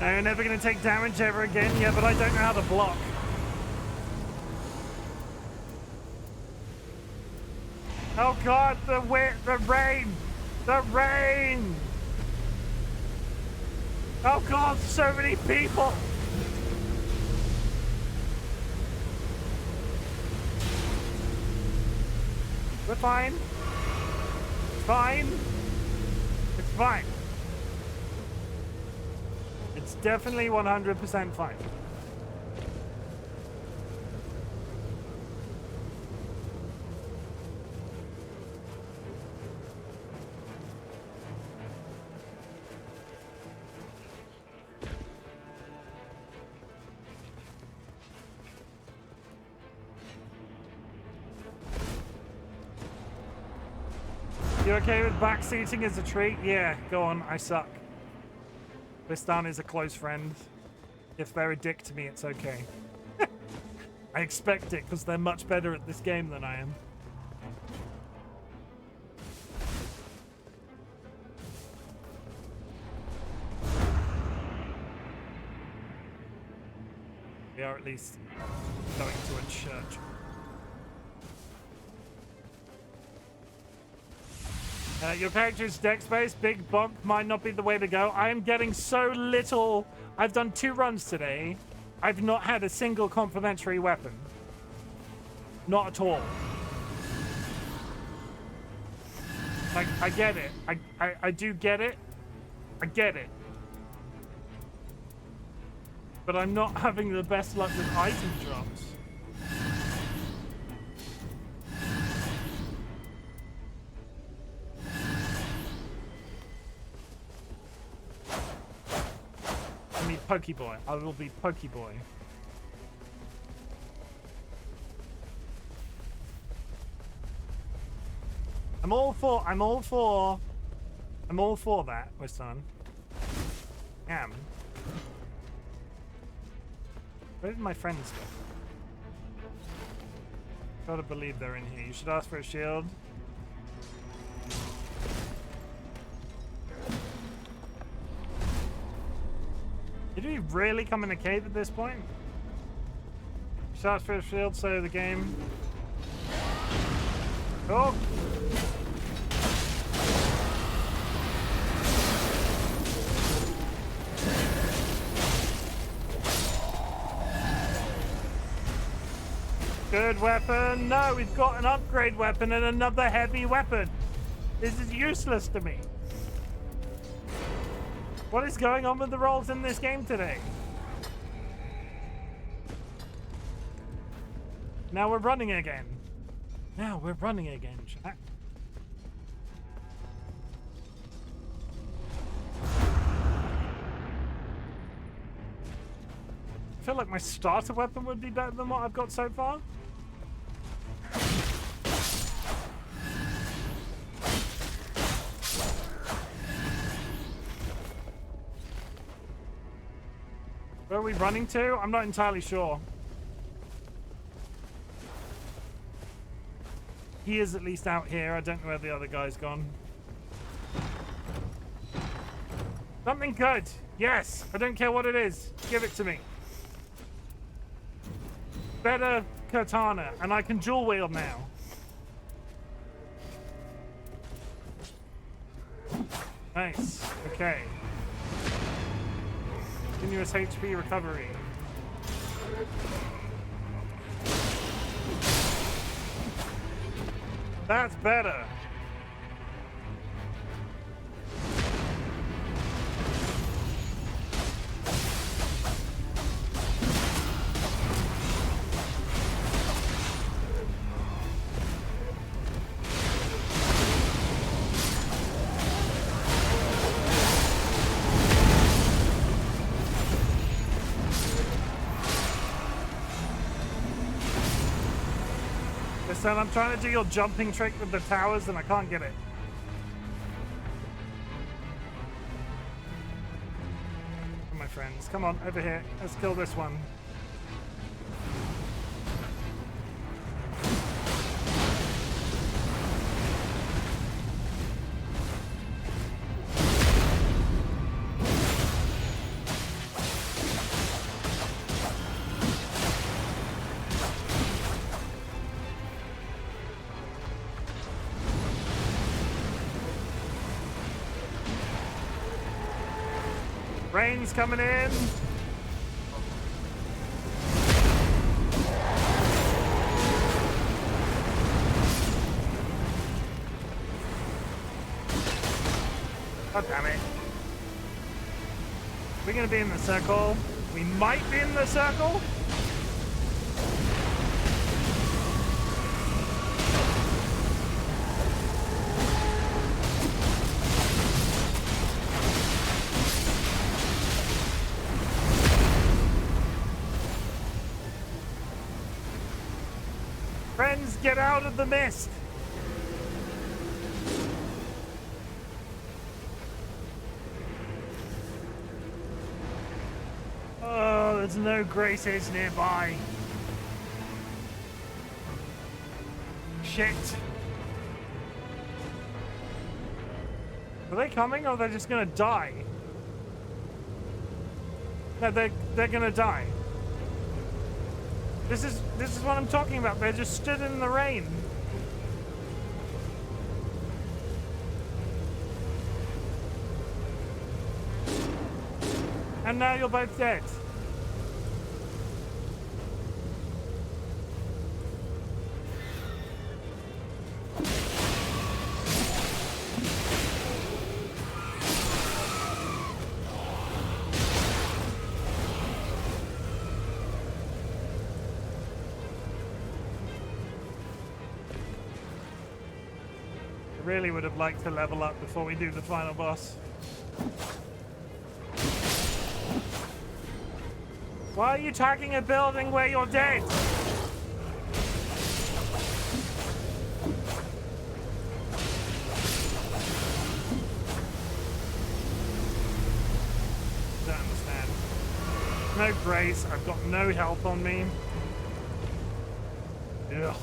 I'm never going to take damage ever again. Yeah, but I don't know how to block. Oh god, the rain! The rain! Oh god, so many people! We're fine. It's fine. It's fine. It's definitely 100% fine. You okay with backseating as a treat? Yeah, go on, I suck. Bistan is a close friend. If they're a dick to me, it's okay. I expect it, because they're much better at this game than I am. We are at least going to a church. Your character's deck space, big bump might not be the way to go. I am getting so little. I've done 2 runs today. I've not had a single complimentary weapon. Not at all. Like, I get it. I do get it. I get it. But I'm not having the best luck with item drops. Pokeboy. I will be Pokeboy. I'm all for that, my son. Am. Where did my friends go? Gotta believe they're in here. You should ask for a shield. Did we really come in a cave at this point? You should ask for a shield so the game... Oh! Good weapon. No, we've got an upgrade weapon and another heavy weapon. This is useless to me. What is going on with the rolls in this game today? Now we're running again. Now we're running again, chat. I feel like my starter weapon would be better than what I've got so far. Where are we running to? I'm not entirely sure. He is at least out here. I don't know where the other guy's gone. Something good. Yes. I don't care what it is. Give it to me. Better katana. And I can dual wield now. Nice. Okay. Continuous HP recovery. That's better. Listen, I'm trying to do your jumping trick with the towers and I can't get it. Come on, my friends. Come on, over here. Let's kill this one. Rain's coming in. God damn it. We're gonna be in the circle. We might be in the circle. Friends, get out of the mist! Oh, there's no graces nearby. Shit. Are they coming or are they just gonna die? No, they're gonna die. This is what I'm talking about. They just stood in the rain. And now you're both dead. Really would have liked to level up before we do the final boss. Why are you tagging a building where you're dead? Don't understand. No grace. I've got no health on me. Ugh.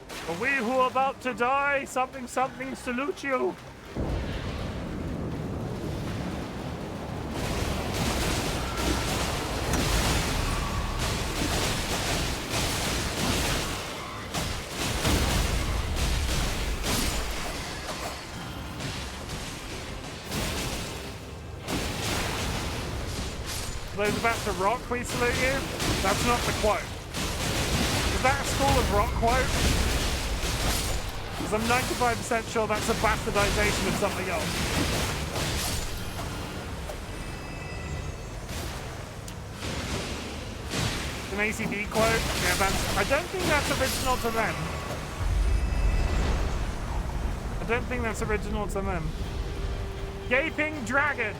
For we who are about to die, something salute you. Those about to rock, we salute you. That's not the quote. Is that a School of Rock quote? Because I'm 95% sure that's a bastardization of something else. An ACD quote? Yeah, that's... I don't think that's original to them. I don't think that's original to them. Gaping Dragon!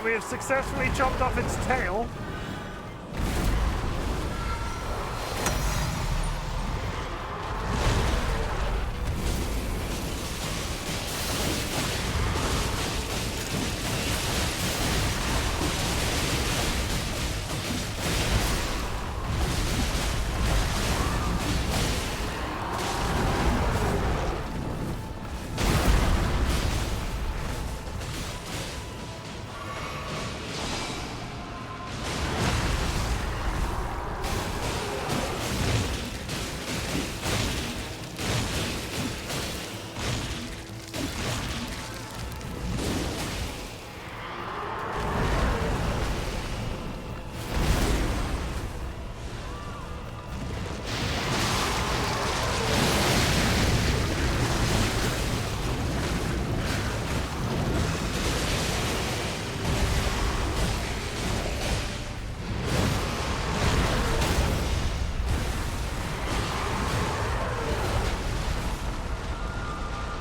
We have successfully chopped off its tail.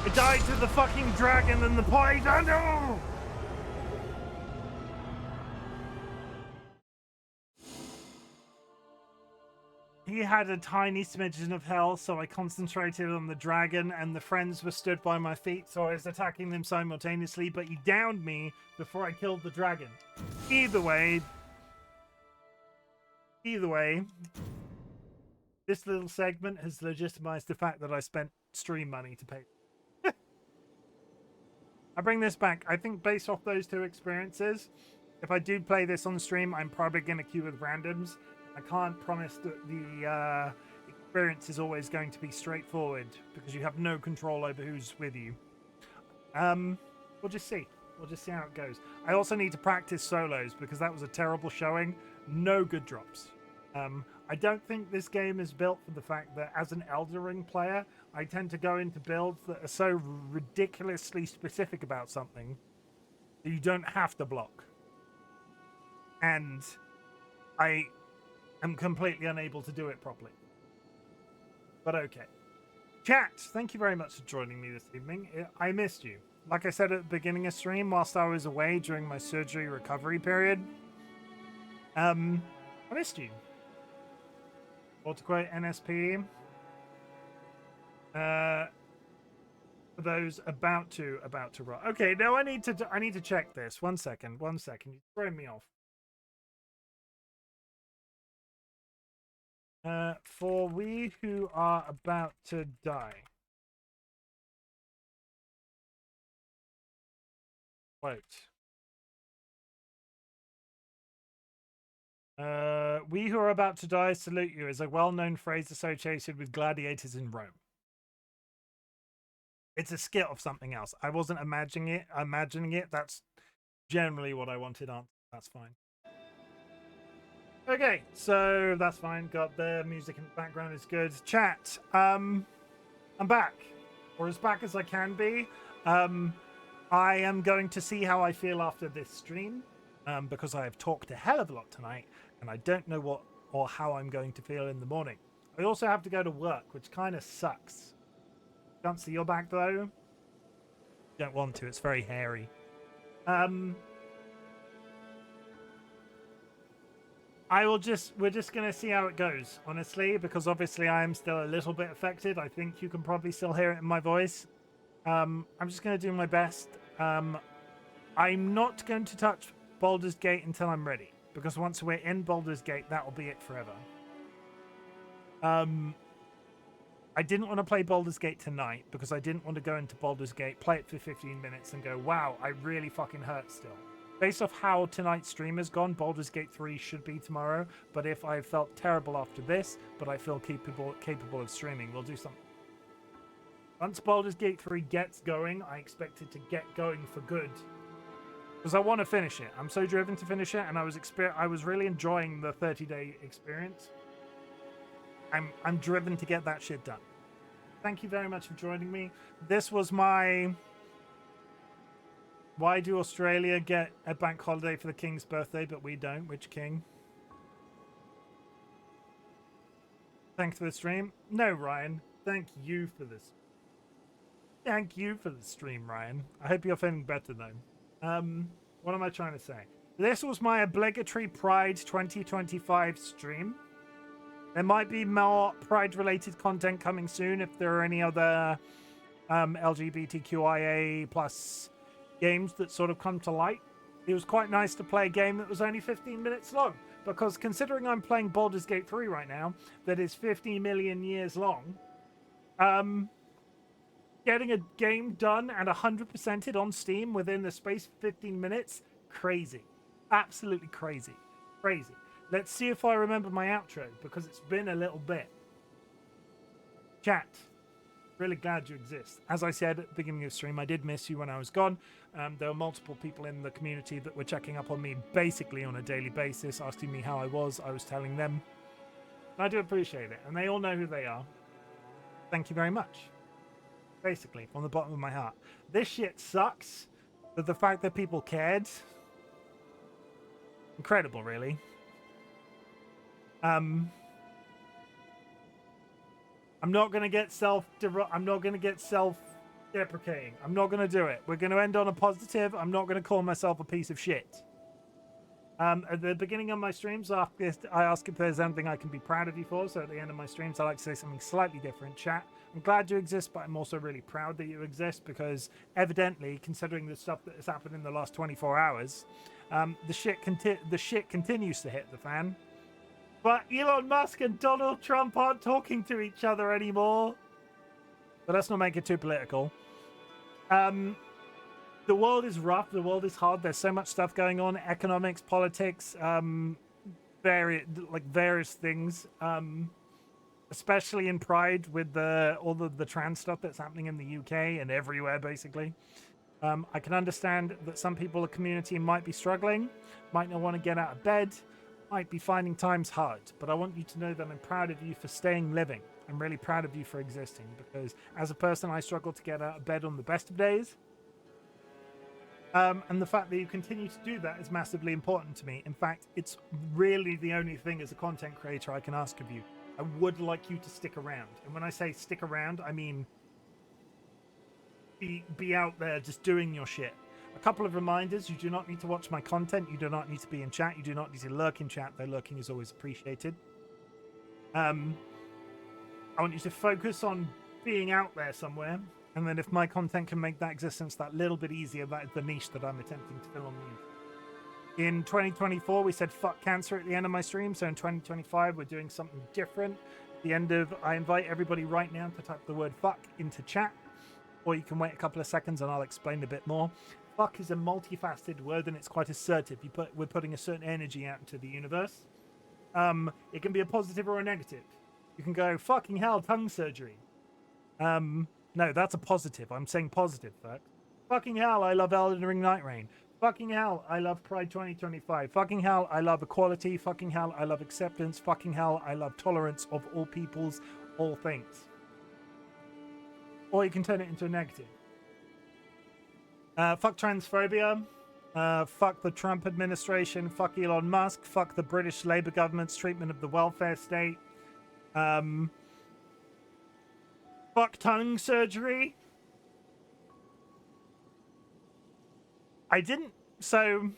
I died to the fucking dragon and the poison. No! He had a tiny smidgen of health, so I concentrated on the dragon, and the friends were stood by my feet, so I was attacking them simultaneously, but he downed me before I killed the dragon. Either way, this little segment has legitimized the fact that I spent stream money to pay. I bring this back. I think based off those two experiences, if I do play this on stream, I'm probably going to queue with randoms. I can't promise that the experience is always going to be straightforward because you have no control over who's with you. We'll just see. We'll just see how it goes. I also need to practice solos because that was a terrible showing. No good drops. I don't think this game is built for the fact that as an Elden Ring player, I tend to go into builds that are so ridiculously specific about something that you don't have to block. And I am completely unable to do it properly. But okay. Chat, thank you very much for joining me this evening. I missed you. Like I said at the beginning of stream, whilst I was away during my surgery recovery period, I missed you. Or to quote NSP, For those about to roll. Okay, now I need to check this. 1 second. 1 second. You're throwing me off. For we who are about to die. Quote. We who are about to die salute you is a well-known phrase associated with gladiators in Rome. It's a skit of something else. I wasn't imagining it. That's generally what I wanted on. That's fine. Okay, so that's fine. Got the music in the background is good. Chat. I'm back. Or as back as I can be. I am going to see how I feel after this stream. Because I have talked a hell of a lot tonight, and I don't know what or how I'm going to feel in the morning. I also have to go to work, which kind of sucks. Can't see your back though. Don't want to. It's very hairy. We're just gonna see how it goes, honestly, because obviously I am still a little bit affected. I think you can probably still hear it in my voice. I'm just gonna do my best. I'm not going to touch Baldur's Gate until I'm ready, because once we're in Baldur's Gate, that will be it forever. I didn't want to play Baldur's Gate tonight because I didn't want to go into Baldur's Gate, play it for 15 minutes and go, wow, I really fucking hurt still. Based off how tonight's stream has gone, Baldur's Gate 3 should be tomorrow, but if I felt terrible after this, but I feel capable of streaming, we'll do something. Once Baldur's Gate 3 gets going, I expect it to get going for good. Because I want to finish it. I'm so driven to finish it, and I was really enjoying the 30-day experience. I'm driven to get that shit done. Thank you very much for joining me. This was my... Why do Australia get a bank holiday for the King's birthday, but we don't? Which King? Thanks for the stream. No, Ryan. Thank you for this. Thank you for the stream, Ryan. I hope you're feeling better, though. What am I trying to say? This was my obligatory Pride 2025 stream. There might be more Pride-related content coming soon if there are any other LGBTQIA plus games that sort of come to light. It was quite nice to play a game that was only 15 minutes long, because considering I'm playing Baldur's Gate 3 right now, that is 50 million years long, getting a game done and 100%ed on Steam within the space of 15 minutes, crazy. Absolutely crazy. Crazy. Let's see if I remember my outro, because it's been a little bit. Chat. Really glad you exist. As I said at the beginning of the stream, I did miss you when I was gone. There were multiple people in the community that were checking up on me basically on a daily basis, asking me how I was. I was telling them. And I do appreciate it. And they all know who they are. Thank you very much. Basically, from the bottom of my heart. This shit sucks, but the fact that people cared... Incredible, really. I'm not gonna get self-deprecating. I'm not gonna do it. We're gonna end on a positive. I'm not gonna call myself a piece of shit. At the beginning of my streams, I ask if there's anything I can be proud of you for. So at the end of my streams, I like to say something slightly different. Chat. I'm glad you exist, but I'm also really proud that you exist, because evidently, considering the stuff that has happened in the last 24 hours, the shit continues to hit the fan. But Elon Musk and Donald Trump aren't talking to each other anymore. But let's not make it too political. The world is rough. The world is hard. There's so much stuff going on. Economics, politics, various things. Especially in Pride with all of the trans stuff that's happening in the UK and everywhere, basically. I can understand that some people in the community might be struggling, might not want to get out of bed, might be finding times hard, but I want you to know that I'm proud of you for staying living. I'm really proud of you for existing, because as a person, I struggle to get out of bed on the best of days. And the fact that you continue to do that is massively important to me. In fact, it's really the only thing as a content creator I can ask of you. I would like you to stick around. And when I say stick around, I mean be out there just doing your shit. A couple of reminders: you do not need to watch my content, you do not need to be in chat, you do not need to lurk in chat, though lurking is always appreciated. I want you to focus on being out there somewhere. And then if my content can make that existence that little bit easier, that is the niche that I'm attempting to fill on the In 2024, we said fuck cancer at the end of my stream. So in 2025, we're doing something different. At the end of, I invite everybody right now to type the word fuck into chat, or you can wait a couple of seconds and I'll explain a bit more. Fuck is a multifaceted word and it's quite assertive. We're putting a certain energy out into the universe. It can be a positive or a negative. You can go, fucking hell, tongue surgery. No, that's a positive. I'm saying positive, fuck. Fucking hell, I love Elden Ring Nightreign. Fucking hell, I love Pride 2025. Fucking hell, I love equality. Fucking hell, I love acceptance. Fucking hell, I love tolerance of all peoples, all things. Or you can turn it into a negative. Fuck transphobia. Fuck the Trump administration. Fuck Elon Musk. Fuck the British Labour government's treatment of the welfare state. Fuck tongue surgery. I didn't. So,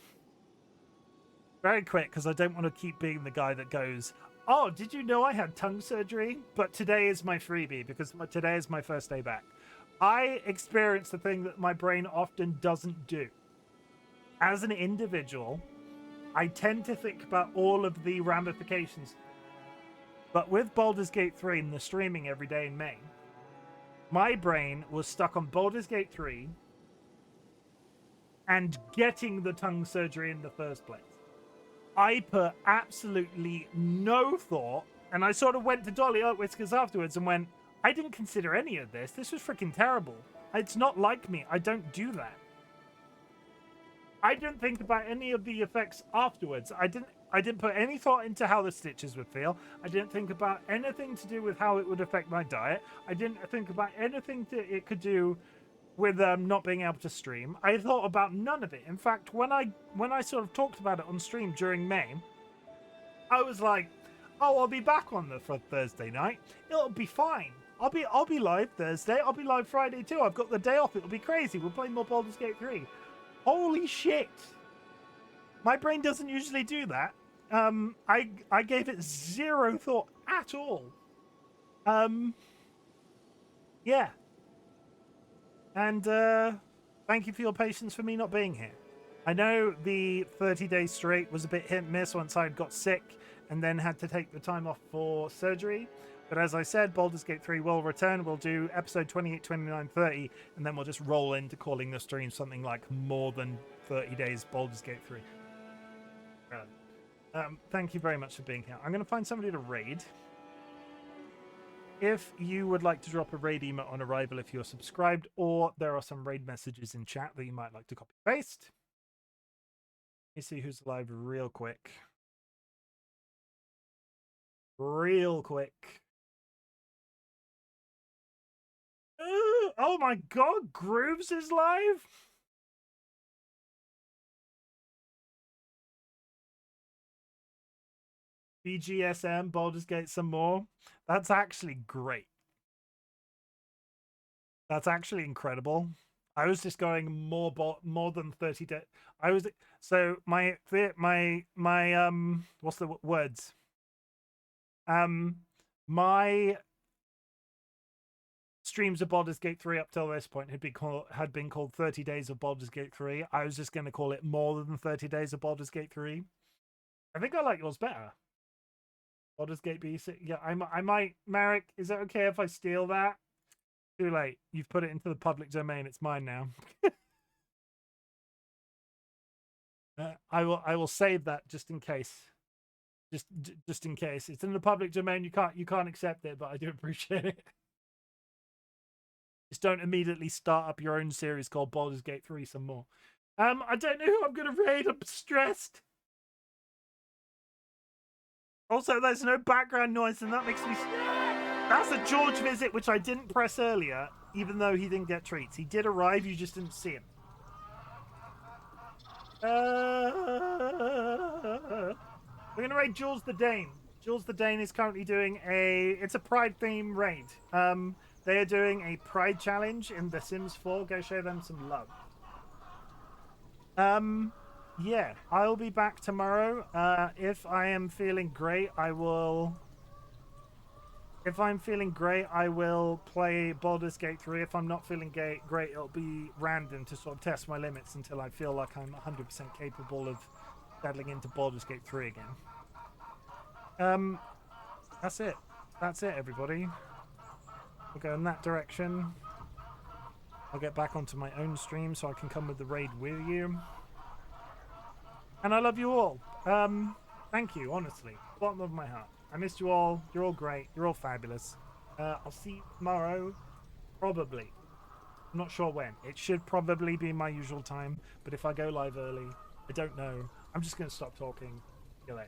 very quick, because I don't want to keep being the guy that goes, oh, did you know I had tongue surgery? But today is my freebie, because today is my first day back. I experienced the thing that my brain often doesn't do. As an individual, I tend to think about all of the ramifications. But with Baldur's Gate 3 and the streaming every day in May, my brain was stuck on Baldur's Gate 3 and getting the tongue surgery in the first place. I put absolutely no thought, and I sort of went to DollyWhiskers afterwards and went, I didn't consider any of this. This was freaking terrible. It's not like me. I don't do that. I didn't think about any of the effects afterwards. I didn't put any thought into how the stitches would feel. I didn't think about anything to do with how it would affect my diet. I didn't think about anything that it could do with not being able to stream. I thought about none of it. In fact, when I sort of talked about it on stream during May, I was like, oh, I'll be back on for Thursday night. It'll be fine. I'll be live Thursday. I'll be live Friday too. I've got the day off. It'll be crazy. We're playing more Baldur's Gate 3. Holy shit. My brain doesn't usually do that. I gave it zero thought at all. Yeah. And thank you for your patience for me not being here. I know the 30 days straight was a bit hit and miss once I got sick and then had to take the time off for surgery. But as I said, Baldur's Gate 3 will return. We'll do episode 28, 29, 30, and then we'll just roll into calling the stream something like more than 30 days Baldur's Gate 3. Thank you very much for being here. I'm going to find somebody to raid. If you would like to drop a raid emote on arrival if you're subscribed, or there are some raid messages in chat that you might like to copy paste. Let me see who's live real quick. Real quick. Oh my god, Grooves is live? BGSM, Baldur's Gate some more. That's actually great. That's actually incredible. I was just going more than 30 days. I was so my what's the words? My streams of Baldur's Gate 3 up till this point had been called 30 days of Baldur's Gate 3. I was just going to call it more than 30 days of Baldur's Gate 3. I think I like yours better. Baldur's Gate BC. Yeah, I might. Marek, is it okay if I steal that? Too late. You've put it into the public domain. It's mine now. I will save that just in case. Just in case it's in the public domain. You can't accept it, but I do appreciate it. Just don't immediately start up your own series called Baldur's Gate 3 some more. I don't know who I'm gonna raid. I'm stressed. Also, there's no background noise, and that makes me... That's a George visit, which I didn't press earlier, even though he didn't get treats. He did arrive, you just didn't see him. We're going to raid Jules the Dane. Jules the Dane is currently doing it's a Pride theme raid. They are doing a Pride challenge in The Sims 4. Go show them some love. Yeah, I'll be back tomorrow. If I am feeling great, I will If I'm feeling great, I will play Baldur's Gate 3. If I'm not feeling great, it'll be random to sort of test my limits until I feel like I'm 100% capable of settling into Baldur's Gate 3 again. That's it. That's it, everybody. We'll go in that direction. I'll get back onto my own stream so I can come with the raid with you. And I love you all. Thank you, honestly. Bottom of my heart. I missed you all. You're all great. You're all fabulous. I'll see you tomorrow. Probably. I'm not sure when. It should probably be my usual time. But if I go live early, I don't know. I'm just going to stop talking. See you later.